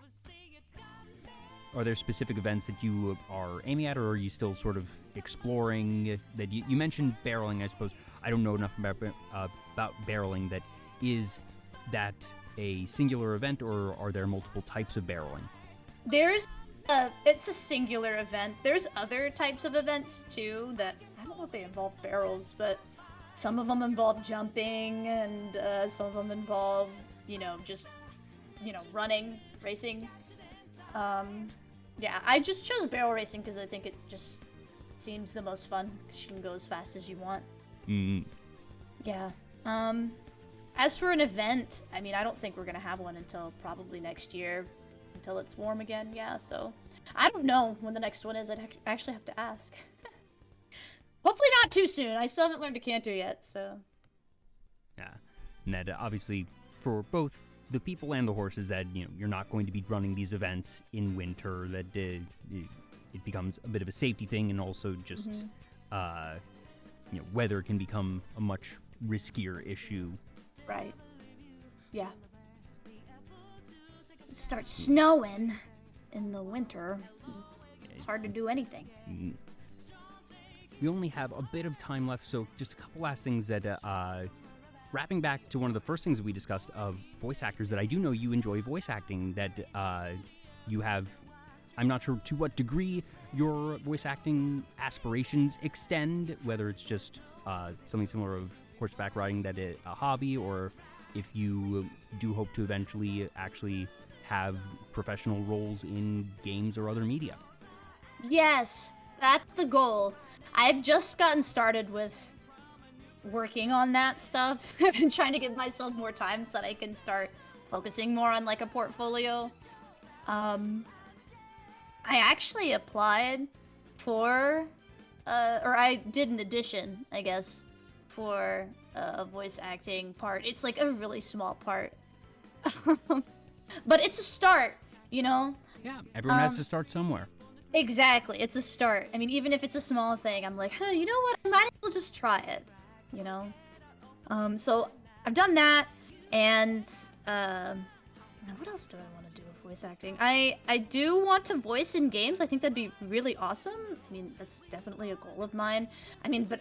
Are there specific events that you are aiming at, or are you still sort of exploring? That you mentioned barreling, I suppose. I don't know enough about barreling. That is that a singular event, or are there multiple types of barreling? It's a singular event. There's other types of events too that I don't know if they involve barrels, but some of them involve jumping, and some of them involve, just, running, racing. Yeah, I just chose barrel racing because I think it just seems the most fun, because you can go as fast as you want. Yeah. As for an event, I mean, I don't think we're gonna have one until probably next year, until it's warm again. Yeah, so I don't know when the next one is. I'd actually have to ask. Hopefully not too soon. I still haven't learned to canter yet, so. Yeah, and that obviously for both the people and the horses, that you're not going to be running these events in winter. That it becomes a bit of a safety thing, and also just weather can become a much riskier issue. Right. Yeah. Start snowing in the winter. It's hard to do anything. We only have a bit of time left, so just a couple last things that, wrapping back to one of the first things that we discussed of voice actors, that I do know you enjoy voice acting, that you have, I'm not sure to what degree your voice acting aspirations extend, whether it's just something similar of horseback riding, that a hobby, or if you do hope to eventually actually have professional roles in games or other media. Yes, that's the goal. I've just gotten started with working on that stuff. I've been trying to give myself more time so that I can start focusing more on like a portfolio. I actually applied for, or I did an audition, I guess, for a voice acting part. It's like a really small part. But it's a start, Yeah, everyone has to start somewhere. Exactly, it's a start. I mean, even if it's a small thing, I'm like, you know what? I might as well just try it, So I've done that, and what else do I want to do with voice acting? I do want to voice in games. I think that'd be really awesome. I mean, that's definitely a goal of mine. I mean, but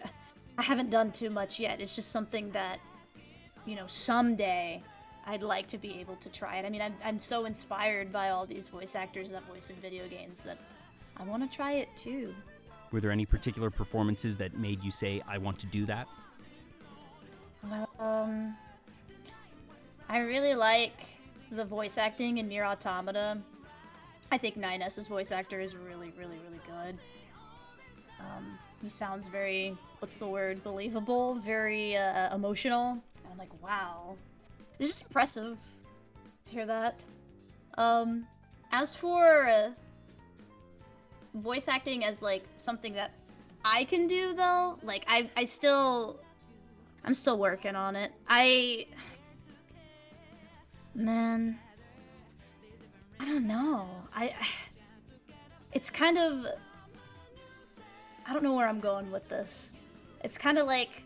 I haven't done too much yet. It's just something that, someday I'd like to be able to try it. I mean, I'm so inspired by all these voice actors that voice in video games that I want to try it too. Were there any particular performances that made you say, I want to do that? I really like the voice acting in Nier Automata. I think 9S's voice actor is really, really, really good. He sounds very, believable, very emotional. And I'm like, wow. It's just impressive to hear that. As for voice acting as like something that I can do though, like I'm still working on it. Man, I don't know. It's kind of, I don't know where I'm going with this. It's kind of like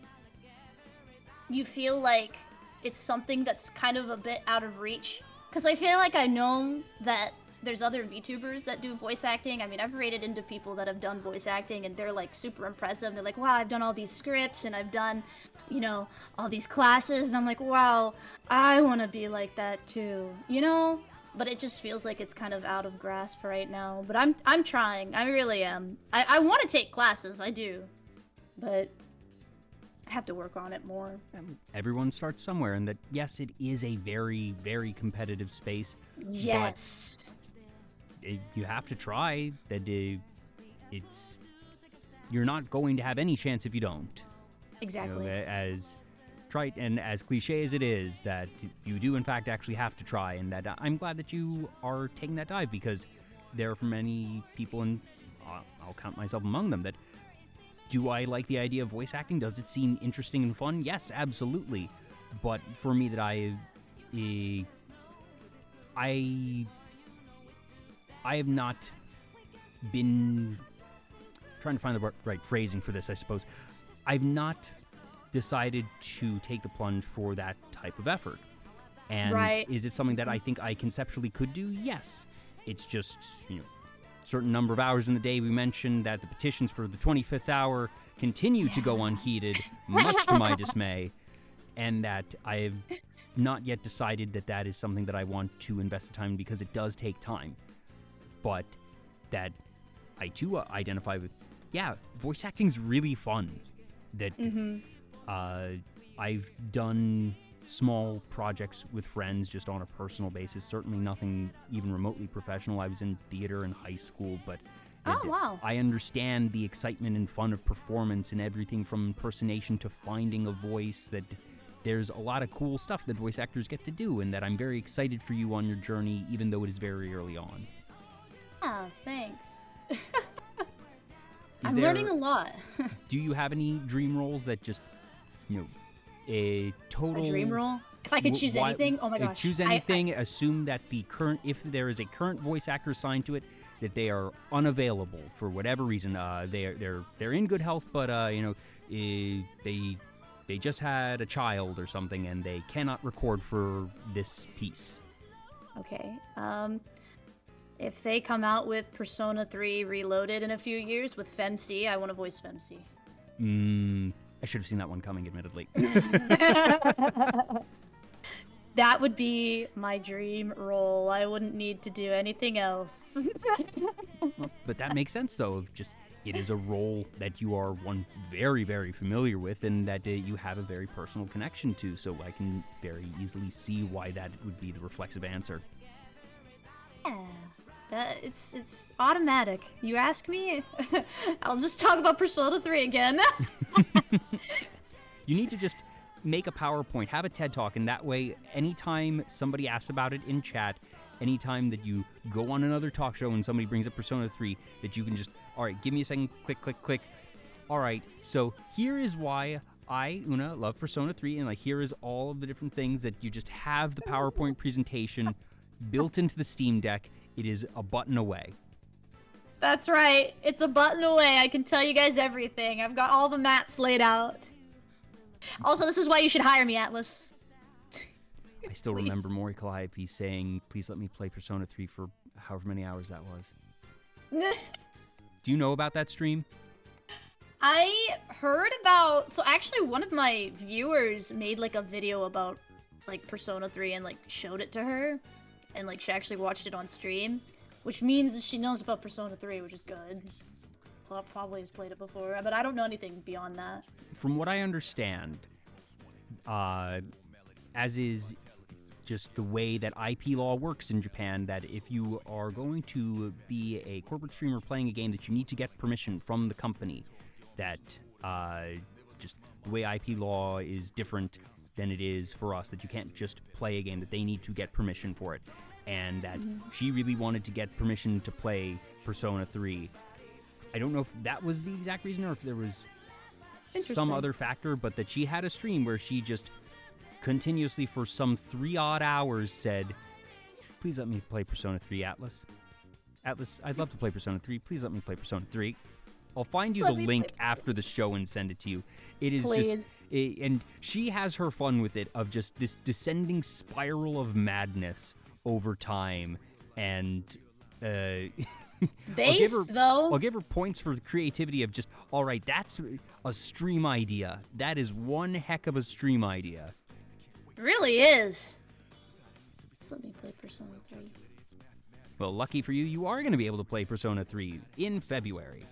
you feel like it's something that's kind of a bit out of reach, because I feel like I know that there's other VTubers that do voice acting. I mean, I've rated into people that have done voice acting, and they're like super impressive. They're like, wow, I've done all these scripts, and I've done, all these classes, and I'm like, wow, I want to be like that too, But it just feels like it's kind of out of grasp right now. But I'm trying. I really am. I want to take classes. I do, but I have to work on it more. Everyone starts somewhere, and that, yes, it is a very, very competitive space. Yes. You have to try. That you're not going to have any chance if you don't. Exactly. As trite and as cliche as it is, that you do in fact actually have to try, and that I'm glad that you are taking that dive, because there are for many people, and I'll count myself among them, that do I like the idea of voice acting? Does it seem interesting and fun? Yes, absolutely. But for me, that I have not been trying to find the right phrasing for this, I suppose. I've not decided to take the plunge for that type of effort. And right. Is it something that I think I conceptually could do? Yes. It's just, certain number of hours in the day. We mentioned that the petitions for the 25th hour continue to go unheeded, much to my dismay, and that I have not yet decided that that is something that I want to invest the time in, because it does take time. But that I too identify with, voice acting's really fun. That I've done small projects with friends just on a personal basis, certainly nothing even remotely professional. I was in theater in high school, but wow. I understand the excitement and fun of performance, and everything from impersonation to finding a voice. That there's a lot of cool stuff that voice actors get to do, and that I'm very excited for you on your journey, even though it is very early on. Oh, thanks. I'm learning a lot. do you have any dream roles that just, a total... A dream role? If I could choose anything? Oh my gosh. Choose anything, assume that if there is a current voice actor assigned to it, that they are unavailable for whatever reason. They're in good health, but they just had a child or something, and they cannot record for this piece. Okay. If they come out with Persona 3 Reloaded in a few years with FemC, I want to voice FemC. I should have seen that one coming, admittedly. That would be my dream role. I wouldn't need to do anything else. Well, but that makes sense, though. It is a role that you are very, very familiar with, and that you have a very personal connection to. So I can very easily see why that would be the reflexive answer. Yeah, it's automatic. You ask me, I'll just talk about Persona 3 again. You need to just make a PowerPoint, have a TED Talk, and that way, anytime somebody asks about it in chat, anytime that you go on another talk show and somebody brings up Persona 3, that you can just, all right, give me a second, click, click, click. All right, so here is why I, Una, love Persona 3, and here is all of the different things that you just have the PowerPoint presentation built into the Steam Deck. It is a button away. That's right. It's a button away. I can tell you guys everything. I've got all the maps laid out. Also, this is why you should hire me, Atlas. I still remember Mori Calliope saying, please let me play Persona 3 for however many hours that was. Do you know about that stream? I heard about... So actually, one of my viewers made a video about Persona 3 and showed it to her. And she actually watched it on stream. Which means that she knows about Persona 3, which is good. Probably has played it before, but I don't know anything beyond that. From what I understand, as is just the way that IP law works in Japan, that if you are going to be a corporate streamer playing a game, that you need to get permission from the company. That just the way IP law is different than it is for us, that you can't just play a game, that they need to get permission for it. And that she really wanted to get permission to play Persona 3. I don't know if that was the exact reason or if there was some other factor, but that she had a stream where she just continuously for some 3-odd hours said, please let me play Persona 3, Atlas. Atlas, I'd love to play Persona 3. Please let me play Persona 3. I'll find you the link after the show and send it to you. It is just, and she has her fun with it, of just this descending spiral of madness over time, and I'll give her points for the creativity of just, all right, that's a stream idea. That is one heck of a stream idea. It really is. Just let me play Persona 3. Well, lucky for you, you are going to be able to play Persona 3 in February.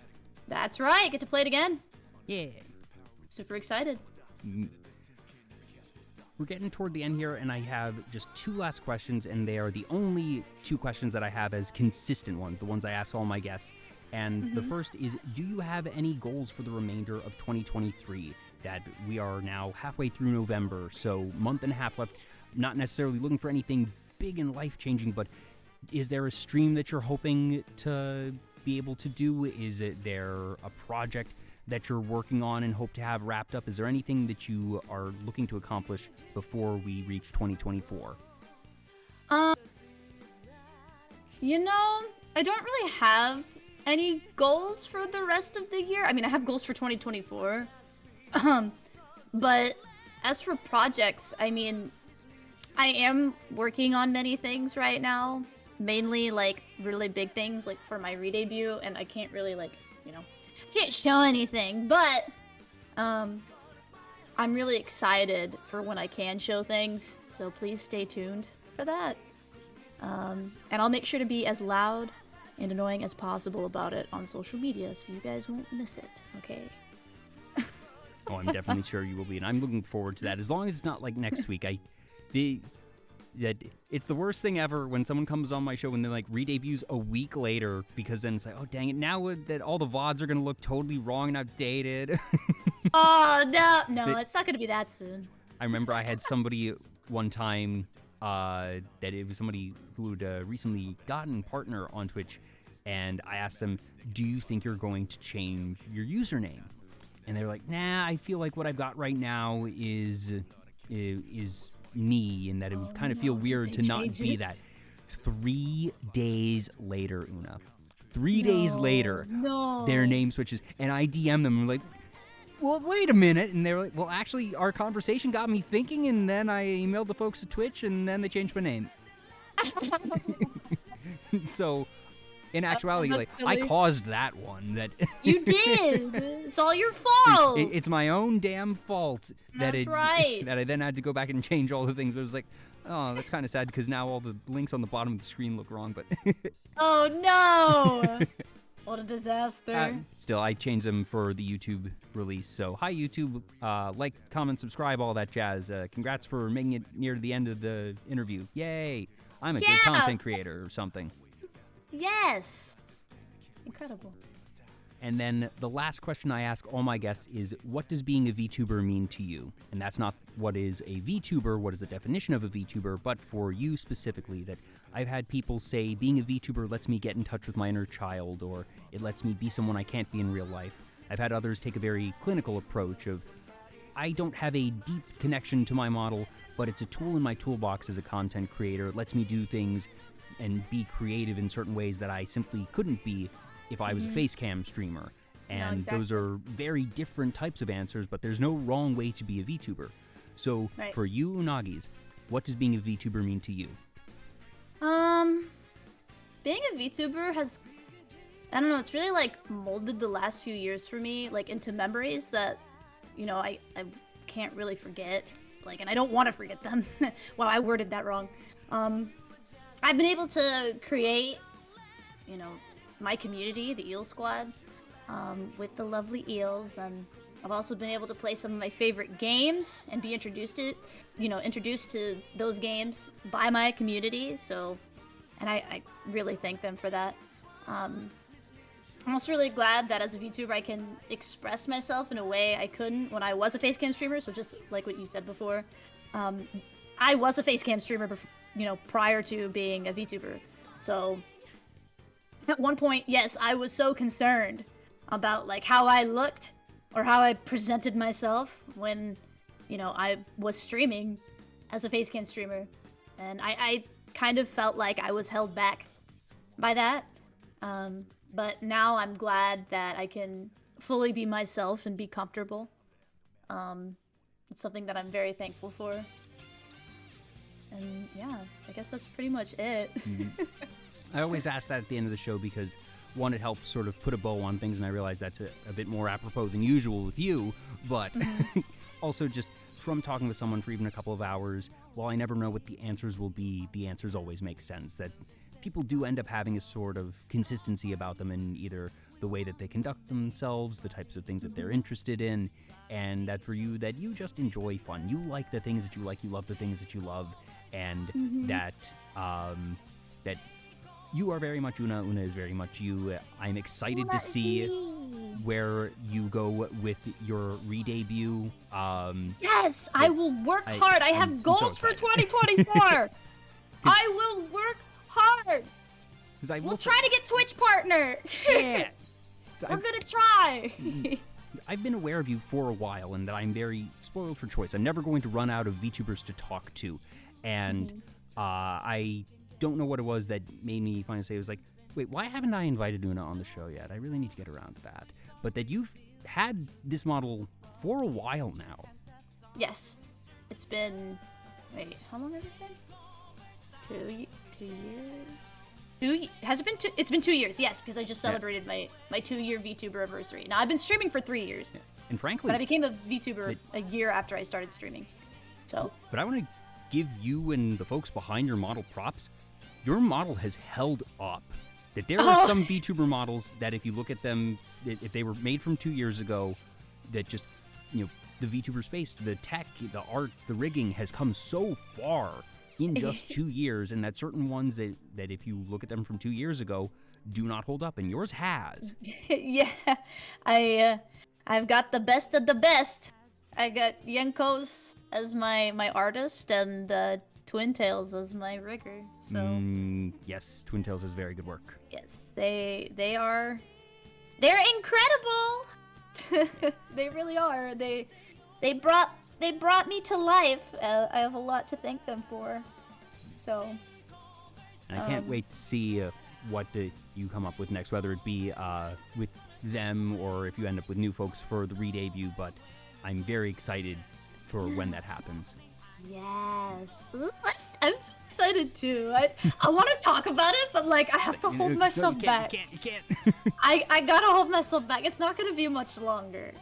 That's right. Get to play it again. Yeah. Super excited. We're getting toward the end here, and I have just 2 last questions, and they are the only 2 questions that I have as consistent ones, the ones I ask all my guests. And the first is, do you have any goals for the remainder of 2023? That we are now halfway through November, so month and a half left. Not necessarily looking for anything big and life-changing, but is there a stream that you're hoping to be able to do? Is there a project that you're working on and hope to have wrapped up? Is there anything that you are looking to accomplish before we reach 2024? I don't really have any goals for the rest of the year. I mean, I have goals for 2024. But as for projects, I mean, I am working on many things right now. Mainly, really big things, for my re-debut, and I can't really, can't show anything, but I'm really excited for when I can show things, so please stay tuned for that. And I'll make sure to be as loud and annoying as possible about it on social media, so you guys won't miss it, okay? Oh, I'm definitely sure you will be, and I'm looking forward to that, as long as it's not next week. It's the worst thing ever when someone comes on my show and they're re-debuts a week later, because then it's oh dang it, now that all the VODs are gonna look totally wrong and outdated. Oh no, it's not gonna be that soon. I remember I had somebody one time that it was somebody who had recently gotten partner on Twitch, and I asked them, do you think you're going to change your username? And they're like, nah, I feel like what I've got right now is me, and that it would kind of feel weird to not be that. 3 days later, Una. 3 days later, their name switches, and I DM them. I'm like, well, wait a minute. And they're like, well, actually, our conversation got me thinking, and then I emailed the folks at Twitch, and then they changed my name. So, in actuality, like, I caused that one. That you did. It's all your fault. It's my own damn fault. That's right. That I then had to go back and change all the things. But it was like, oh, that's kind of sad because now all the links on the bottom of the screen look wrong. But oh no! What a disaster. Still, I changed them for the YouTube release. So, hi YouTube, like, comment, subscribe, all that jazz. Congrats for making it near the end of the interview. Yay! I'm a good content creator or something. Yes. Incredible. And then the last question I ask all my guests is, what does being a VTuber mean to you? And that's not what is a VTuber, what is the definition of a VTuber, but for you specifically, that I've had people say being a VTuber lets me get in touch with my inner child, or it lets me be someone I can't be in real life. I've had others take a very clinical approach of, I don't have a deep connection to my model, but it's a tool in my toolbox as a content creator. It lets me do things and be creative in certain ways that I simply couldn't be if I was a face cam streamer. And those are very different types of answers, but there's no wrong way to be a VTuber. So for you, Unagees, what does being a VTuber mean to you? Being a VTuber has, I don't know, it's really like molded the last few years for me, like into memories that, you know, I can't really forget. Like, and I don't want to forget them. Wow, I worded that wrong. I've been able to create, you know, my community, the Eel Squad, with the lovely eels, and I've also been able to play some of my favorite games and be introduced to those games by my community. So, and I really thank them for that. I'm also really glad that as a VTuber I can express myself in a way I couldn't when I was a facecam streamer. So just like what you said before, I was a facecam streamer, prior to being a VTuber. So at one point, yes, I was so concerned about like how I looked or how I presented myself when, I was streaming as a facecam streamer, and I kind of felt like I was held back by that. But now I'm glad that I can fully be myself and be comfortable. It's something that I'm very thankful for. And yeah, I guess that's pretty much it. I always ask that at the end of the show because, one, it helps sort of put a bow on things, and I realize that's a bit more apropos than usual with you, but also just from talking with someone for even a couple of hours, while I never know what the answers will be, the answers always make sense. That people do end up having a sort of consistency about them in either the way that they conduct themselves, the types of things that they're interested in, and that for you, that you just enjoy fun. You like the things that you like, you love the things that you love, and that you are very much Una. Una is very much you. I'm excited to see where you go with your re-debut. Yes, I will work hard. I have goals for 2024. I will work hard. We'll try to get Twitch partner. Yeah. So We're gonna try. I've been aware of you for a while, and that I'm very spoiled for choice. I'm never going to run out of VTubers to talk to, and I don't know what it was that made me finally say, it was like, wait, why haven't I invited Una on the show yet? I really need to get around to that. But that you've had this model for a while now. Yes. It's been, wait, how long has it been? 2 years? Has it been two? It's been 2 years, yes, because I just celebrated my 2-year VTuber anniversary. Now, I've been streaming for 3 years. Yeah. And frankly, but I became a VTuber a year after I started streaming. So. But I want to give you and the folks behind your model props. Your model has held up. That there are some VTuber models that if you look at them, if they were made from 2 years ago, that just, the VTuber space, the tech, the art, the rigging has come so far in just 2 years, and that certain ones that if you look at them from 2 years ago, do not hold up, and yours has. Yeah, I've got the best of the best. I got Yenkos as my artist, and Twin Tails as my rigger. So yes, Twin Tails is very good work. Yes, they're incredible. They really are. They brought me to life. I have a lot to thank them for. So. And I can't wait to see what you come up with next, whether it be with them or if you end up with new folks for the re-debut. But I'm very excited for when that happens. Yes. Ooh, I'm so excited too. I want to talk about it, but like I have to hold myself back. You can't. I gotta hold myself back. It's not gonna be much longer.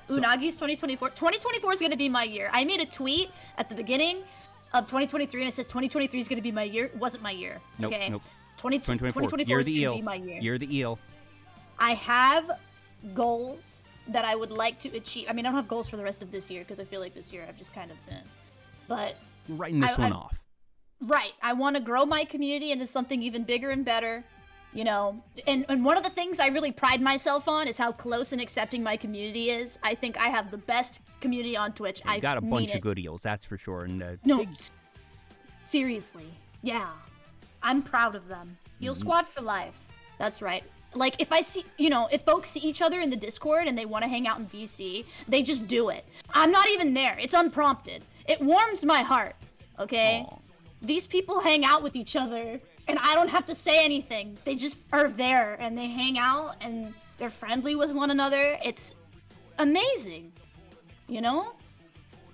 Unagees 2024. 2024 is gonna be my year. I made a tweet at the beginning of 2023 and I said 2023 is gonna be my year. It wasn't my year. Nope, okay. nope. 2024 Year is of the gonna eel. be my year. Year of the eel. I have goals that I would like to achieve. I mean, I don't have goals for the rest of this year because I feel like this year I've just kind of been. But We're writing this one off. Right. I want to grow my community into something even bigger and better. You know, and one of the things I really pride myself on is how close and accepting my community is. I think I have the best community on Twitch. You've got a bunch of good eels, that's for sure. And no, seriously, yeah, I'm proud of them. Eel Squad for life. That's right. Like, if I see, you know, if folks see each other in the Discord and they want to hang out in VC, they just do it. I'm not even there. It's unprompted. It warms my heart, okay? Aww. These people hang out with each other, and I don't have to say anything. They just are there, and they hang out, and they're friendly with one another. It's amazing, you know?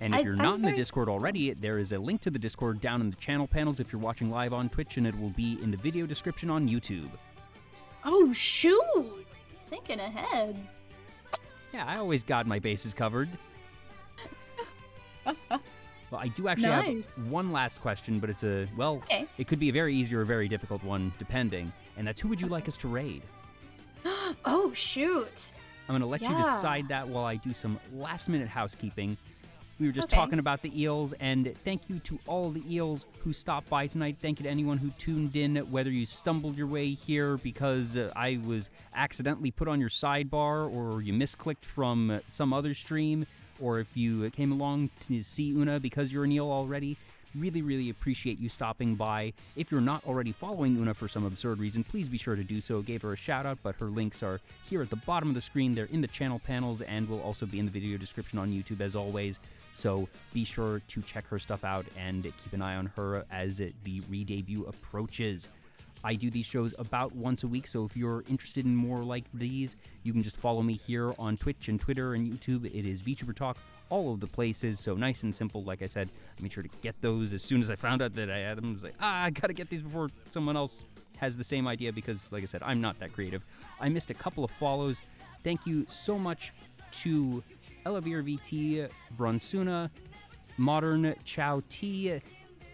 And if you're not in the Discord already, there is a link to the Discord down in the channel panels if you're watching live on Twitch, and it will be in the video description on YouTube. Oh, shoot! Thinking ahead. Yeah, I always got my bases covered. Well, I do actually have one last question, but it's it could be a very easy or a very difficult one, depending. And that's, who would you like us to raid? Oh, shoot. I'm going to let you decide that while I do some last-minute housekeeping. We were just talking about the eels, and thank you to all the eels who stopped by tonight. Thank you to anyone who tuned in, whether you stumbled your way here because I was accidentally put on your sidebar, or you misclicked from some other stream, or if you came along to see Una because you're an eel already. Really, really appreciate you stopping by. If you're not already following Una for some absurd reason, please be sure to do so. Gave her a shout out, but her links are here at the bottom of the screen. They're in the channel panels and will also be in the video description on YouTube as always. So be sure to check her stuff out and keep an eye on her as the re-debut approaches. I do these shows about once a week, so if you're interested in more like these, you can just follow me here on Twitch and Twitter and YouTube. It is Vtuber Talk, all of the places, so nice and simple. Like I said, I made sure to get those as soon as I found out that I had them. I was like, I gotta get these before someone else has the same idea, because, like I said, I'm not that creative. I missed a couple of follows. Thank you so much to Elavir VT, Brunsuna, Modern Chow T,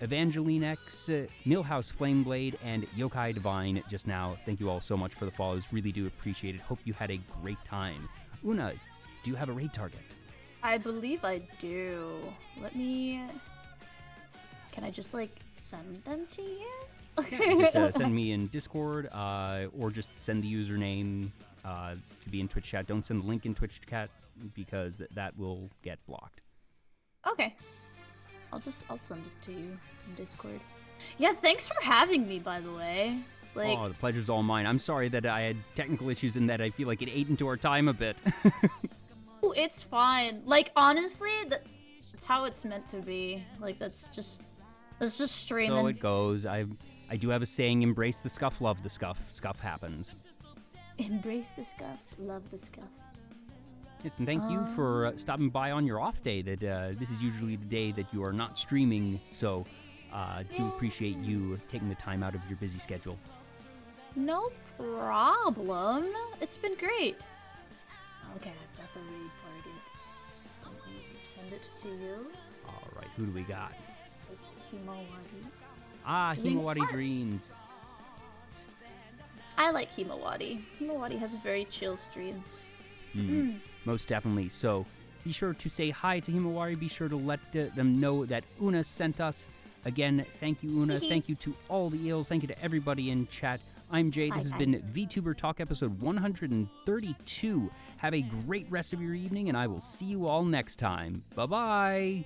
Evangeline X, Millhouse Flameblade, and Yokai Divine just now. Thank you all so much for the follows. Really do appreciate it. Hope you had a great time. Una, do you have a raid target? I believe I do. Let me... Can I just, like, send them to you? Yeah, just send me in Discord, or just send the username to be in Twitch chat. Don't send the link in Twitch chat, because that will get blocked. Okay. I'll send it to you in Discord. Yeah, thanks for having me, by the way. Like, oh, the pleasure's all mine. I'm sorry that I had technical issues and that I feel like it ate into our time a bit. Oh, it's fine. Like, honestly, that's how it's meant to be. Like, that's just streaming. So it goes. I do have a saying: embrace the scuff, love the scuff. Scuff happens. Embrace the scuff, love the scuff. Yes, and thank you for stopping by on your off day. That this is usually the day that you are not streaming, so do appreciate you taking the time out of your busy schedule. No problem. It's been great. Okay, I've got the raid target. Let me send it to you. All right, who do we got? It's Himawari. Ah, Himawari Dreams. I like Himawari. Himawari has very chill streams. Most definitely. So be sure to say hi to Himawari. Be sure to let them know that Una sent us. Again, thank you, Una. Thank you to all the eels. Thank you to everybody in chat. I'm Jay. This has been Vtuber Talk episode 132. Have a great rest of your evening, and I will see you all next time. Bye-bye.